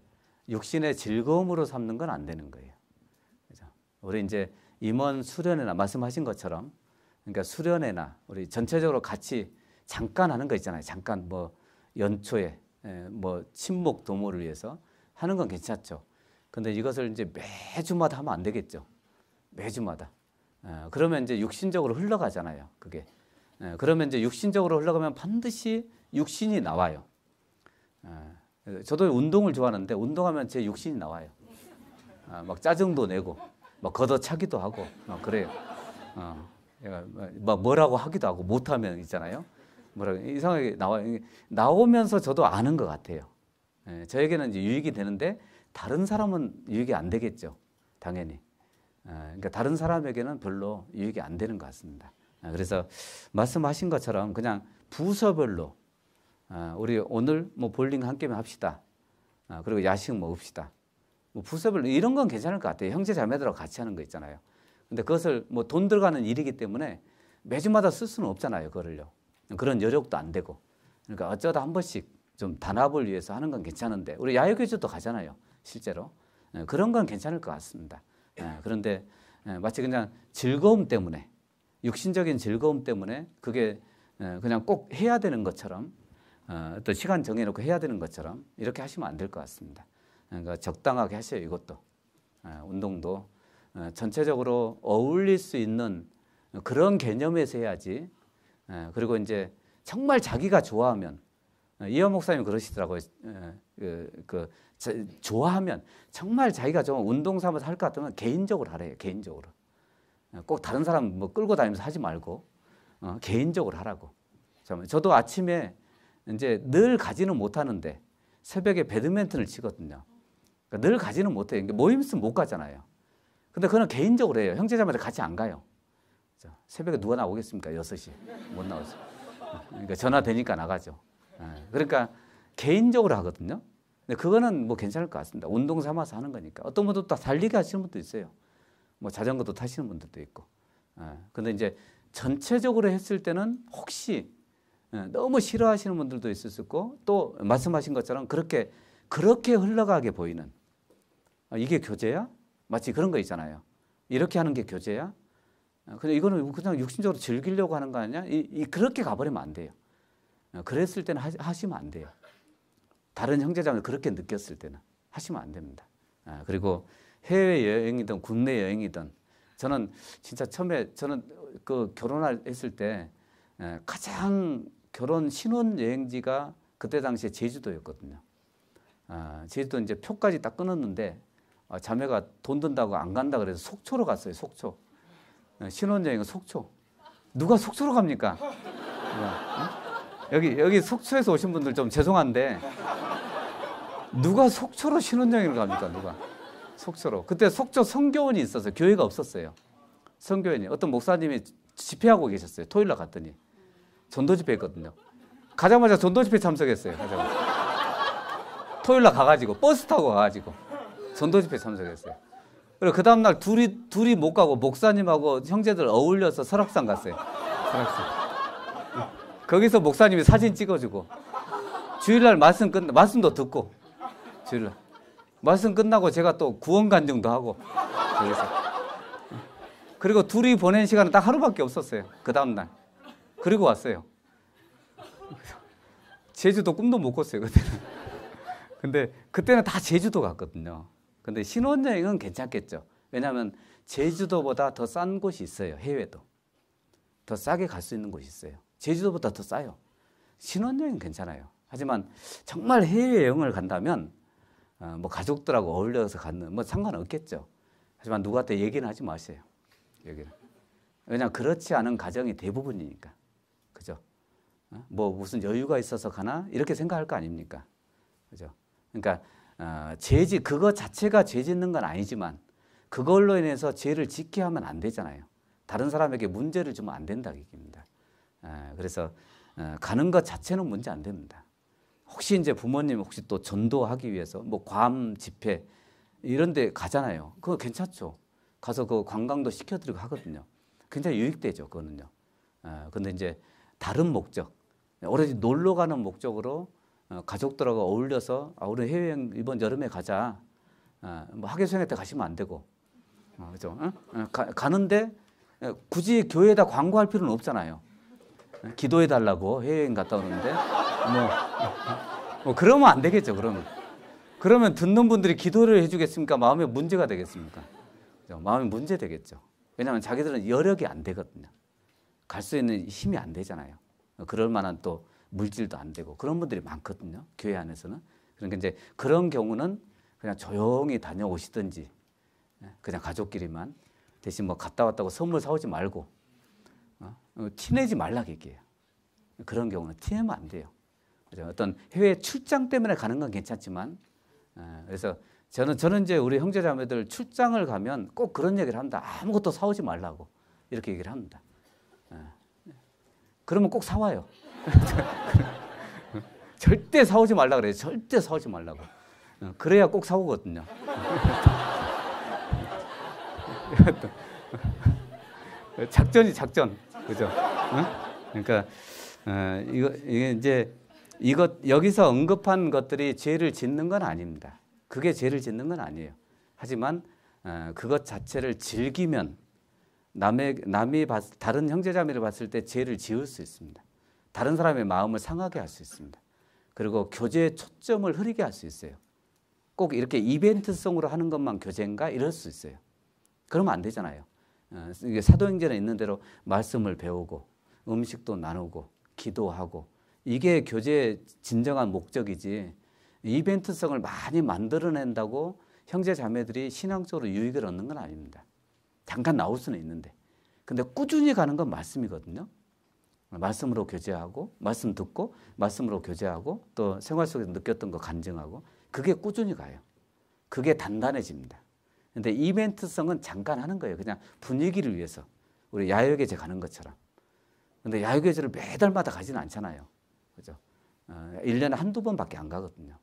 육신의 즐거움으로 삼는 건 안 되는 거예요. 그죠? 우리 이제 임원 수련회나 말씀하신 것처럼 그러니까 수련회나 우리 전체적으로 같이 잠깐 하는 거 있잖아요. 잠깐 뭐 연초에 뭐 친목 도모를 위해서 하는 건 괜찮죠. 근데 이것을 이제 매주마다 하면 안 되겠죠. 매주마다. 그러면 이제 육신적으로 흘러가잖아요. 그게. 그러면 이제 육신적으로 흘러가면 반드시 육신이 나와요. 저도 운동을 좋아하는데 운동하면 제 육신이 나와요. 막 짜증도 내고, 막 걷어차기도 하고, 막 그래요. 막 뭐라고 하기도 하고 못하면 있잖아요. 뭐라고 이상하게 나오면서 저도 아는 것 같아요. 저에게는 이제 유익이 되는데 다른 사람은 유익이 안 되겠죠. 당연히. 그러니까 다른 사람에게는 별로 유익이 안 되는 것 같습니다. 그래서 말씀하신 것처럼 그냥 부서별로 우리 오늘 뭐 볼링 한 게임 합시다. 그리고 야식 먹읍시다. 뭐 부서별로 이런 건 괜찮을 것 같아요. 형제 자매들하고 같이 하는 거 있잖아요. 근데 그것을 뭐 돈 들어가는 일이기 때문에 매주마다 쓸 수는 없잖아요. 그걸요. 그런 여력도 안 되고. 그러니까 어쩌다 한 번씩 좀 단합을 위해서 하는 건 괜찮은데 우리 야외교제도 가잖아요. 실제로. 그런 건 괜찮을 것 같습니다. 그런데 마치 그냥 즐거움 때문에 육신적인 즐거움 때문에 그게 그냥 꼭 해야 되는 것처럼 또 시간 정해놓고 해야 되는 것처럼 이렇게 하시면 안 될 것 같습니다. 그러니까 적당하게 하셔요. 이것도 운동도 전체적으로 어울릴 수 있는 그런 개념에서 해야지. 그리고 이제 정말 자기가 좋아하면 이현 목사님 그러시더라고요. 좋아하면 정말 자기가 좀 운동 삼아서 할 것 같으면 개인적으로 하래요. 개인적으로. 꼭 다른 사람 뭐 끌고 다니면서 하지 말고 개인적으로 하라고. 저도 아침에 이제 늘 가지는 못하는데 새벽에 배드민턴을 치거든요. 그러니까 늘 가지는 못해요. 모임 있으면 못 가잖아요. 근데 그건 개인적으로 해요. 형제자매들 같이 안 가요. 새벽에 누가 나오겠습니까? 6시. 못 나오죠. 그러니까 전화 되니까 나가죠. 그러니까 개인적으로 하거든요. 근데 그거는 뭐 괜찮을 것 같습니다. 운동 삼아서 하는 거니까. 어떤 분도 또 달리기 하시는 분도 있어요. 뭐 자전거도 타시는 분들도 있고. 근데 이제 전체적으로 했을 때는 혹시 너무 싫어하시는 분들도 있을 수 있고 또 말씀하신 것처럼 그렇게 흘러가게 보이는 이게 교제야? 마치 그런 거 있잖아요. 이렇게 하는 게 교제야? 근데 이거는 그냥 육신적으로 즐기려고 하는 거 아니야? 그렇게 가버리면 안 돼요. 그랬을 때는 하시면 안 돼요. 다른 형제자매를 그렇게 느꼈을 때는 하시면 안 됩니다. 그리고 해외여행이든 국내 여행이든 저는 진짜 처음에 저는 그 결혼했을 때 가장 결혼 신혼여행지가 그때 당시에 제주도였거든요. 제주도 이제 표까지 딱 끊었는데 자매가 돈 든다고 안 간다 그래서 속초로 갔어요. 속초. 신혼여행은 속초. 누가 속초로 갑니까? 여기 속초에서 오신 분들 좀 죄송한데 누가 속초로 신혼여행을 갑니까? 누가? 속초로. 그때 속초 성교원이 있었어요. 교회가 없었어요. 성교원이. 어떤 목사님이 집회하고 계셨어요. 토요일 날 갔더니. 전도 집회 했거든요. 가자마자 전도 집회 참석했어요. 가자마자. 토요일 날 가가지고 버스 타고 가가지고 전도 집회 참석했어요. 그리고 그 다음날 둘이 못 가고 목사님하고 형제들 어울려서 설악산 갔어요. 설악산. 거기서 목사님이 사진 찍어주고 주일날 말씀도 듣고 주일날 말씀 끝나고 제가 또 구원 간증도 하고 거기서. 그리고 둘이 보낸 시간은 딱 하루밖에 없었어요. 그 다음날. 그리고 왔어요. 제주도 꿈도 못 꿨어요. 그때는. 근데 그때는 다 제주도 갔거든요. 근데 신혼여행은 괜찮겠죠. 왜냐하면 제주도보다 더 싼 곳이 있어요. 해외도. 더 싸게 갈 수 있는 곳이 있어요. 제주도보다 더 싸요. 신혼여행은 괜찮아요. 하지만 정말 해외여행을 간다면 뭐 가족들하고 어울려서 가는 뭐 상관없겠죠. 하지만 누구한테 얘기는 하지 마세요. 얘기는. 왜냐하면 그렇지 않은 가정이 대부분이니까. 그죠? 뭐 무슨 여유가 있어서 가나? 이렇게 생각할 거 아닙니까? 그죠? 그러니까 그거 자체가 죄 짓는 건 아니지만 그걸로 인해서 죄를 짓게 하면 안 되잖아요. 다른 사람에게 문제를 주면 안 된다 얘기입니다. 그래서 가는 것 자체는 문제 안 됩니다. 혹시 이제 부모님 혹시 또 전도하기 위해서 뭐 괌 집회 이런 데 가잖아요. 그거 괜찮죠. 가서 그 관광도 시켜드리고 하거든요. 굉장히 유익되죠. 그거는요. 근데 이제 다른 목적, 오로지 놀러 가는 목적으로 가족들하고 어울려서 우리 해외여행 이번 여름에 가자. 뭐 학예수행회 때 가시면 안 되고, 그죠? 가는데 굳이 교회에다 광고할 필요는 없잖아요. 기도해 달라고 해외여행 갔다 오는데 뭐 그러면 안 되겠죠. 그러면 듣는 분들이 기도를 해주겠습니까? 마음에 문제가 되겠습니까? 그죠? 마음에 문제 되겠죠. 왜냐하면 자기들은 여력이 안 되거든요. 갈 수 있는 힘이 안 되잖아요. 그럴 만한 또 물질도 안 되고 그런 분들이 많거든요. 교회 안에서는. 그러니까 이제 그런 경우는 그냥 조용히 다녀오시든지 그냥 가족끼리만 대신 뭐 갔다 왔다고 선물 사오지 말고 티내지 말라 얘기해요. 그런 경우는 티내면 안 돼요. 그죠? 어떤 해외 출장 때문에 가는 건 괜찮지만 그래서 저는 이제 우리 형제자매들 출장을 가면 꼭 그런 얘기를 합니다. 아무것도 사오지 말라고 이렇게 얘기를 합니다. 그러면 꼭 사와요. 절대 사오지 말라 그래요. 절대 사오지 말라고. 그래야 꼭 사오거든요. 작전이 작전, 그죠? 그러니까 이게 이제 여기서 언급한 것들이 죄를 짓는 건 아닙니다. 그게 죄를 짓는 건 아니에요. 하지만 그것 자체를 즐기면 다른 형제자매를 봤을 때 죄를 지을 수 있습니다. 다른 사람의 마음을 상하게 할 수 있습니다. 그리고 교제의 초점을 흐리게 할 수 있어요. 꼭 이렇게 이벤트성으로 하는 것만 교제인가? 이럴 수 있어요. 그러면 안 되잖아요. 이게 사도행전에 있는 대로 말씀을 배우고 음식도 나누고 기도하고 이게 교제의 진정한 목적이지 이벤트성을 많이 만들어낸다고 형제 자매들이 신앙적으로 유익을 얻는 건 아닙니다. 잠깐 나올 수는 있는데 근데 꾸준히 가는 건 말씀이거든요. 말씀으로 교제하고 말씀 듣고 말씀으로 교제하고 또 생활 속에서 느꼈던 거 간증하고 그게 꾸준히 가요. 그게 단단해집니다. 근데 이벤트성은 잠깐 하는 거예요. 그냥 분위기를 위해서. 우리 야외교제 가는 것처럼. 근데 야외교제를 매달마다 가지는 않잖아요. 그죠? 1년에 한두 번밖에 안 가거든요.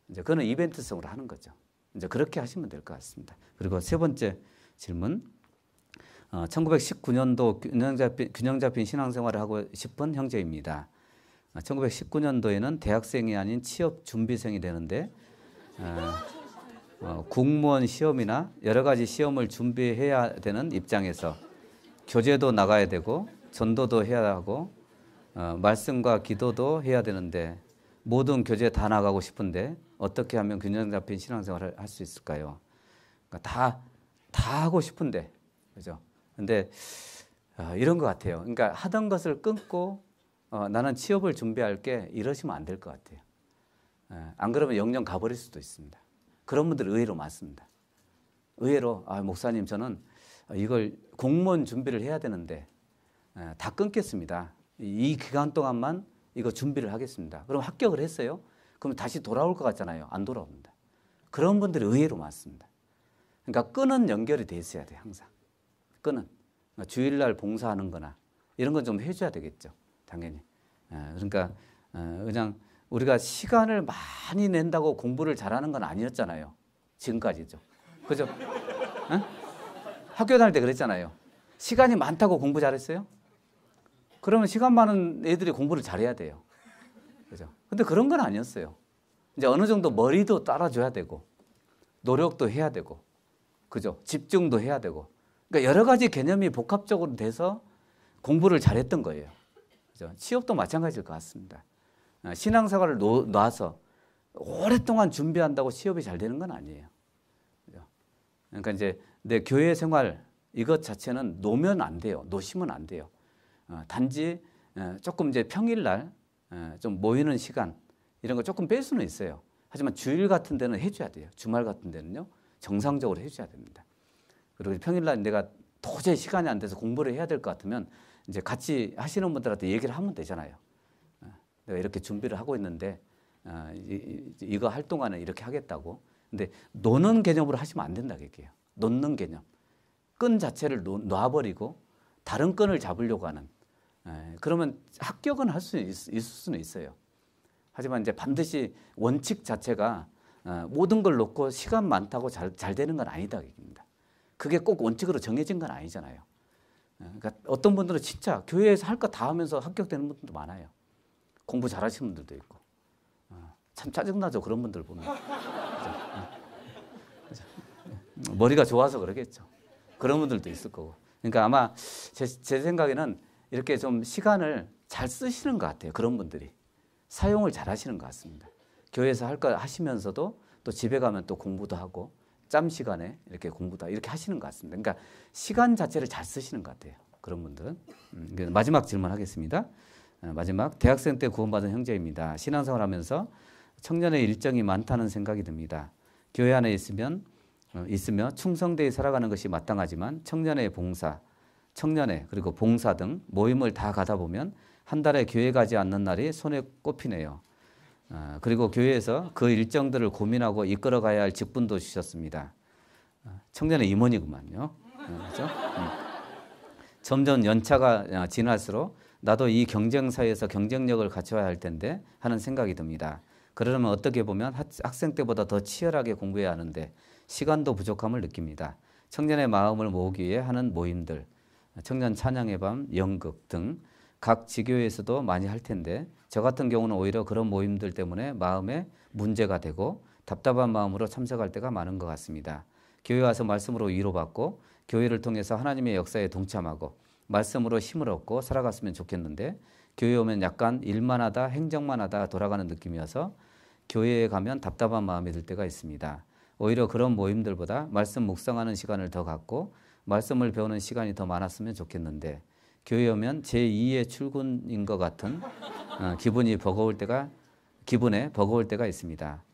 이제 그거는 이벤트성으로 하는 거죠. 이제 그렇게 하시면 될 것 같습니다. 그리고 세 번째 질문. 1919년도 균형 잡힌 신앙생활을 하고 싶은 형제입니다. 1919년도에는 대학생이 아닌 취업 준비생이 되는데 공무원 시험이나 여러 가지 시험을 준비해야 되는 입장에서 교제도 나가야 되고 전도도 해야 하고 말씀과 기도도 해야 되는데 모든 교제 다 나가고 싶은데 어떻게 하면 균형 잡힌 신앙생활을 할 수 있을까요? 그러니까 다 하고 싶은데 그죠? 근데 이런 것 같아요. 그러니까 하던 것을 끊고 나는 취업을 준비할게 이러시면 안 될 것 같아요. 안 그러면 영영 가버릴 수도 있습니다. 그런 분들 의외로 많습니다. 의외로 목사님 저는 이걸 공무원 준비를 해야 되는데 다 끊겠습니다. 이 기간 동안만 이거 준비를 하겠습니다. 그럼 합격을 했어요? 그럼 다시 돌아올 것 같잖아요. 안 돌아옵니다. 그런 분들이 의외로 많습니다. 그러니까 끈은 연결이 돼 있어야 돼요. 항상. 끈은. 주일날 봉사하는 거나 이런 건 좀 해줘야 되겠죠. 당연히. 그러니까 그냥 우리가 시간을 많이 낸다고 공부를 잘하는 건 아니었잖아요. 지금까지죠. 그죠? 학교 다닐 때 그랬잖아요. 시간이 많다고 공부 잘했어요? 그러면 시간 많은 애들이 공부를 잘해야 돼요. 그죠? 근데 그런 건 아니었어요. 이제 어느 정도 머리도 따라줘야 되고, 노력도 해야 되고, 그죠? 집중도 해야 되고. 그러니까 여러 가지 개념이 복합적으로 돼서 공부를 잘했던 거예요. 그죠? 취업도 마찬가지일 것 같습니다. 신앙생활을 놔서 오랫동안 준비한다고 취업이 잘 되는 건 아니에요. 그죠? 그러니까 이제 내 교회 생활 이것 자체는 놓으면 안 돼요. 놓으시면 안 돼요. 단지 조금 이제 평일날 좀 모이는 시간 이런 거 조금 뺄 수는 있어요. 하지만 주일 같은 데는 해줘야 돼요. 주말 같은 데는요. 정상적으로 해줘야 됩니다. 그리고 평일날 내가 도저히 시간이 안 돼서 공부를 해야 될 것 같으면 이제 같이 하시는 분들한테 얘기를 하면 되잖아요. 내가 이렇게 준비를 하고 있는데 이거 할 동안은 이렇게 하겠다고. 근데 노는 개념으로 하시면 안 된다 얘기해요. 놓는 개념. 끈 자체를 놔버리고 다른 끈을 잡으려고 하는. 그러면 합격은 할 수 있을 수는 있어요. 하지만 이제 반드시 원칙 자체가 모든 걸 놓고 시간 많다고 잘 되는 건 아니다 얘기입니다. 그게 꼭 원칙으로 정해진 건 아니잖아요. 그러니까 어떤 분들은 진짜 교회에서 할 거 다 하면서 합격되는 분들도 많아요. 공부 잘하시는 분들도 있고. 참 짜증나죠. 그런 분들 보면. 그죠? 머리가 좋아서 그러겠죠. 그런 분들도 있을 거고. 그러니까 아마 제 생각에는 이렇게 좀 시간을 잘 쓰시는 것 같아요. 그런 분들이. 사용을 잘 하시는 것 같습니다. 교회에서 할 거 하시면서도 또 집에 가면 또 공부도 하고 짬 시간에 이렇게 공부도 이렇게 하시는 것 같습니다. 그러니까 시간 자체를 잘 쓰시는 것 같아요. 그런 분들은. 마지막 질문 하겠습니다. 마지막 대학생 때 구원받은 형제입니다. 신앙생활 하면서 청년의 일정이 많다는 생각이 듭니다. 교회 안에 있으며 충성되이 살아가는 것이 마땅하지만 청년의 봉사, 청년회 그리고 봉사 등 모임을 다 가다 보면 한 달에 교회 가지 않는 날이 손에 꼽히네요. 그리고 교회에서 그 일정들을 고민하고 이끌어 가야 할 직분도 주셨습니다. 청년의 임원이구만요. 그렇죠? 점점 연차가 지날수록 나도 이 경쟁 사회에서 경쟁력을 갖춰야 할 텐데 하는 생각이 듭니다. 그러려면 어떻게 보면 학생 때보다 더 치열하게 공부해야 하는데 시간도 부족함을 느낍니다. 청년의 마음을 모으기 위해 하는 모임들, 청년 찬양의 밤, 연극 등 각 지교회에서도 많이 할 텐데 저 같은 경우는 오히려 그런 모임들 때문에 마음에 문제가 되고 답답한 마음으로 참석할 때가 많은 것 같습니다. 교회 와서 말씀으로 위로받고 교회를 통해서 하나님의 역사에 동참하고 말씀으로 힘을 얻고 살아갔으면 좋겠는데 교회 오면 약간 일만 하다 행정만 하다 돌아가는 느낌이어서 교회에 가면 답답한 마음이 들 때가 있습니다. 오히려 그런 모임들보다 말씀 묵상하는 시간을 더 갖고 말씀을 배우는 시간이 더 많았으면 좋겠는데 교회 오면 제2의 출근인 것 같은 기분에 버거울 때가 있습니다.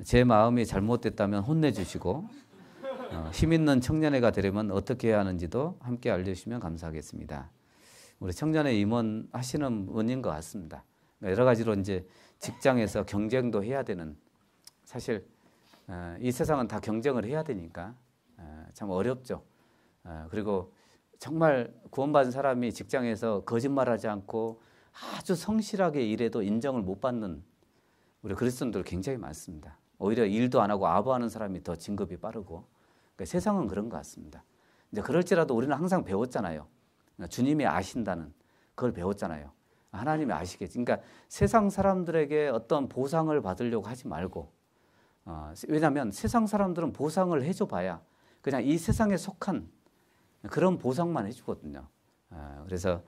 제 마음이 잘못됐다면 혼내주시고 힘있는 청년회가 되려면 어떻게 해야 하는지도 함께 알려주시면 감사하겠습니다. 우리 청년회 임원하시는 분인 것 같습니다. 여러 가지로 이제 직장에서 경쟁도 해야 되는, 사실 이 세상은 다 경쟁을 해야 되니까 참 어렵죠. 그리고 정말 구원받은 사람이 직장에서 거짓말하지 않고 아주 성실하게 일해도 인정을 못 받는 우리 그리스도인들 굉장히 많습니다. 오히려 일도 안 하고 아부하는 사람이 더 진급이 빠르고, 그러니까 세상은 그런 것 같습니다. 이제 그럴지라도 우리는 항상 배웠잖아요. 주님이 아신다는 그걸 배웠잖아요. 하나님이 아시겠지. 그러니까 세상 사람들에게 어떤 보상을 받으려고 하지 말고, 왜냐하면 세상 사람들은 보상을 해줘 봐야 그냥 이 세상에 속한 그런 보상만 해주거든요. 그래서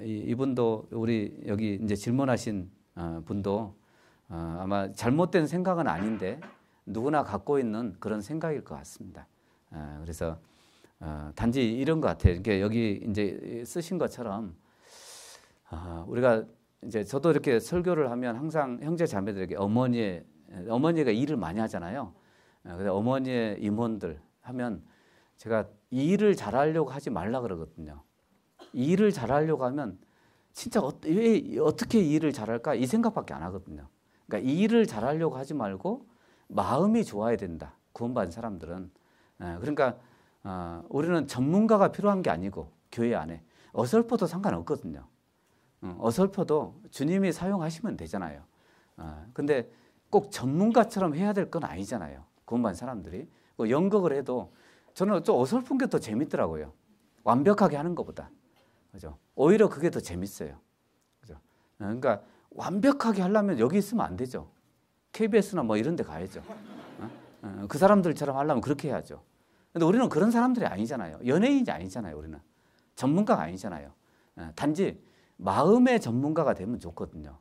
이분도 우리 여기 이제 질문하신 분도 아마 잘못된 생각은 아닌데 누구나 갖고 있는 그런 생각일 것 같습니다. 그래서 단지 이런 것 같아요. 그러니까 여기 이제 쓰신 것처럼 우리가 이제 저도 이렇게 설교를 하면 항상 형제 자매들에게 어머니가 일을 많이 하잖아요. 그래서 어머니의 임원들 하면 제가 일을 잘하려고 하지 말라 그러거든요. 일을 잘하려고 하면 진짜 왜 어떻게 일을 잘할까 이 생각밖에 안 하거든요. 그러니까 일을 잘하려고 하지 말고 마음이 좋아야 된다. 구원받은 사람들은. 그러니까 우리는 전문가가 필요한 게 아니고 교회 안에 어설퍼도 상관없거든요. 어설퍼도 주님이 사용하시면 되잖아요. 근데 꼭 전문가처럼 해야 될 건 아니잖아요. 구원받은 사람들이. 연극을 해도 저는 좀 어설픈 게 더 재밌더라고요. 완벽하게 하는 것보다. 그죠? 오히려 그게 더 재밌어요. 그죠? 그러니까 완벽하게 하려면 여기 있으면 안 되죠. KBS나 뭐 이런 데 가야죠. 그 사람들처럼 하려면 그렇게 해야죠. 근데 우리는 그런 사람들이 아니잖아요. 연예인이 아니잖아요. 우리는 전문가가 아니잖아요. 단지 마음의 전문가가 되면 좋거든요.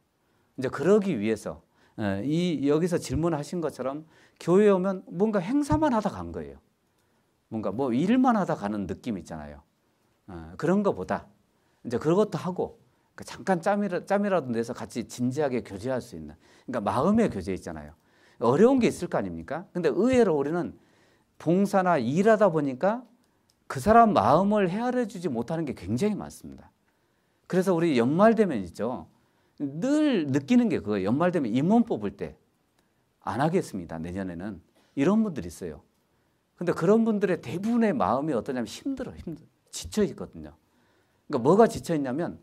이제 그러기 위해서 여기서 질문하신 것처럼 교회에 오면 뭔가 행사만 하다 간 거예요. 뭔가 뭐 일만 하다 가는 느낌 있잖아요. 그런 것보다 이제 그것도 하고 잠깐 짬이라도 내서 같이 진지하게 교제할 수 있는, 그러니까 마음의 교제 있잖아요. 어려운 게 있을 거 아닙니까? 근데 의외로 우리는 봉사나 일하다 보니까 그 사람 마음을 헤아려 주지 못하는 게 굉장히 많습니다. 그래서 우리 연말 되면 있죠. 늘 느끼는 게 그거예요. 연말 되면 임원 뽑을 때 안 하겠습니다. 내년에는. 이런 분들이 있어요. 근데 그런 분들의 대부분의 마음이 어떠냐면 힘들어. 지쳐 있거든요. 그러니까 뭐가 지쳐 있냐면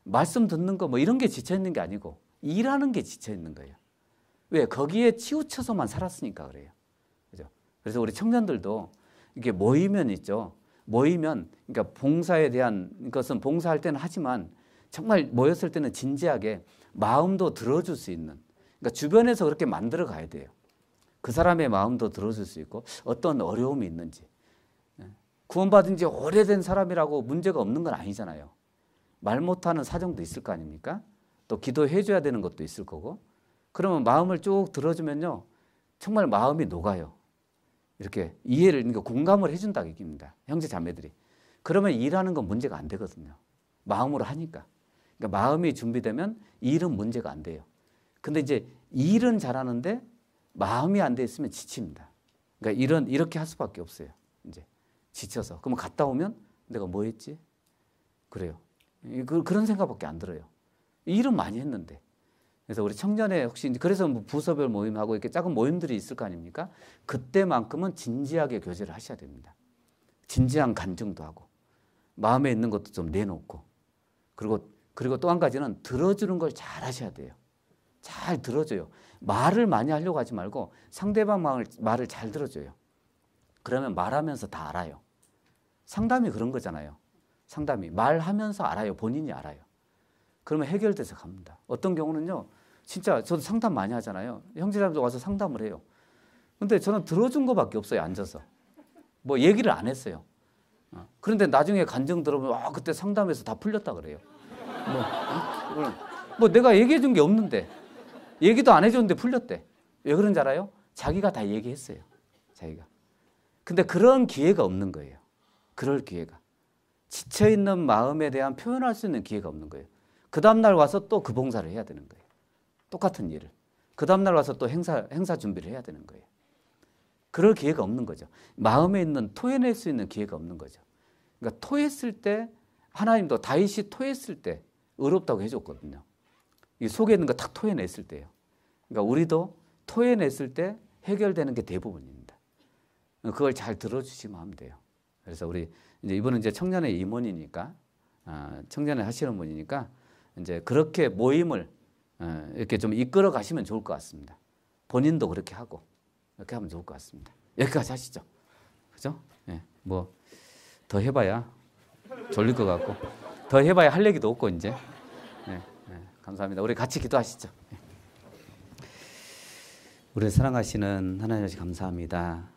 말씀 듣는 거 뭐 이런 게 지쳐 있는 게 아니고 일하는 게 지쳐 있는 거예요. 왜? 거기에 치우쳐서만 살았으니까 그래요. 그죠? 그래서 우리 청년들도 이게 모이면 있죠. 모이면 그러니까 봉사에 대한 것은 봉사할 때는 하지만 정말 모였을 때는 진지하게 마음도 들어줄 수 있는, 그러니까 주변에서 그렇게 만들어 가야 돼요. 그 사람의 마음도 들어줄 수 있고 어떤 어려움이 있는지. 구원받은 지 오래된 사람이라고 문제가 없는 건 아니잖아요. 말 못하는 사정도 있을 거 아닙니까? 또 기도해 줘야 되는 것도 있을 거고. 그러면 마음을 쭉 들어주면요. 정말 마음이 녹아요. 이렇게 이해를, 그러니까 공감을 해준다고 얘기입니다. 형제 자매들이. 그러면 일하는 건 문제가 안 되거든요. 마음으로 하니까. 그러니까 마음이 준비되면 일은 문제가 안 돼요. 근데 이제 일은 잘하는데 마음이 안 돼 있으면 지칩니다. 그러니까 이렇게 할 수밖에 없어요. 이제 지쳐서. 그러면 갔다 오면 내가 뭐 했지? 그래요. 그런 생각밖에 안 들어요. 일은 많이 했는데. 그래서 우리 청년회 혹시 그래서 뭐 부서별 모임하고 이렇게 작은 모임들이 있을 거 아닙니까? 그때만큼은 진지하게 교제를 하셔야 됩니다. 진지한 간증도 하고 마음에 있는 것도 좀 내놓고 그리고 또 한 가지는 들어주는 걸 잘 하셔야 돼요. 잘 들어줘요. 말을 많이 하려고 하지 말고 상대방 말을 잘 들어줘요. 그러면 말하면서 다 알아요. 상담이 그런 거잖아요. 상담이 말하면서 알아요. 본인이 알아요. 그러면 해결돼서 갑니다. 어떤 경우는요. 진짜 저도 상담 많이 하잖아요. 형제자매도 와서 상담을 해요. 근데 저는 들어준 거밖에 없어요. 앉아서. 뭐 얘기를 안 했어요. 그런데 나중에 간증 들어보면 그때 상담해서 다 풀렸다 그래요. 뭐 내가 얘기해 준 게 없는데 얘기도 안 해줬는데 풀렸대. 왜 그런지 알아요? 자기가 다 얘기했어요. 자기가. 근데 그런 기회가 없는 거예요. 그럴 기회가. 지쳐있는 마음에 대한 표현할 수 있는 기회가 없는 거예요. 그 다음날 와서 또 그 봉사를 해야 되는 거예요. 똑같은 일을. 그 다음날 와서 또 행사 준비를 해야 되는 거예요. 그럴 기회가 없는 거죠. 마음에 있는 토해낼 수 있는 기회가 없는 거죠. 그러니까 토했을 때 하나님도 다윗이 토했을 때 의롭다고 해줬거든요. 이 속에 있는 거 탁 토해냈을 때요. 그러니까 우리도 토해냈을 때 해결되는 게 대부분입니다. 그걸 잘 들어주시면 하면 돼요. 그래서 우리 이제 이분은 이제 청년의 임원이니까 청년회 하시는 분이니까 이제 그렇게 모임을 이렇게 좀 이끌어 가시면 좋을 것 같습니다. 본인도 그렇게 하고 이렇게 하면 좋을 것 같습니다. 여기까지 하시죠. 그죠? 예, 뭐 더 해봐야 졸릴 것 같고 더 해봐야 할 얘기도 없고 이제. 예, 감사합니다. 우리 같이 기도하시죠. 예. 우리 사랑하시는 하나님 아버지 감사합니다.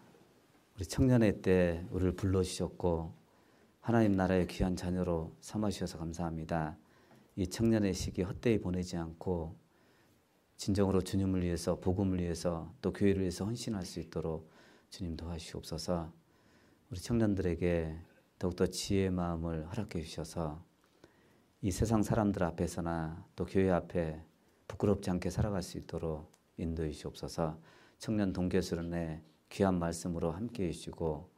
우리 청년회 때 우리를 불러주셨고 하나님 나라의 귀한 자녀로 삼아주셔서 감사합니다. 이 청년의 시기 헛되이 보내지 않고 진정으로 주님을 위해서 복음을 위해서 또 교회를 위해서 헌신할 수 있도록 주님 도와주시옵소서. 우리 청년들에게 더욱더 지혜의 마음을 허락해 주셔서 이 세상 사람들 앞에서나 또 교회 앞에 부끄럽지 않게 살아갈 수 있도록 인도해 주시옵소서. 청년 동계수련회 귀한 말씀으로 함께해 주시고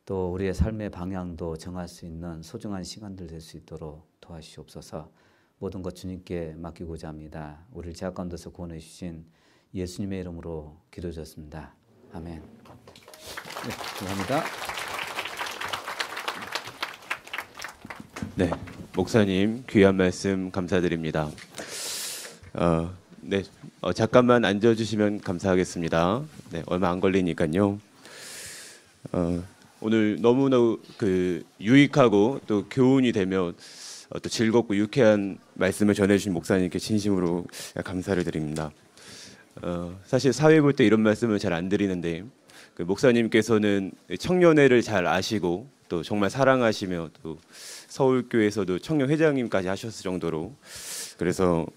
또 우리의 삶의 방향도 정할 수 있는 소중한 시간들 될 수 있도록 도와주시옵소서. 모든 것 주님께 맡기고자 합니다. 우리를 죄악 가운데서 구원해 주신 예수님의 이름으로 기도드렸습니다. 아멘. 네, 감사합니다. 네, 목사님 귀한 말씀 감사드립니다. 네, 잠깐만 앉아주시면 감사하겠습니다. 네, 얼마 안 걸리니까요. 오늘 너무나 유익하고 또 교훈이 되며 또 즐겁고 유쾌한 말씀을 전해주신 목사님께 진심으로 감사를 드립니다. 사실 사회 볼 때 이런 말씀을 잘 안 드리는데 목사님께서는 청년회를 잘 아시고 또 정말 사랑하시며 또 서울교회에서도 청년회장님까지 하셨을 정도로 그래서